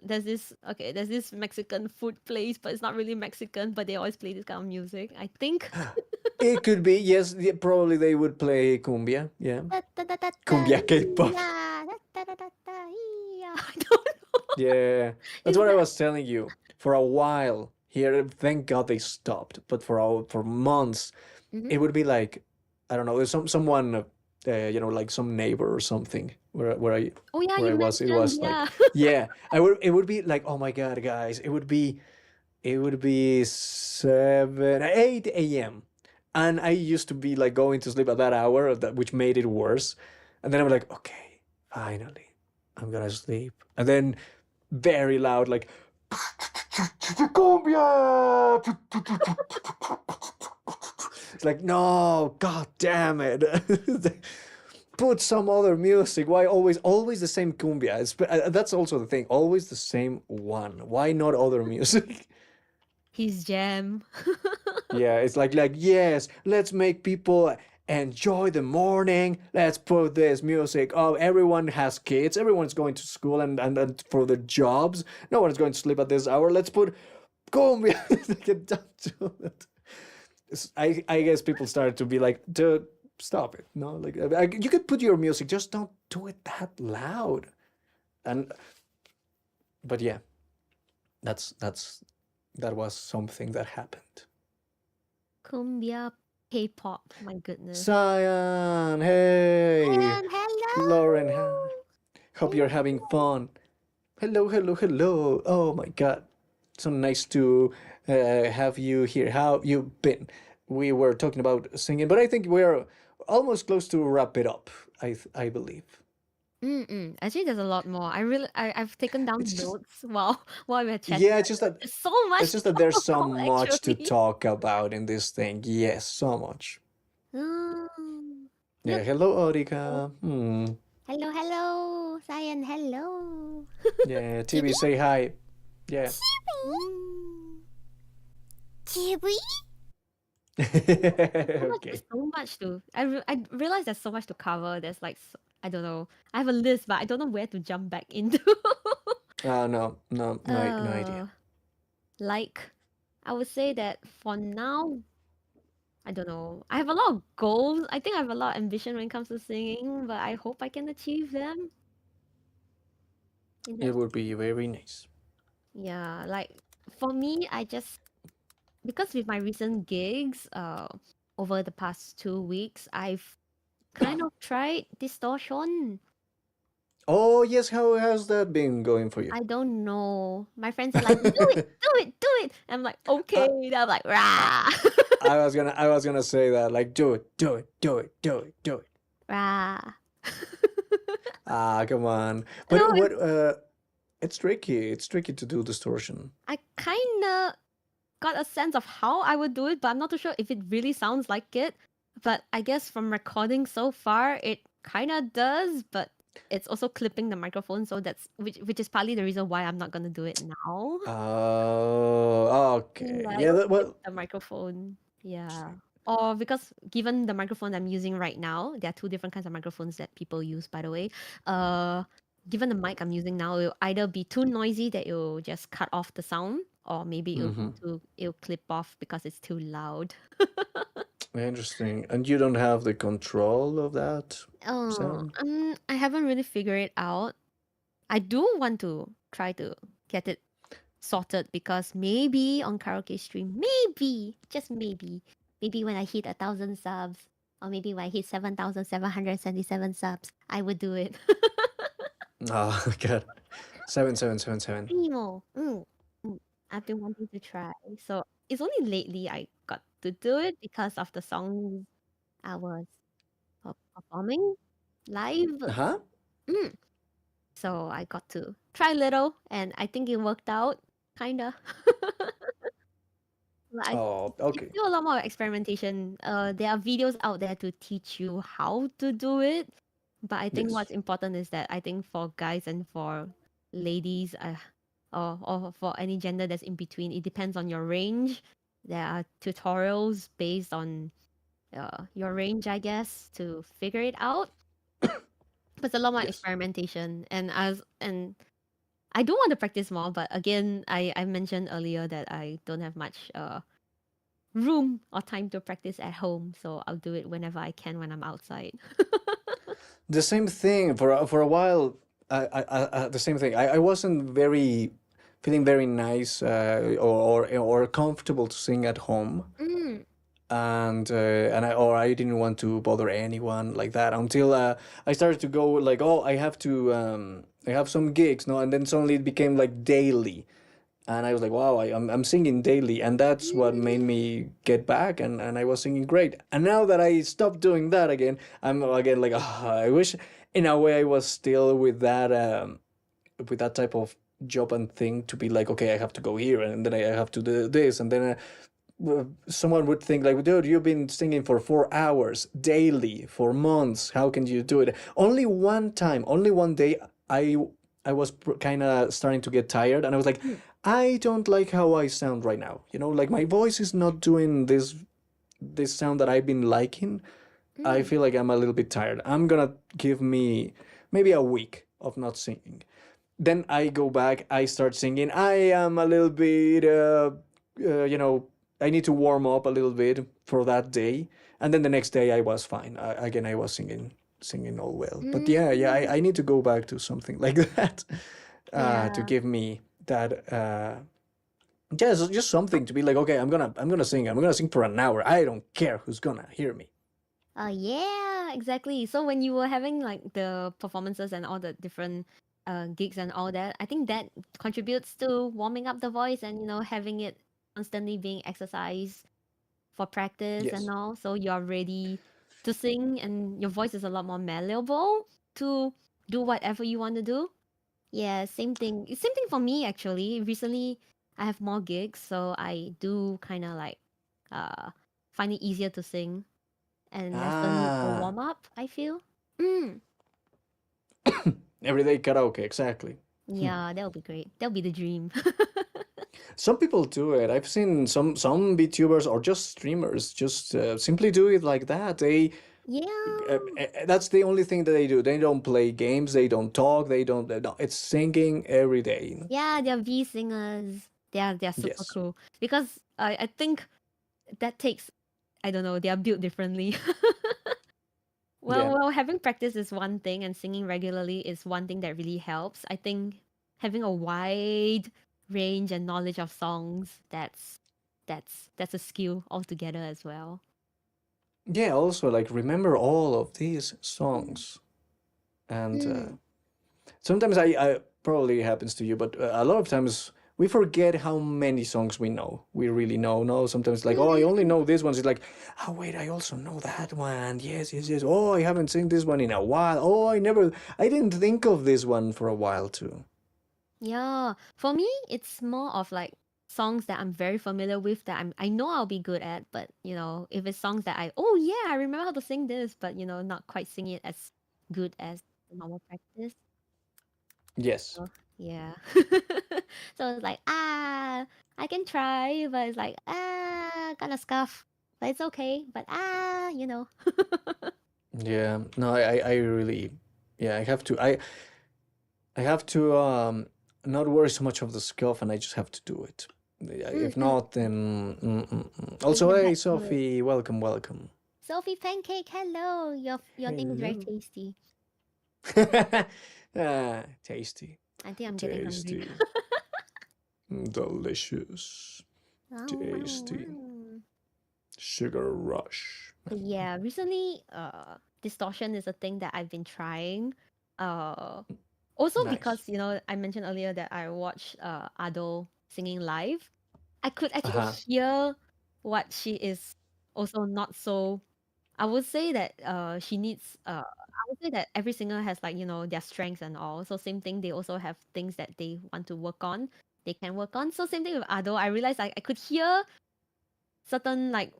there's this Mexican food place, but it's not really Mexican, but they always play this kind of music. I think. It could be, yes, probably they would play cumbia, yeah. Cumbia K-pop. Yeah, that's Is what I that was telling you. For a while here, thank God they stopped. But for months, Mhm. it would be like, I don't know, someone, like some neighbor or something Oh yeah, where you I was. It mentioned, was like, yeah. yeah, it would be like, oh my God, guys, it would be 8 a.m. And I used to be like going to sleep at that hour, which made it worse. And then I'm like, okay, finally, I'm gonna sleep. And then very loud, like, cumbia. It's like, no, god damn it. Put some other music. Why always the same cumbia? That's also the thing. Always the same one. Why not other music? His jam. Yeah, it's like yes, let's make people enjoy the morning. Let's put this music. Oh, everyone has kids. Everyone's going to school and for their jobs. No one's going to sleep at this hour. Let's put cumbia. Don't do it. I guess people started to be like, dude, stop it. No, like you could put your music, just don't do it that loud. And but yeah, that was something that happened. Cumbia K-pop. My goodness. Cyan, hey, And hello. Lauren, hope you're Hello. having fun. Hello, hello, hello. Oh my God, so nice to have you here. How you been? We were talking about singing, but I think we're almost close to wrap it up. I believe. Actually, there's a lot more. I've taken down It's just notes while we're chatting. yeah, it's just that There's so much it's to just that talk there's so about, much to actually. talk about in this thing. Yes, so much. Mm. Yeah, Yep. hello, Orika. Hello, hello, Cyan, hello. Yeah, TV, say hi. Yeah. TV? Okay. There's so much to. I realize there's so much to cover. There's like I don't know. I have a list, but I don't know where to jump back into. No idea. Like, I would say that for now, I don't know. I have a lot of goals. I think I have a lot of ambition when it comes to singing, but I hope I can achieve them. In that, It would be very nice. yeah, like for me, because with my recent gigs, over the past 2 weeks, I've kind of tried distortion. Oh yes, how has that been going for you? I don't know. My friends are like, do it, do it, do it. I'm like, okay. Then I'm like, rah, I was gonna say that, like, do it, do it, do it, do it, do it. rah. Ah, come on. No, But it's tricky. It's tricky to do distortion. I kind of got a sense of how I would do it, but I'm not too sure if it really sounds like it. But I guess from recording so far, it kind of does, but it's also clipping the microphone, so that's which is partly the reason why I'm not gonna do it now. Oh, okay. Like, Yeah, clip well, the microphone, yeah. Or because given the microphone I'm using right now, there are two different kinds of microphones that people use, by the way. Given the mic I'm using now, it'll either be too noisy that it'll just cut off the sound, or maybe it'll clip off because it's too loud. interesting. And you don't have the control of that Oh, sound? I haven't really figured it out. I do want to try to get it sorted because maybe on karaoke stream, maybe, just maybe when I hit 1,000 subs, or maybe when I hit 7,777 subs, I would do it. Oh God. 7777. Primo. I've been wanting to try. So it's only lately I got to do it because of the songs I was performing live. Uh-huh. So I got to try a little, and I think it worked out, kinda. Like, Oh, it's okay. still a lot more experimentation. There are videos out there to teach you how to do it, but I think Yes. what's important is that I think for guys and for ladies, or for any gender that's in between, it depends on your range. There are tutorials based on your range, I guess, to figure it out. But it's a lot more Yes. experimentation, and I do want to practice more, but again, I mentioned earlier that I don't have much room or time to practice at home, so I'll do it whenever I can when I'm outside. The same thing for a while. the same thing. I wasn't very feeling very nice or comfortable to sing at home, Mm. I didn't want to bother anyone like that until I started to go like, oh, I have some gigs, no, and then suddenly it became like daily, and I was like, wow, I'm singing daily, and that's what made me get back, and I was singing great. And now that I stopped doing that again, I'm again like, I wish in a way I was still with that type of job and thing to be like, okay, I have to go here, and then I have to do this, and then someone would think like, dude, you've been singing for 4 hours daily for months. How can you do it? Only one time, only one day, I was kind of starting to get tired, and I was like, I don't like how I sound right now. You know, like my voice is not doing this sound that I've been liking. I feel like I'm a little bit tired. I'm gonna give me maybe a week of not singing. Then I go back, I start singing. I am a little bit, you know, I need to warm up a little bit for that day. And then the next day I was fine. Again, I was singing all well. But yeah, I need to go back to something like that to Yeah. give me that, just something to be like, okay, I'm gonna sing. I'm gonna sing for an hour. I don't care who's gonna hear me. Yeah, exactly. So when you were having like the performances and all the different gigs and all that, I think that contributes to warming up the voice and having it constantly being exercised for practice and Yes. all. So you're ready to sing and your voice is a lot more malleable to do whatever you want to do. Yeah, same thing. Same thing for me actually. Recently I have more gigs, so I do kind of like uh find it easier to sing and less the need for Ah, warm up, I feel. Mm. everyday karaoke, exactly. Yeah, that'll be great. That'll be the dream. Some people do it. I've seen some VTubers or just streamers just simply do it like that. Yeah. That's the only thing that they do. They don't play games. They don't talk. It's singing every day. Yeah, they're V singers. They're super Yes. cool. Because I think that takes, I don't know, they are built differently. Yeah. Well, having practice is one thing and singing regularly is one thing that really helps. I think having a wide range and knowledge of songs, that's a skill altogether as well. Yeah. Also, like remember all of these songs, and Mm. sometimes I probably happens to you, but a lot of times we forget how many songs we know. We really know. No, sometimes like, oh, I only know this one. It's like, oh wait, I also know that one. Yes, yes, yes. Oh, I haven't seen this one in a while. Oh, I didn't think of this one for a while too. Yeah, for me, it's more of like songs that I'm very familiar with that I know I'll be good at, but if it's songs that oh yeah, I remember how to sing this, but not quite sing it as good as the normal practice. Yes. So, yeah. So it's like I can try, but it's like kind of scuff, but it's okay. But Yeah. No, I really, yeah, I have to not worry so much of the scuff, and I just have to do it. If Mm-mm. not, then You also, get hey, back to it. Sophie, welcome, welcome. Sophie Pancake, hello. Your name is very Hello. tasty. Tasty, I think I'm getting hungry. tasty, delicious, Wow, wow, tasty, wow. sugar rush. But yeah, recently, distortion is a thing that I've been trying. Uh, Also Nice. because I mentioned earlier that I watched Ado singing live. I could actually Uh-huh. hear what she is also not so. I would say that she needs. I would say that every singer has like their strengths and all. So same thing. They also have things that they want to work on. They can work on. So same thing with Ado. I realized I could hear certain like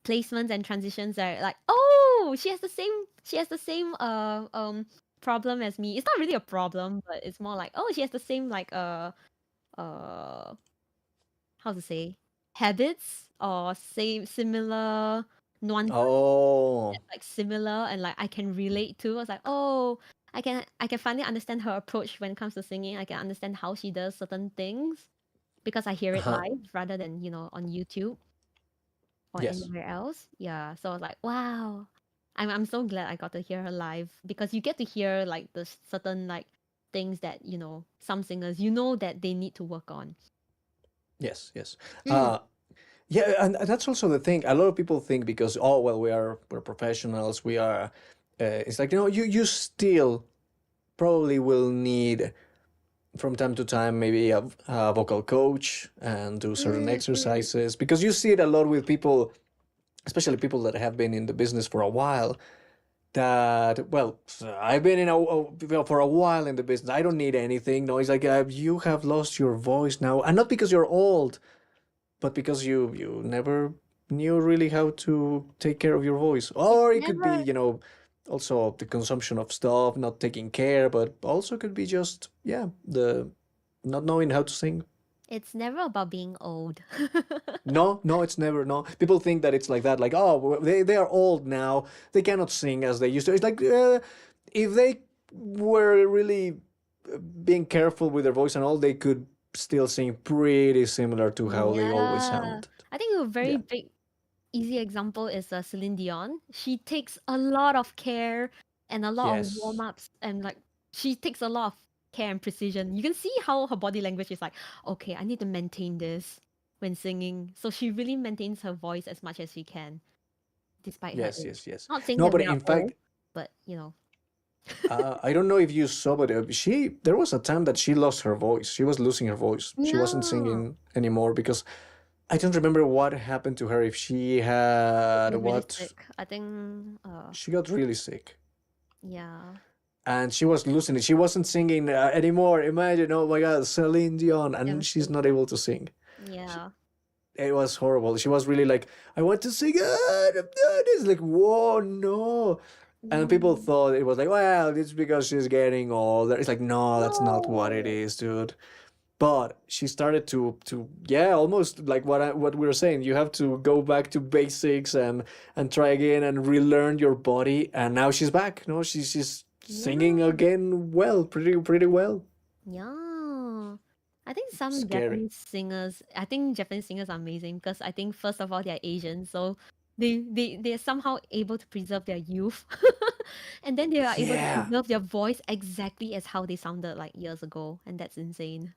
placements and transitions that are like, oh, she has the same problem as me. It's not really a problem, but it's more like, oh, she has the same like uh how to say, habits or same similar nuances Oh, like similar and like I can relate to. I was like, oh, I can finally understand her approach when it comes to singing. I can understand how she does certain things because I hear it uh-huh. live rather than on YouTube or Yes. anywhere else. Yeah, so I was like, wow. I'm so glad I got to hear her live because you get to hear like the certain like things that, some singers, that they need to work on. Yes, yes. Mm. Yeah, and that's also the thing. A lot of people think because well, we're professionals, we are. It's like you still probably will need from time to time maybe a vocal coach and do certain exercises because you see it a lot with people, especially people that have been in the business for a while. That well, I've been for a while in the business. I don't need anything. No, it's like you have lost your voice now, and not because you're old, but because you never knew really how to take care of your voice. Or it could be, Never, also the consumption of stuff, not taking care, but also could be just, the not knowing how to sing. it's never about being old. No, no, it's never, no. People think that it's like that, like, oh, they are old now, they cannot sing as they used to. It's like, if they were really being careful with their voice and all, they could still sing pretty similar to how they always Yeah. sound. I think a very Yeah. big, easy example is Celine Dion. She takes a lot of care and a lot of Yes. warm-ups, and like she takes a lot of care and precision. You can see how her body language is like, okay, I need to maintain this when singing. So she really maintains her voice as much as she can, despite her Yes, age. yes, yes. Not saying No, that but we are in old, fact, but I don't know if you saw, but there was a time that she lost her voice. She was losing her voice. She wasn't yeah, singing anymore because I don't remember what happened to her. If she had was really what, sick. I think, she got really sick yeah, and she was losing it. She wasn't singing anymore. Imagine, oh my God, Celine Dion, and she's not devastating. able to sing. Yeah. It was horrible. She was really like, I want to sing. It's like, whoa, no. And people Mm. thought it was like, well, it's because she's getting older. It's like, no, that's not what it No. is, dude. But she started to almost like what we were saying. You have to go back to basics and try again and relearn your body. And now she's back. No, she's singing Yeah. again well, pretty well. Yeah. I think Scary. I think Japanese singers are amazing because I think first of all they're Asian, so they're somehow able to preserve their youth. And then they are able to Yeah. preserve their voice exactly as how they sounded like years ago, and that's insane.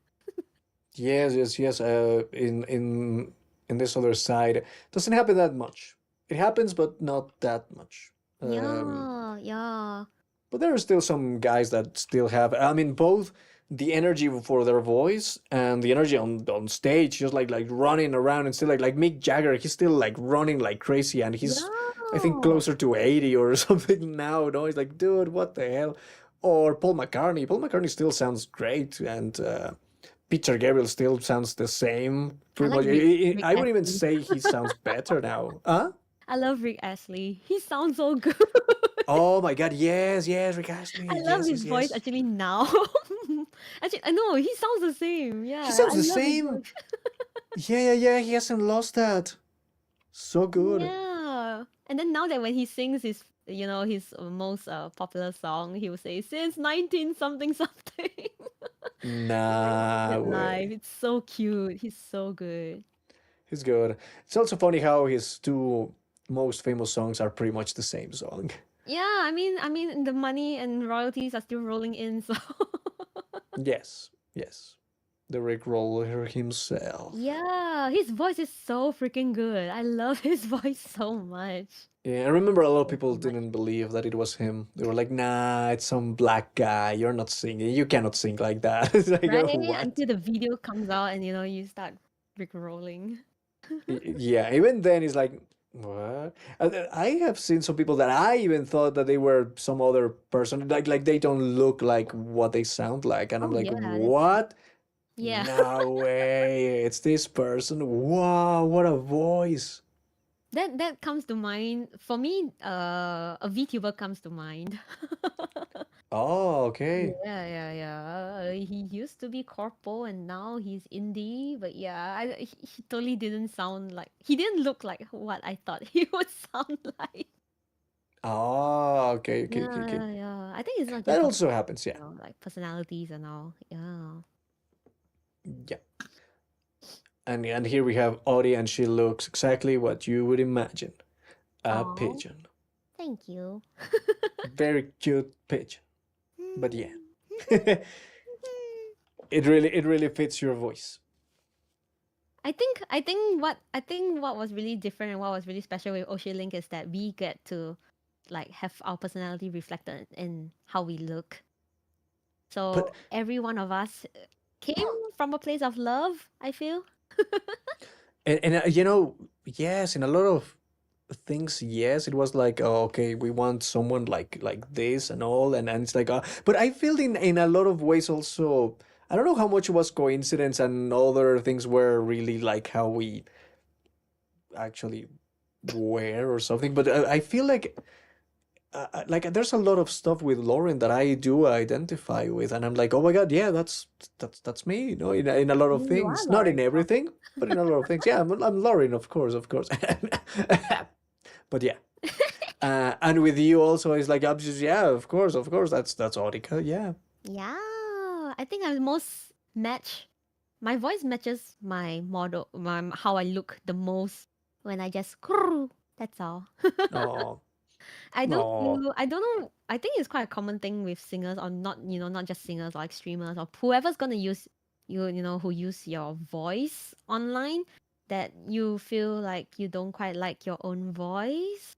Yes, yes, yes. In this other side, doesn't happen that much. It happens, but not that much. Um, Yeah, yeah. but there are still some guys that still have. I mean, both the energy for their voice and the energy on stage, just like running around and still like Mick Jagger. He's still like running like crazy, and he's I think Yeah. closer to 80 or something now. No, he's like, dude, what the hell? Or Paul McCartney. Paul McCartney still sounds great, and Peter Gabriel still sounds the same. I Pretty like much. Rick I would even Astley. say he sounds better now. Huh? I love Rick Astley. He sounds so good. Oh my God! Yes, yes, Rick Astley. I love Yes, his yes, voice yes. actually now. Actually, I know he sounds the same. Yeah, He sounds I the love his same. voice. Yeah, yeah, yeah. He hasn't lost that. So good. Yeah. And then now that when he sings his most popular song, he will say since 19 something something. Nah That way. live. It's so cute. He's so good. He's good. It's also funny how his two most famous songs are pretty much the same song. Yeah, I mean the money and royalties are still rolling in, so Yes, yes. The Rick Roller himself. yeah, his voice is so freaking good. I love his voice so much. Yeah, I remember a lot of So, people so much. didn't believe that it was him. They were like, nah, it's some black guy. You're not singing. You cannot sing like that. It's like, Right? oh, what? Until the video comes out and you start Rick rolling. Yeah, even then, it's like, what? I have seen some people that I even thought that they were some other person. Like they don't look like what they sound like. And I'm Oh like, yeah, what? yeah. No way. It's this person. Wow, what a voice. That comes to mind for me. A VTuber comes to mind. Oh, okay. Yeah. He used to be corpo and now he's indie. But yeah, he totally didn't sound like. He didn't look like what I thought he would sound like. Oh, okay. Yeah. I think it's not That just also happens, yeah. like personalities and all. Yeah. Yeah. And here we have Audie, and she looks exactly what you would imagine. A Aw, pigeon. thank you. Very cute pigeon. But yeah. It really fits your voice. I think what was really different and what was really special with OshiLink is that we get to like have our personality reflected in how we look. So But every one of us came from a place of love, I feel. and yes, in a lot of things, yes, it was like, oh, okay, we want someone like this and all, and it's like, but I feel in a lot of ways also, I don't know how much was coincidence and other things were really like how we actually were or something, but I feel like there's a lot of stuff with Lauren that I do identify with, and I'm like, oh my God, yeah, that's me, in a lot of You are things, not in Lauren. everything, but in a lot of things. Yeah, I'm Lauren, of course. But yeah, and with you also, it's like, yeah, of course, that's Audica, yeah. Yeah, I think I most match. My voice matches my model, how I look the most when I just. That's all. Oh, I don't no. feel. I don't know. I think it's quite a common thing with singers, or not just singers, like streamers, or whoever's gonna use who use your voice online. That you feel like you don't quite like your own voice.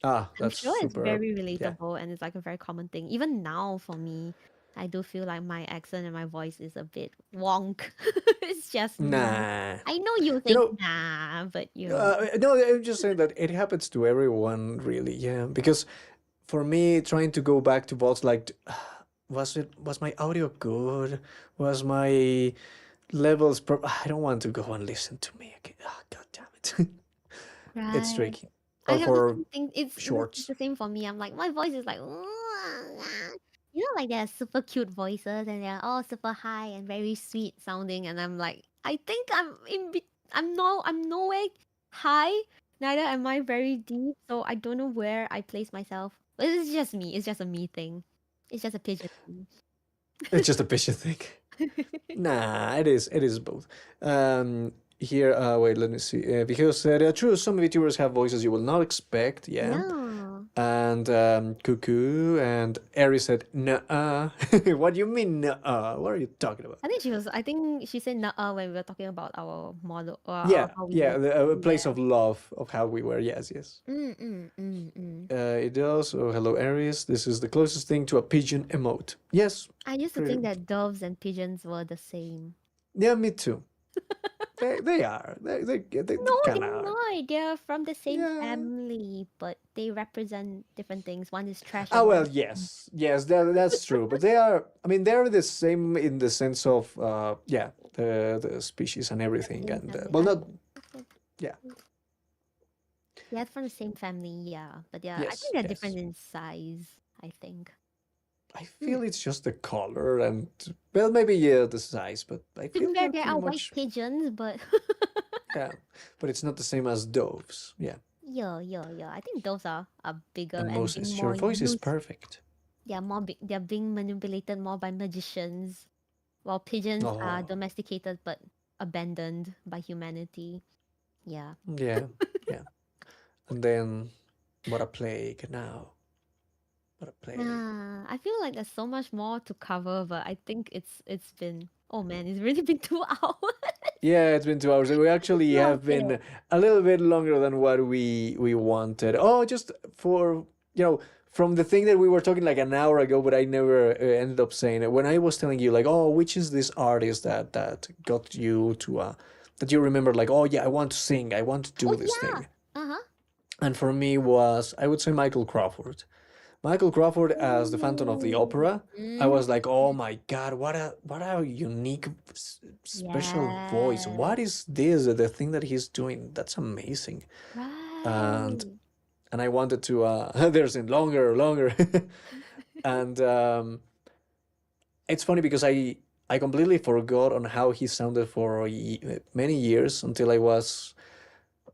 I'm That's sure it's super. very Yeah. relatable and it's like a very common thing. Even now for me, I do feel like my accent and my voice is a bit wonk. It's just me. Nah. I know you You think know, nah, but no, I'm just saying that it happens to everyone, really. Yeah, because for me, trying to go back to vaults, like, was my audio good? Was my levels? I don't want to go and listen to me again. Oh, God damn it! It's right. tricky. I Or have the for same thing. It's shorts. the same for me. I'm like my voice is like like they're super cute voices and they're all super high and very sweet sounding, and I'm like I think I'm nowhere high, neither am I very deep, so I don't know where I place myself. But it's just me. It's just a me thing. It's just a pigeon thing. It's just a vicious thing. Nah, it is both. Here, wait, let me see. Because there are true, some VTubers have voices you will not expect. Yeah. No. And Cuckoo and Ari said, "Nuh-uh." What do you mean, nuh-uh? What are you talking about? I think she said nah when we were talking about our model or Yeah, how we yeah, look. a place of love of how we were. Yes, yes. Mm. It does. Oh, hello, Aries. This is the closest thing to a pigeon emote. Yes. I used to Pretty, think that doves and pigeons were the same. yeah, me too. They are. They No, kind they're of are. not. They're from the same Yeah. family, but they represent different things. One is trash Oh and one well, is yes, that's true. But they are. I mean, they're the same in the sense of yeah, the species and everything, same and family. well, not yeah, Yeah, from the same family, yeah. But yeah, I yes, think they're yes. different in size, I think. I feel it's just the color and well, maybe yeah, the size, but I To be feel fair, they're there pretty are white much pigeons, but yeah, but it's not the same as doves. Yeah. yeah. I think those are bigger And and being Moses, your more voice is used. perfect. They're being manipulated more by magicians, while pigeons are Oh, domesticated but abandoned by humanity. Yeah. yeah, yeah. And then what a plague now. What a plague. I feel like there's so much more to cover, but I think it's been oh man, it's really been 2 hours. Yeah, it's been 2 hours. We actually Love have it. been a little bit longer than what we wanted. Oh, just for from the thing that we were talking like an hour ago, but I never ended up saying it. When I was telling you like, oh, which is this artist that got you to that you remember like, oh yeah, I want to sing, I want to do Oh this yeah. thing. Uh-huh. And for me was I would say Michael Crawford. Michael Crawford as the Phantom of the Ooh. Opera. I was like, oh my God, what a unique, special voice. Yes. What is this? The thing that he's doing? That's amazing. And Right. I wanted to there's in longer. And it's funny because I completely forgot on how he sounded for many years until I was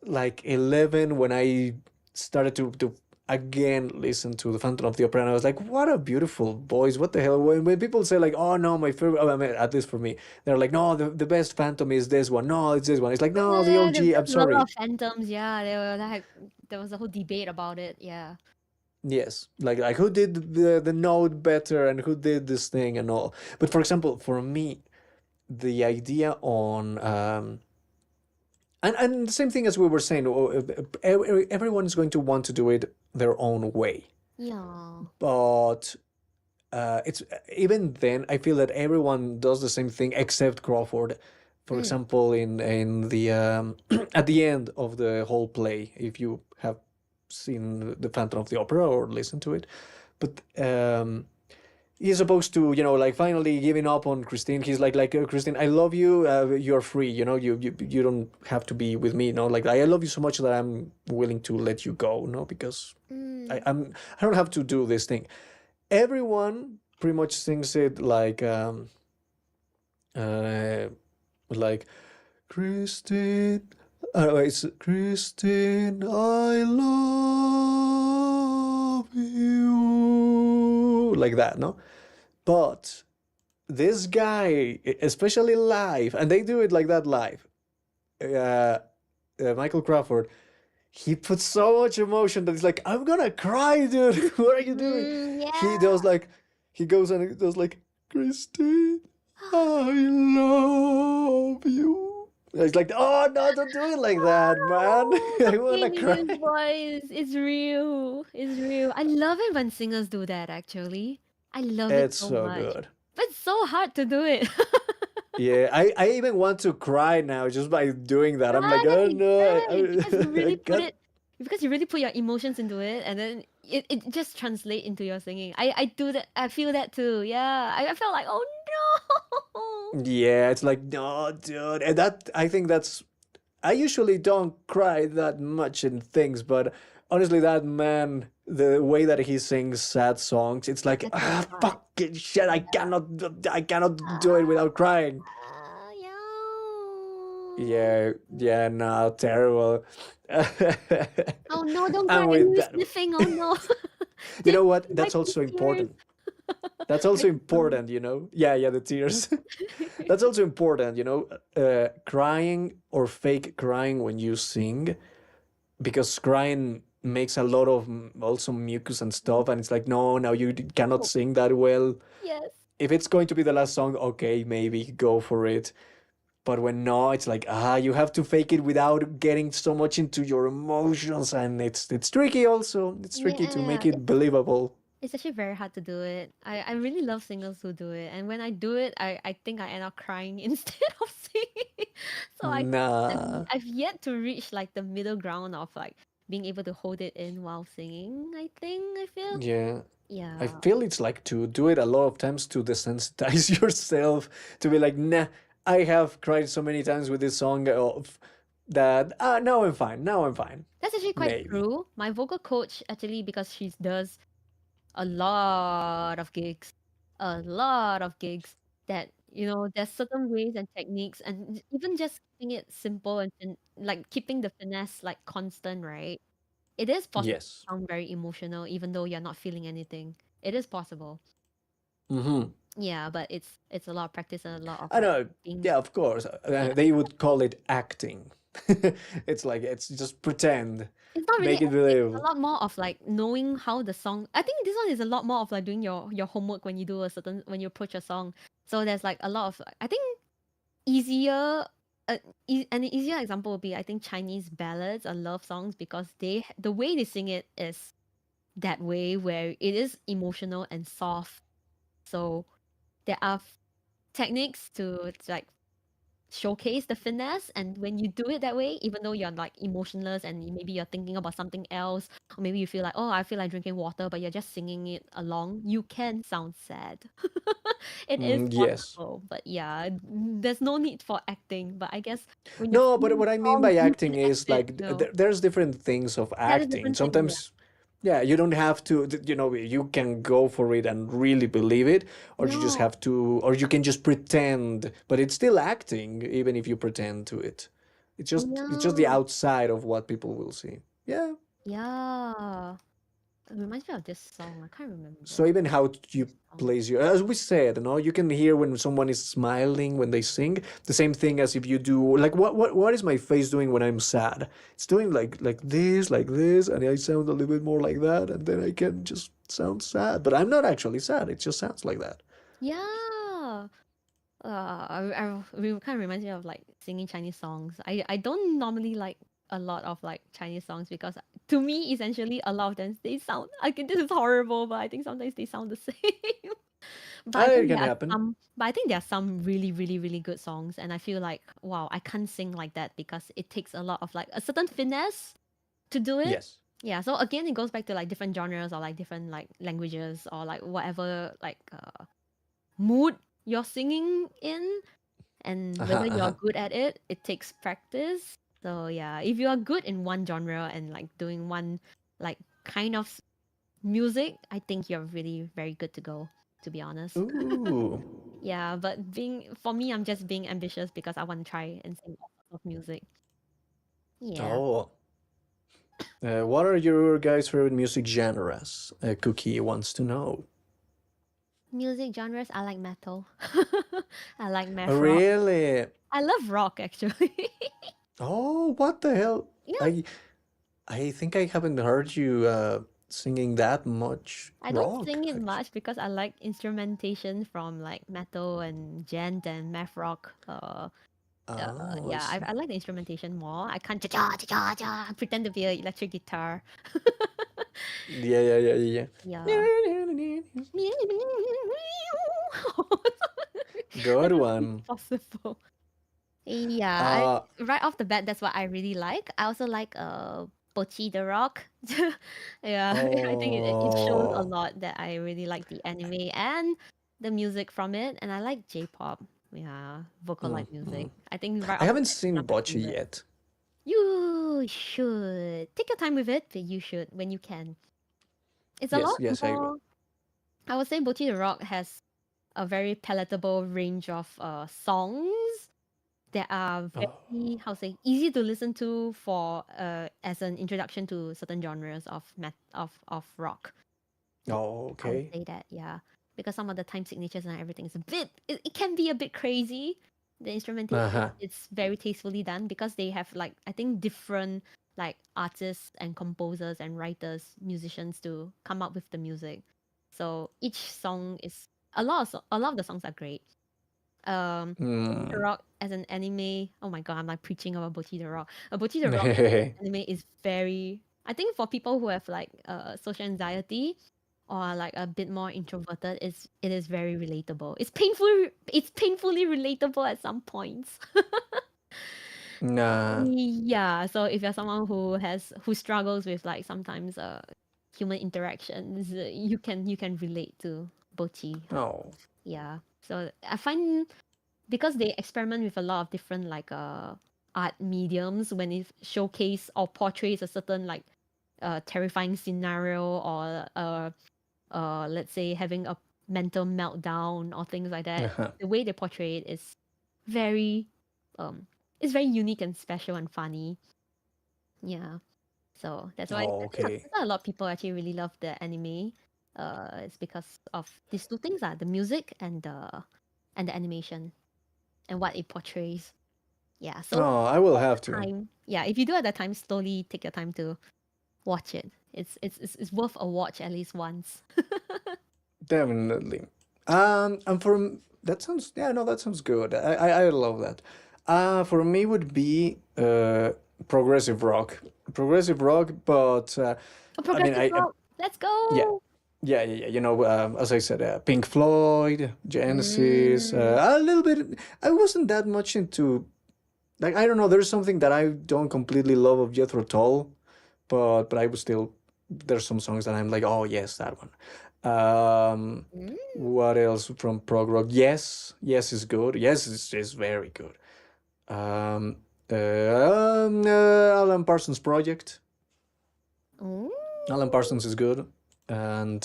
like 11 when I started to again listen to the Phantom of the Opera, and I was like, what a beautiful voice. What the hell? When people say like, oh no, my favorite, I mean, at least for me, they're like, no, the best Phantom is this one. No, it's this one. It's like, no, the OG. I'm There's a lot sorry. of phantoms, yeah. There was a whole debate about it, yeah. Yes, like who did the note better and who did this thing and all. But for example, for me, the idea on and the same thing as we were saying, everyone is going to want to do it their own way. Yeah. But it's even then I feel that everyone does the same thing except Crawford. For example, in the at the end of the whole play, if you have seen the Phantom of the Opera or listened to it, but he's supposed to, like finally giving up on Christine. He's like Christine, I love you. You're free. You don't have to be with me. Like I love you so much that I'm willing to let you go. Because I don't have to do this thing. Everyone pretty much sings it like Christine. It's Christine, I love you, like that, no? But this guy, especially live, and they do it like that live, Michael Crawford, he puts so much emotion that he's like, I'm gonna cry, dude. What are you doing? Yeah. He does he goes and he does like, Christine, I love you. It's like, oh no, don't do it like that, man. I wanna His cry. voice is real. It's real. I love it when singers do that, actually. I love it It's so so much. good. But it's so hard to do it. Yeah, I even want to cry now just by doing that. I'm like, oh Right, no, right. Because you I really put can't. it, because you really put your emotions into it, and then it just translates into your singing. I do that. I feel that too. Yeah. I felt like, oh no. Yeah, it's like, no, dude. And I think I usually don't cry that much in things, but honestly, that man, the way that he sings sad songs, it's like, That's hard. fucking shit, I cannot do it without crying. Yeah. Yeah, no, terrible. Oh no, don't cry. And And with you that, sniffing. Oh no. you know what? Wipe That's the also tears. important. That's also important, Yeah, the tears. That's also important, crying or fake crying when you sing, because crying makes a lot of also mucus and stuff, and it's like, no, you cannot sing that well. Yes. If it's going to be the last song, okay, maybe go for it. But when no, it's like, you have to fake it without getting so much into your emotions, and it's tricky also. It's tricky to make Yeah. it believable. It's actually very hard to do it. I really love singers who do it. And when I do it, I think I end up crying instead of singing. So Nah. I've yet to reach like the middle ground of like being able to hold it in while singing, I feel. Yeah. Yeah. I feel it's like to do it a lot of times to desensitize yourself, to be like, nah, I have cried so many times with this song that now I'm fine. Now I'm fine. That's actually quite Maybe. true. My vocal coach actually, because she does a lot of gigs, that there's certain ways and techniques, and even just keeping it simple and like keeping the finesse like constant, right? It is possible to Yes. sound very emotional even though you're not feeling anything. It is possible. Mm-hmm. Yeah, but it's a lot of practice and a lot of I like know. being. Yeah, of course. They would call it acting. It's just pretend. It's not really Make it acting, it's believable. a lot more of like knowing how the song. I think this one is a lot more of like doing your homework when you when you approach a song. So there's like a lot of, I think, easier. An easier example would be, I think, Chinese ballads or love songs, because the way they sing it is that way, where it is emotional and soft. So there are techniques to like showcase the finesse, and when you do it that way, even though you're like emotionless and maybe you're thinking about something else, or maybe you feel like, oh, I feel like drinking water, but you're just singing it along, you can sound sad. It is Yes. possible, but yeah, there's no need for acting. But I guess when you're No, but singing what I mean songs, by you acting can is act it, like there's different things of that is acting. different thing, yeah. Sometimes, yeah, you don't have to, you can go for it and really believe it, or you just No. have to, or you can just pretend, but it's still acting, even if you pretend to it. It's just the Yeah. outside of what people will see. Yeah. Yeah. It reminds me of this song. I can't remember. So even how you Song. place your, as we said, you can hear when someone is smiling when they sing. The same thing as if you do, like what is my face doing when I'm sad? It's doing like this, and I sound a little bit more like that, and then I can just sound sad, but I'm not actually sad. It just sounds like that. Yeah. It kind of reminds me of like singing Chinese songs. I don't normally like a lot of like Chinese songs because to me, essentially, a lot of them they sound like this is horrible, but I think sometimes they sound the same. But I It think can there are happen. but I think there are some really, really, really good songs, and I feel like wow, I can't sing like that because it takes a lot of like a certain finesse to do it. Yes. Yeah, so again, it goes back to like different genres or like different like languages or like whatever like mood you're singing in, and whether you're good at it, it takes practice. So yeah, if you are good in one genre and like doing one like kind of music, I think you're really very good to go, to be honest. Ooh. Yeah, but for me, I'm just being ambitious because I want to try and sing all sorts of music. Yeah. Oh. What are your guys' favorite music genres? Cookie wants to know. Music genres, I like metal. I like math Oh, rock. really? I love rock actually. Oh, what the hell? Yeah. I think I haven't heard you singing that much I don't rock. sing it Actually. much because I like instrumentation from like metal and gent and math rock. Oh, I Yeah, see. I like the instrumentation more. I can't pretend to be an electric guitar. Yeah. Yeah. Good That's one. impossible. Yeah, Uh, right off the bat, that's what I really like. I also like Pochi the Rock. Yeah, I think it shows a oh, lot that I really like the anime and the music from it, and I like J-pop. Yeah, vocal like music. mhm. I think right I off the haven't bat, it's one seen of my Bocce favorite. yet. You should take your time with it, but you should when you can. It's a lot Yes, I will. more. I would say Pochi the Rock has a very palatable range of songs that are Oh, very how to say easy to listen to for as an introduction to certain genres of of rock. oh, I would okay. say that, yeah, because some of the time signatures and everything is a bit it can be a bit crazy. The instrumentation Uh-huh. it's very tastefully done because they have like I think different like artists and composers and writers, musicians to come up with the music. So each song is a lot of the songs are great. Bocchi the Mm. Rock as an anime, oh my god, I'm like preaching about Bocchi the Rock. Bocchi the Rock as an anime is very, I think for people who have like social anxiety or like a bit more introverted, it is very relatable. It's painfully relatable at some points. Nah. Yeah, so if you're someone who struggles with like sometimes human interactions, you can relate to Bocchi. Oh. Yeah. So I find because they experiment with a lot of different like art mediums when it showcase or portrays a certain like terrifying scenario or let's say having a mental meltdown or things like that. Uh-huh. The way they portray it is very um it's very unique and special and funny. Yeah. So Oh, okay. that's why a lot of people actually really love the anime. It's because of these two things the music and the animation and what it portrays. Yeah, so Oh, I will at have the to. time, yeah, if you do at the time, slowly take your time to watch it. It's worth a watch at least once. Definitely. And that sounds, yeah, no, that sounds good. I love that. For me would be progressive rock. Progressive rock, but A I mean, progressive rock. Let's yeah, go. yeah. You know, as I said, Pink Floyd, Genesis, Mm. a little bit. I wasn't that much into, like, I don't know. There's something that I don't completely love of Jethro Tull, but I was still, there's some songs that I'm like, oh yes, that one. Mm. What else from prog rock? Yes is good. Yes is very good. Um, Alan Parsons Project. Ooh. Alan Parsons is good. And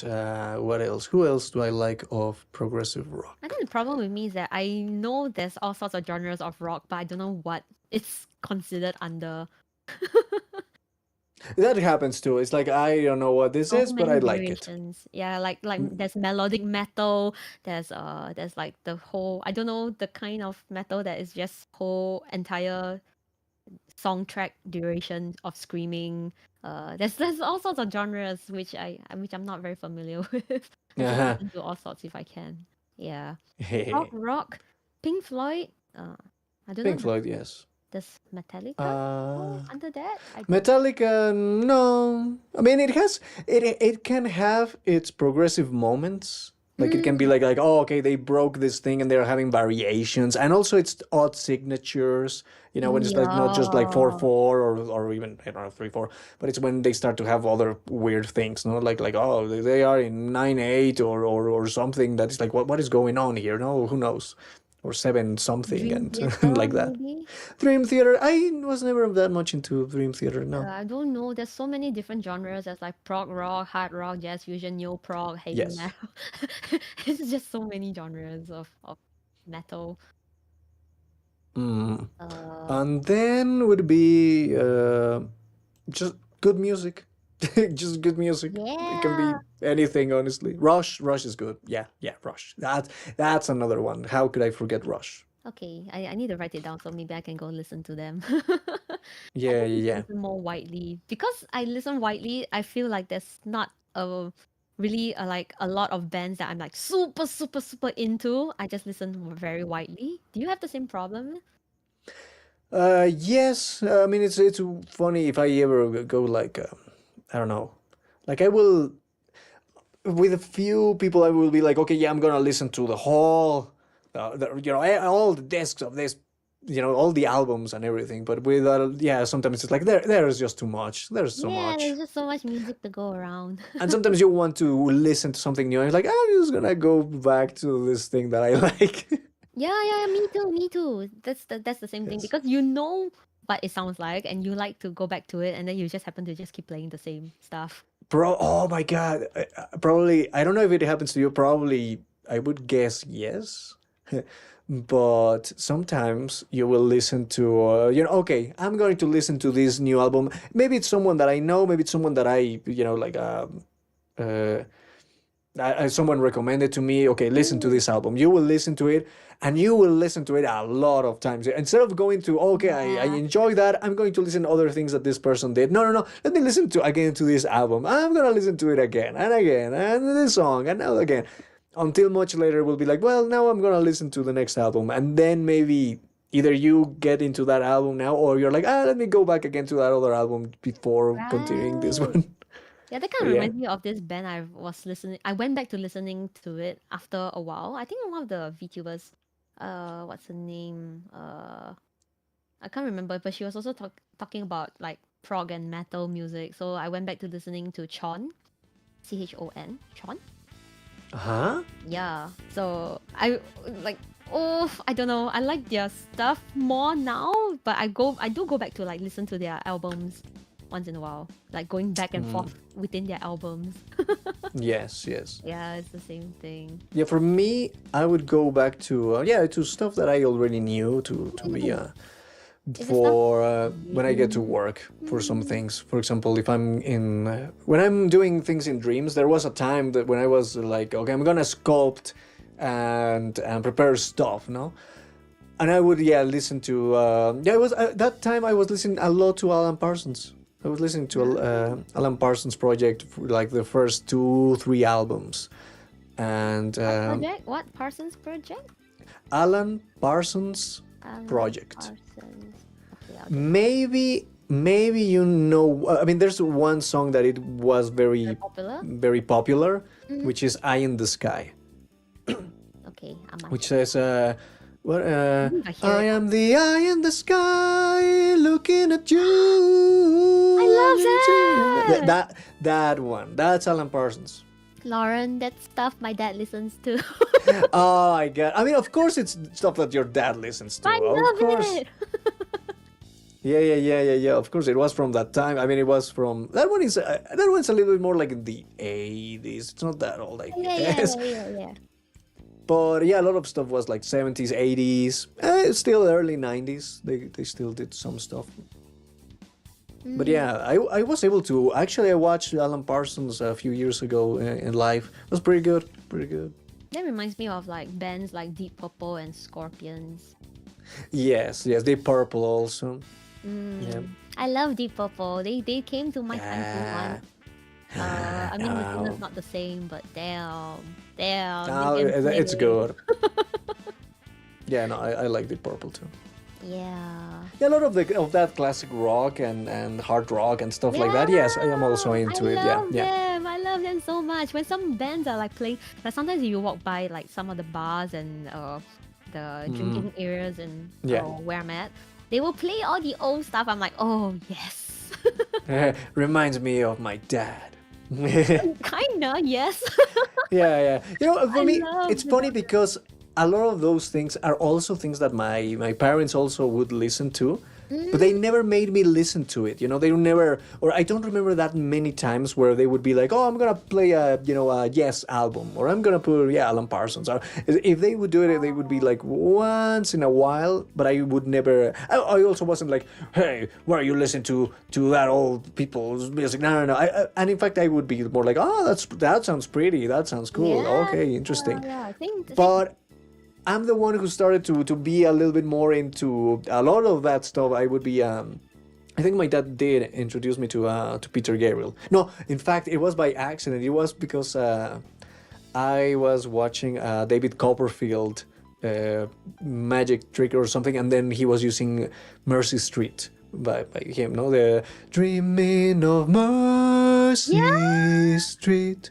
what else? Who else do I like of progressive rock? I think the problem with me is that I know there's all sorts of genres of rock, but I don't know what it's considered under. That happens too. It's like I don't know what this So is, but I many like it. variations. Yeah, like there's melodic metal. There's like the whole, I don't know, the kind of metal that is just whole entire song track duration of screaming. There's all sorts of genres which I'm not very familiar with. I just Uh-huh. listen to all sorts if I can. Yeah. Prog rock, Pink Floyd. I don't know. Pink Floyd, yes. Does Metallica Uh, fall under that? I don't. Metallica, no. I mean, it can have its progressive moments. Like it can be like oh okay, they broke this thing and they're having variations, and also it's odd signatures. You know, when it's like not just like 4/4 or even I don't know 3/4, but it's when they start to have other weird things. No, like oh they are in 9/8 or something that is like what is going on here? No, who knows? Or 7 something Dream and Theater, like that. maybe? Dream Theater. I was never that much into Dream Theater. No. I don't know. There's so many different genres. There's like prog rock, hard rock, jazz fusion, neo prog, heavy Yes. metal. It's just so many genres of metal. Mm. And then would be just good music. Just good music. It can Yeah. be anything, honestly. Rush is good. Yeah, Rush. That's another one. How could I forget Rush? Okay, I need to write it down so maybe I can go listen to them. Yeah, I need to yeah. listen more widely because I listen widely. I feel like there's not a really like a lot of bands that I'm like super super super into. I just listen very widely. Do you have the same problem? Yes. I mean, it's funny if I ever go like I don't know, like I will with a few people I will be like, okay, yeah, I'm gonna listen to the whole, all the discs of this, all the albums and everything. But with yeah, sometimes it's like there's just too much. There's so Yeah, much, there's just so much music to go around. and sometimes you want to listen to something new. And it's like I'm just gonna go back to this thing that I like. Yeah, me too. That's the same thing Yes. because you know what it sounds like and you like to go back to it and then you just happen to just keep playing the same stuff. Oh my God. Probably, I don't know if it happens to you. Probably, I would guess yes. But sometimes you will listen to, okay, I'm going to listen to this new album. Maybe it's someone that I know. Maybe it's someone that someone recommended to me. Okay, listen to this album. You will listen to it, and you will listen to it a lot of times. Instead of going to, okay, I enjoy that, I'm going to listen to other things that this person did. No. Let me listen again to this album. I'm gonna listen to it again and again, and this song, and now again, until much later we'll be like, well, now I'm gonna listen to the next album, and then maybe either you get into that album now, or you're like, let me go back again to that other album before continuing this one. Yeah, that kind of Yeah. reminds me of this band I was listening. I went back to listening to it after a while. I think one of the VTubers, what's her name? I can't remember, but she was also talking about like prog and metal music. So I went back to listening to Chon, Chon, Chon. Huh? Yeah. So I like. Oh, I don't know. I like their stuff more now, but I do go back to like listen to their albums once in a while, like going back and forth within their albums. Yes. Yeah, it's the same thing. Yeah, for me, I would go back to to stuff that I already knew to be for when I get to work for some things. For example, if I'm when I'm doing things in dreams, there was a time that when I was like, okay, I'm gonna sculpt and prepare stuff, no? And I would listen to it was that time I was listening a lot to Alan Parsons. I was listening to Alan Parsons' project, like the first 2-3 albums, and Project? What? Parsons Project? Alan Parsons Alan project. Parsons. Okay, I'll Maybe you know. I mean, there's one song that it was very popular. which is "Eye in the Sky," Okay, I might. which says, "What? I hear I it. am the eye in the sky, looking at you." I love that! That one. That's Alan Parsons. Lauren, that's stuff my dad listens to. Oh my God! I mean, of course, it's stuff that your dad listens to. I Of love course. it! Yeah. Of course, it was from that time. I mean, it was from that one. That one's a little bit more like in the 80s. It's not that old, I guess. Yeah. But yeah, a lot of stuff was like 70s, 80s, still early 90s. They still did some stuff. But yeah, I was able to actually. I watched Alan Parsons a few years ago in live. It was pretty good, pretty good. That reminds me of like bands like Deep Purple and Scorpions. Yes, Deep Purple also. Yeah. I love Deep Purple. They came to my country once. I mean, the singer's not the same, but damn. No, they can it's play. good. Yeah, no, I like Deep Purple too. Yeah. Yeah, a lot of that classic rock and hard rock and stuff like that. Yes, I am also into it. Yeah, yeah. I love them so much. When some bands are like playing, like sometimes you walk by like some of the bars and the drinking areas and where I'm at, they will play all the old stuff. I'm like, oh yes. Reminds me of my dad. Kinda, yes. Yeah. You know, for me, love it's the funny because a lot of those things are also things that my parents also would listen to, but they never made me listen to it. You know, they never, or I don't remember that many times where they would be like, oh, I'm gonna play a Yes album, or I'm gonna put Alan Parsons. Or if they would do it, they would be like once in a while, but I would never. I also wasn't like, hey, why are you listening to that old people's music? No. And in fact, I would be more like, oh, that sounds pretty, that sounds cool. Yeah. Okay, interesting. Yeah, I think. But I'm the one who started to be a little bit more into a lot of that stuff. I would be I think my dad did introduce me to Peter Gabriel. No, in fact, it was by accident. It was because I was watching David Copperfield magic trick or something, and then he was using Mercy Street by him. No, the dreaming of Mercy Street,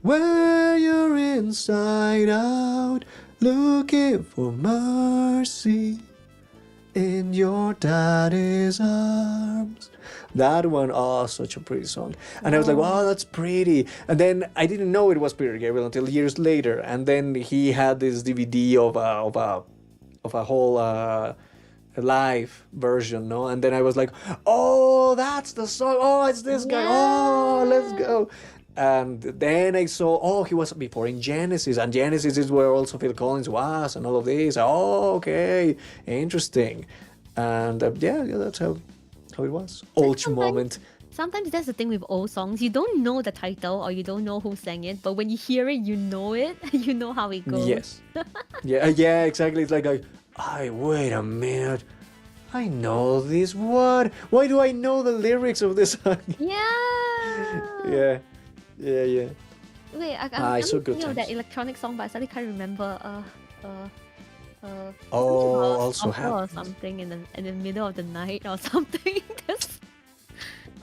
where you're inside out, looking for mercy in your daddy's arms. That one, oh, such a pretty song. And I was like, wow, that's pretty. And then I didn't know it was Peter Gabriel until years later. And then he had this DVD of a whole live version, no? And then I was like, oh, that's the song. Oh, it's this guy. Oh, let's go. And then I saw, he was before in Genesis, and Genesis is where also Phil Collins was, and all of this. Oh, okay, interesting. And that's how it was. Ulch moment. Sometimes that's the thing with old songs. You don't know the title or you don't know who sang it, but when you hear it, you know it. You know how it goes. Yes. yeah, exactly. It's like, wait a minute. I know this. What? Why do I know the lyrics of this song? Yeah. Yeah. Wait, I'm so good thinking of that times. electronic song, but I suddenly can't remember. Also opera or happened. something in the middle of the night or something. I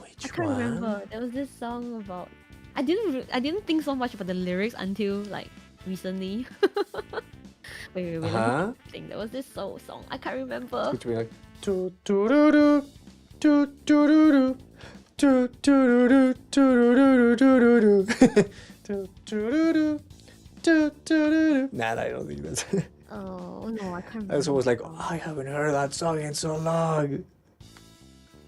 Which can't one? remember. There was this song about. I didn't think so much about the lyrics until like recently. wait. Let me think. There was this soul song. I can't remember. Which be like do do do do do do do do do do do do do do do. Nah, I don't think that's. Oh no, I can't remember. I was always like, I haven't heard that song in so long.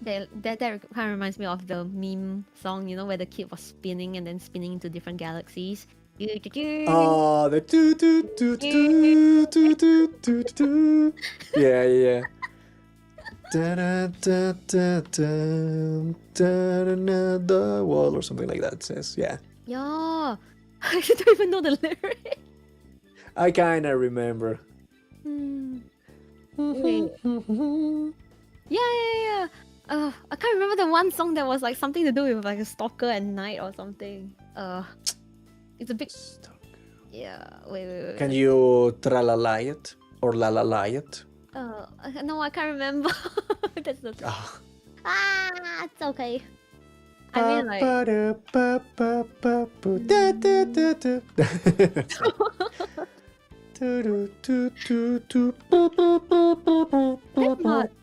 That kind of reminds me of the meme song, where the kid was spinning and then spinning into different galaxies. Oh, the do do do do do do do do. Yeah. Da da da da the wall or something like that. It says, yeah. Yeah, I don't even know the lyric. I kinda remember. Wait. Yeah. I can't remember the one song that was like something to do with like a stalker at night or something. It's a big. Yeah. Wait. Can you tra-la-la it or la-la-la it? No, I can't remember. That's the. It's okay. I mean, like. That's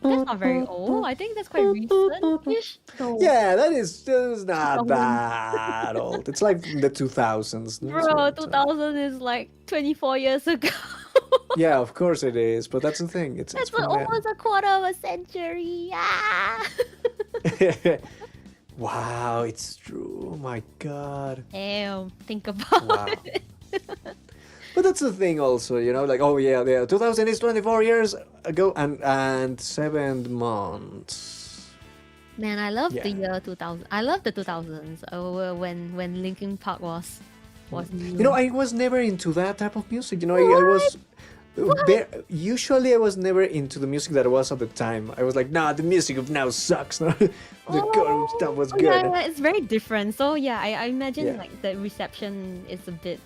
not very old. I think that's quite recent-ish. So, Yeah, that is not that old. It's like the 2000s. no? bro, 2000 is like 24 years ago. Yeah, of course it is, but that's the thing. It's That's from almost a quarter of a century. then. Wow, it's true. Oh my god. Damn, think about Wow. it. But that's the thing also, like, 2000 is 24 years ago and 7 months. Man, I love the Yeah. year 2000. I love the 2000s. When Linkin Park was new. You know, I was never into that type of music. You know, I What? was usually I was never into the music that was at the time. I was like, nah, the music of now sucks. The good stuff was good. Yeah, it's very different. So yeah, I imagine Yeah. like the reception is a bit.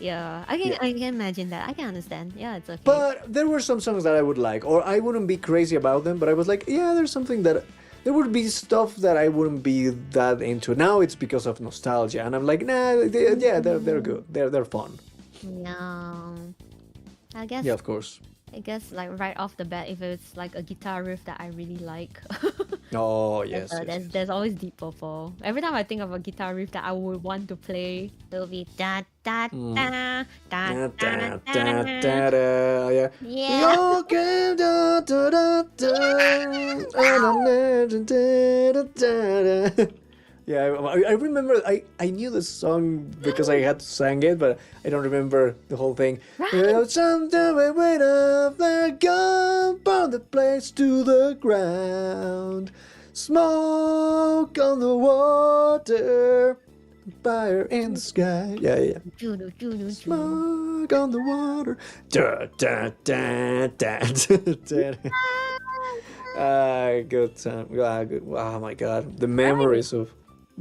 Yeah, I can imagine that. I can understand. Yeah, it's okay. But there were some songs that I would like, or I wouldn't be crazy about them, but I was like, yeah, there's something that there would be stuff that I wouldn't be that into. Now it's because of nostalgia, and I'm like, nah, they're good. They're fun. Yeah, I guess. Yeah, of course. I guess like right off the bat, if it's like a guitar riff that I really like, Oh yes. there's always Deep Purple. Every time I think of a guitar riff that I would want to play, it'll be da da da da da da da. Yeah. Yeah. Okay, da, da, da, da. Yeah, I remember I knew the song because I had sang it, but I don't remember the whole thing. Someday we wait up there, gun burn the place to the ground. Smoke on the water, fire in the sky. Yeah. Smoke on the water. Da, da, da, da, da. Good time. Good. Oh my god. The memories of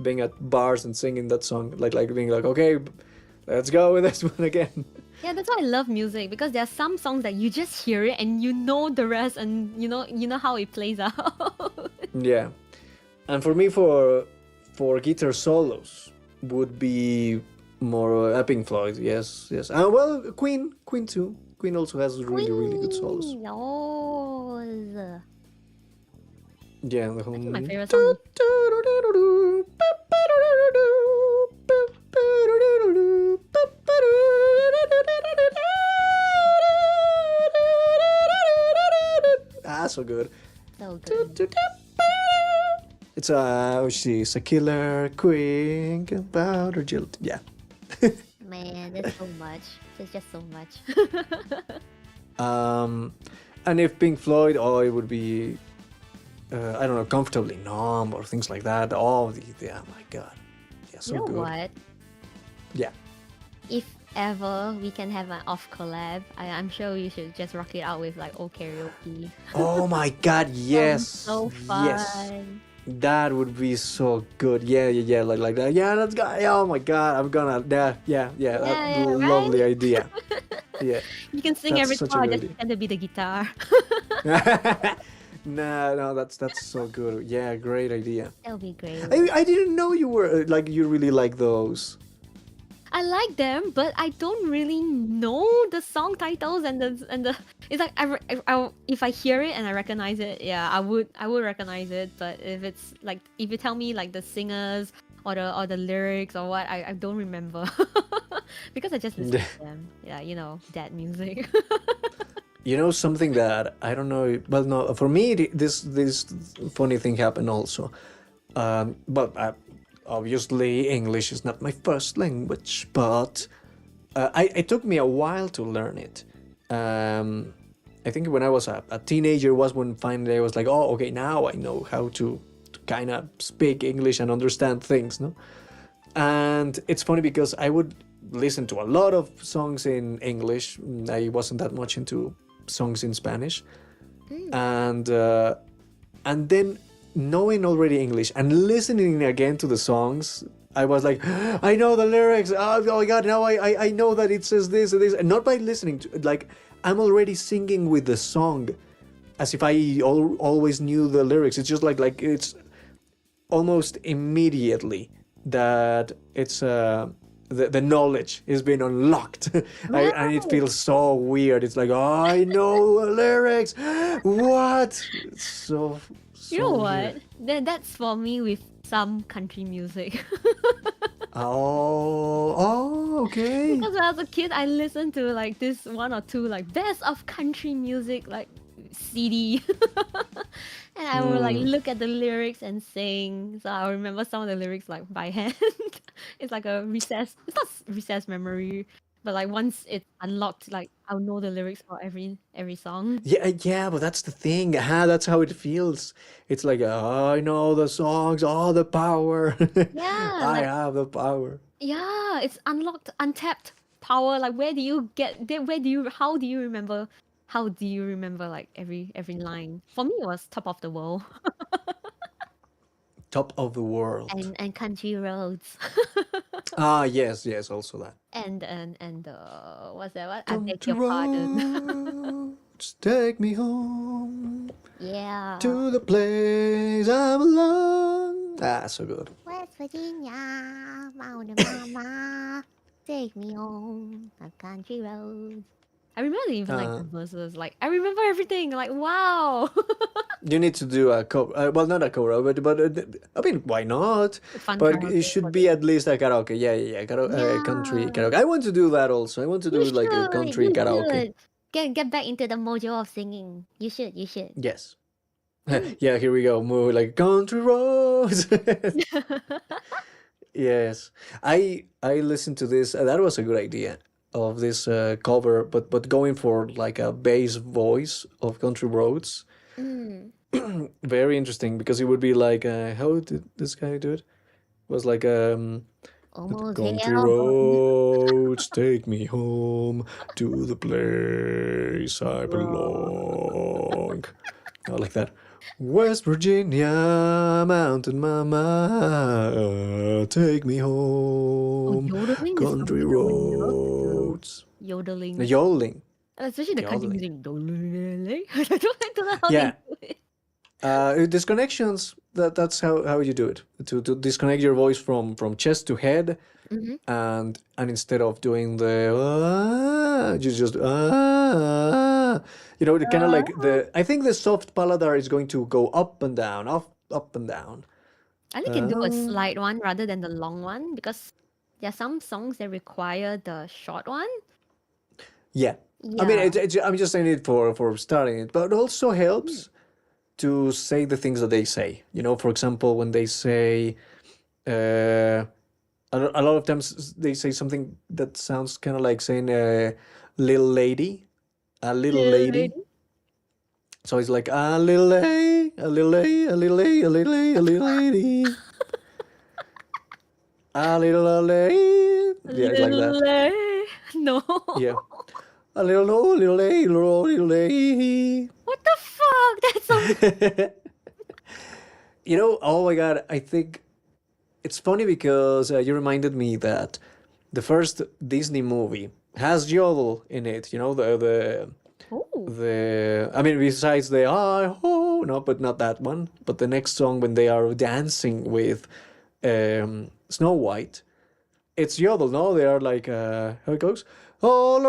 being at bars and singing that song. Like being like, okay, let's go with this one again. Yeah, that's why I love music, because there are some songs that you just hear it and you know the rest, and you know how it plays out. Yeah. And for me, for guitar solos would be more Pink Floyd. Yes. Well, Queen too. Queen also has really good solos. Queen. Yeah, the whole. My favorite song. So good. So good. It's she's a killer queen about her guilt. Yeah. Man, there's so much. There's just so much. And if Pink Floyd, it would be I don't know, Comfortably Numb or things like that. Oh my god. Yeah, so You know good. what? Yeah. If ever we can have an off collab, I'm sure we should just rock it out with like old karaoke. Oh my god, yes. So fun. Yes. That would be so good. Yeah. Like that. Yeah, let's go. Oh my god, I'm gonna. Yeah. That's a lovely idea. Yeah. You can sing That's every such a song, good just idea. pretend to be the guitar. No, that's so good. Yeah, great idea. That'll be great. I didn't know you were you really like those. I like them, but I don't really know the song titles and the. It's like if I hear it and I recognize it, yeah, I would recognize it. But if it's like if you tell me like the singers or the lyrics or what, I don't remember because I just listen to them. Yeah, that music. You know something that I don't know. Well, no, for me this funny thing happened also. But obviously English is not my first language, but it took me a while to learn it. I think when I was a teenager was when finally I was like, oh, okay, now I know how to kind of speak English and understand things, no? And it's funny because I would listen to a lot of songs in English. I wasn't that much into songs in Spanish, and then knowing already English and listening again to the songs, I was like, I know the lyrics. Oh my god, now I know that it says this and this, and not by listening to, like, I'm already singing with the song as if I always knew the lyrics. It's just like it's almost immediately that it's the knowledge is being unlocked. And it feels so weird. It's like, oh, I know the lyrics. What? It's so You know weird. what? That's for me with some country music. Okay. Because when I was a kid, I listened to like this one or two like best of country music like CD, and I would like look at the lyrics and sing. So I remember some of the lyrics like by hand. It's like a recess. It's not recess memory, But like once it's unlocked, like I'll know the lyrics for every song. Yeah, but that's the thing. That's how it feels. It's like, I know the songs, all the power. Yeah, I like have the power. yeah, it's unlocked, untapped power. Like where do you get there? How do you remember? How do you remember like every line? For me, it was Top of the World Top of the world. and Country Roads Yes, also that. and what's that one? I beg Country your pardon. roads, take me home Yeah. to the place I belong. So good. West Virginia, Mountain Mama, take me home, a country road. I remember even like the verses. Like I remember everything. Like wow. You need to do a cover. Well, not a cover, but I mean, why not? Fun But karaoke it should for be at least a karaoke. Yeah. Country Yeah. karaoke. I want to do that also. I want to do You like a should. country You karaoke. should. Get back into the mojo of singing. You should. You should. Yes. Mm. Yeah, here we go. More like country roads. Yes. I listened to this. That was a good idea of this cover, but going for like a bass voice of country roads. Mm. Very interesting because it would be like how did this guy do it? Was like Almost country there. roads take me home to the place I belong. Oh, like that. West Virginia, Mountain Mama, take me home, Yodeling is country something I would love to do. roads. Yodeling. Yodeling. Especially the country Yodeling. music. I don't know how Yeah. they do it. Disconnections. That's how you do it. To disconnect your voice from chest to head, Mhm. and instead of doing the you just you know, the kind of like the. I think the soft paladar is going to go up and down, up and down. I think you can do a slide one rather than the long one because there are some songs that require the short one. Yeah. I mean, Yeah. I'm just saying it for starting it, but it also helps to say the things that they say. You know, for example, when they say, a lot of times they say something that sounds kind of like saying little lady, a little lady. So it's like a little lady, a little lady, a little lady, a little lady, a little lady, a little lady. Yeah, it's like that. No. Yeah. A little lady, little lady. What the fuck? That's so. You know, oh my God, I think it's funny because you reminded me that the first Disney movie has yodel in it. You know, I mean, besides the no, but not that one. But the next song when they are dancing with Snow White, it's yodel. No, they are like how it goes. And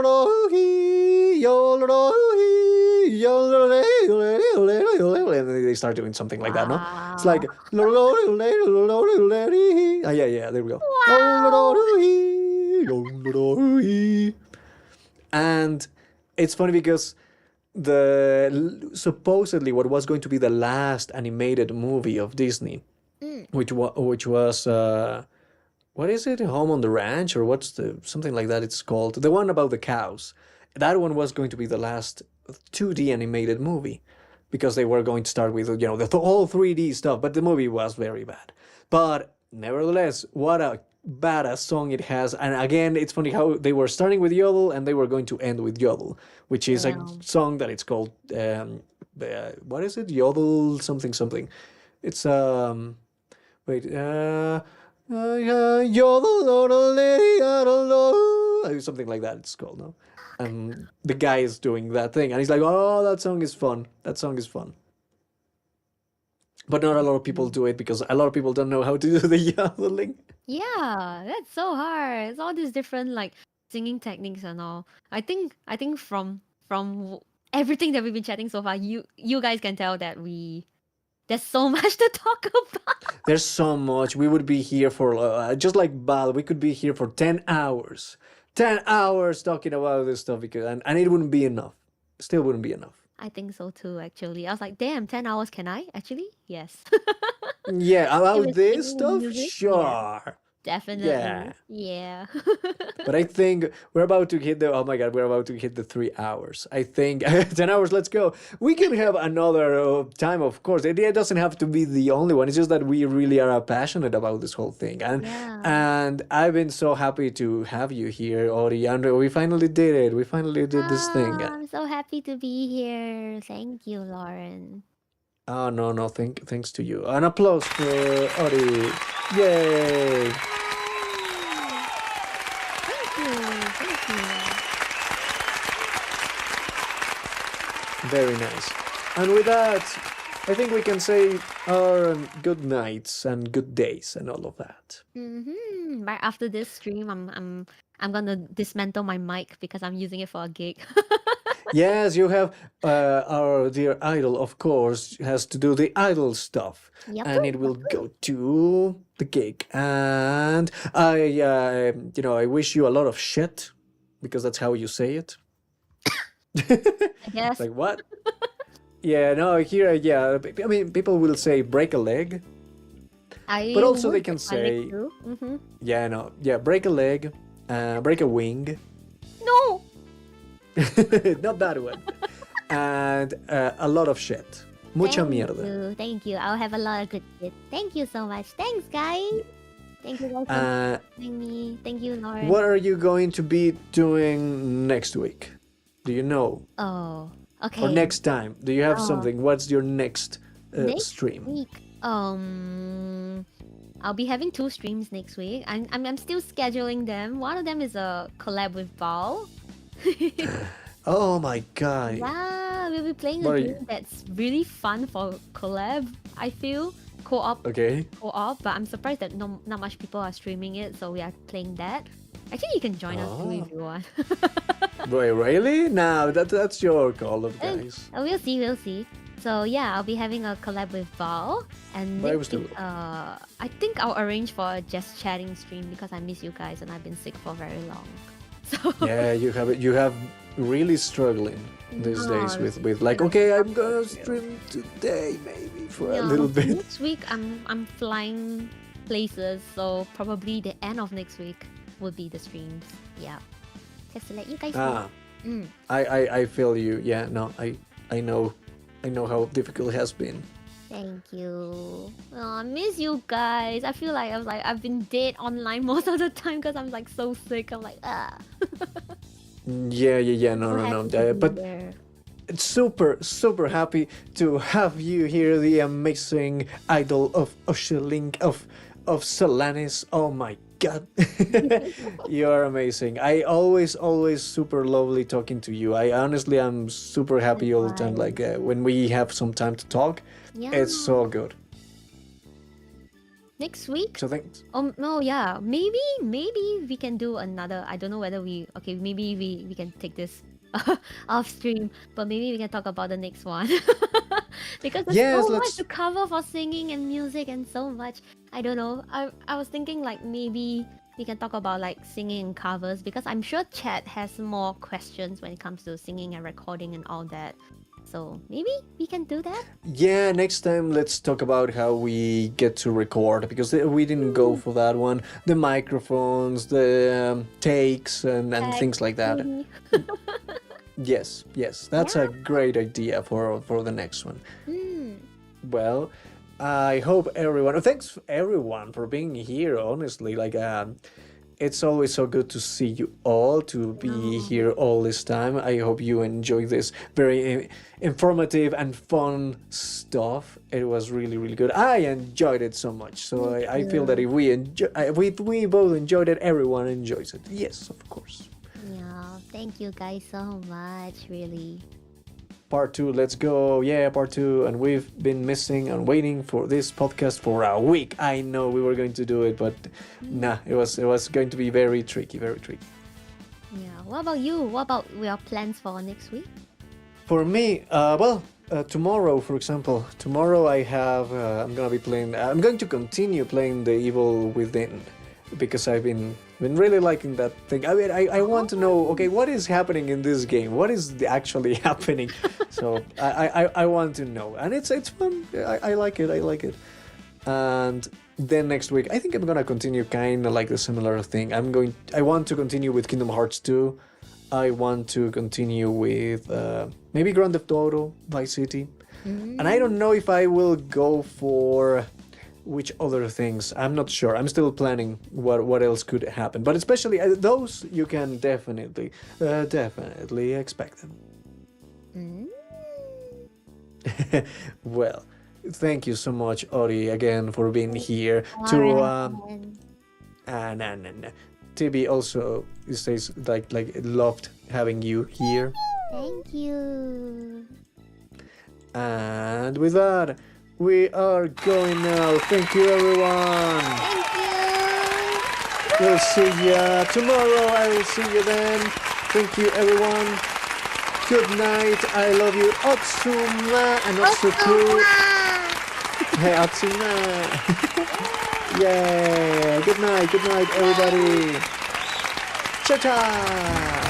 they start doing something like that, no? It's like yeah, there we go. And it's funny because supposedly what was going to be the last animated movie of Disney, which was what is it? Home on the Ranch, or something like that? It's called the one about the cows. That one was going to be the last 2D animated movie because they were going to start with the whole 3D stuff. But the movie was very bad. But nevertheless, what a badass song it has. And again, it's funny how they were starting with yodel and they were going to end with yodel, which is a song that it's called what is it? Yodel something something. It's wait. Yodel lady, I don't know. Something like that it's called, no? The guy is doing that thing and he's like, oh, that song is fun. That song is fun. But not a lot of people do it because a lot of people don't know how to do the yodeling. Yeah, that's so hard. It's all these different like singing techniques and all. I think from everything that we've been chatting so far, you guys can tell that there's so much to talk about. There's so much. We would be here for just like Val. We could be here for 10 hours. 10 hours talking about this stuff because and it wouldn't be enough. Still wouldn't be enough. I think so too, actually. I was like, damn, 10 hours, can I? Actually, yes. Yeah, about If it's this singing stuff, music, sure. Definitely. Yeah. But I think we're about to hit oh my God, we're about to hit the 3 hours. I think 10 hours, let's go. We can have another time, of course. It doesn't have to be the only one. It's just that we really are passionate about this whole thing. And I've been so happy to have you here, Ori. And we finally did it. We finally did this thing. I'm so happy to be here. Thank you, Lauren. Oh, no, thanks to you. An applause for Ori. Yay! Thank you. Very nice. And with that, I think we can say our good nights and good days and all of that. Right after this stream, I'm gonna dismantle my mic because I'm using it for a gig. Yes, you have our dear idol, of course, has to do the idol stuff. Yep. And it will go to the gig. And I wish you a lot of shit, because that's how you say it. Yes. Like, what? Yeah, no, here, I mean, people will say break a leg. But also they can say, break a leg, break a wing. No! Not that one. And a lot of shit. Mucha mierda. Thank you. I'll have a lot of good shit. Thank you so much. Thanks, guys. Thank you guys for having me. Thank you, Lauren. What are you going to be doing next week? Do you know? Oh, okay. Or next time? Do you have something? What's your next stream? Week. I'll be having 2 streams next week. I'm still scheduling them. One of them is a collab with Val. Oh my god. Yeah, we'll be playing a game that's really fun for collab, I feel. Co-op. Okay. Co-op, but I'm surprised that not much people are streaming it, so we are playing that. Actually, you can join us too if you want. Wait, really? No, that's your call, of guys. We'll see. So yeah, I'll be having a collab with Val, and next week, I think I'll arrange for a just chatting stream because I miss you guys and I've been sick for very long. So yeah, you have really struggling these days with like, okay, I'm gonna stream today maybe for a little bit. Next week I'm flying places, so probably the end of next week will be the streams. Yeah, just to let you guys know. I feel you. Yeah, no, I know how difficult it has been. Thank you. Oh, I miss you guys. I feel like I've been dead online most of the time because I'm like so sick. I'm like Yeah. No. But it's super happy to have you here, the amazing idol of OshiLink of Celanis. Oh my god. You are amazing. I always super lovely talking to you. I honestly am super happy all the time, like when we have some time to talk. Yeah. It's so good. Next week? So thanks. No, yeah. Maybe we can do another. I don't know whether maybe we can take this off stream, but maybe we can talk about the next one. Because there's so much to cover for singing and music and so much. I don't know. I was thinking like maybe we can talk about like singing and covers, because I'm sure chat has more questions when it comes to singing and recording and all that. So maybe we can do that? Yeah, next time let's talk about how we get to record, because we didn't go for that one. The microphones, the takes and things like that. Yes, that's a great idea for the next one. Well, I hope everyone, thanks everyone for being here, honestly, like it's always so good to see you all, to be here all this time. I hope you enjoy this very informative and fun stuff. It was really good. I enjoyed it so much. So I feel that if we both enjoyed it, everyone enjoys it. Yes, of course. Yeah, thank you guys so much, really. Part 2, let's go. Yeah, part 2. And we've been missing and waiting for this podcast for a week. I know we were going to do it, but nah, it was going to be very tricky. Yeah, what about you? What about your plans for next week? For me, tomorrow, for example, I have I'm going to continue playing The Evil Within, because I've been really liking that thing. I mean, I want to know, okay, what is happening in this game? What is actually happening? So I want to know, and it's fun. I like it. And then next week, I think I'm gonna continue kind of like a similar thing. I want to continue with Kingdom Hearts 2. I want to continue with maybe Grand Theft Auto, Vice City. And I don't know if I will go for which other things. I'm not sure. I'm still planning what else could happen. But especially those, you can definitely expect them. Well, thank you so much, Ori, again for being here. TB also says like loved having you here. Thank you. And with that, we are going now. Thank you, everyone. Thank you. We'll see ya tomorrow. I will see you then. Thank you, everyone. Good night. I love you, Otsuma and Otsuku. Hey, Otsuma. Yeah. Good night, everybody. Cha-cha.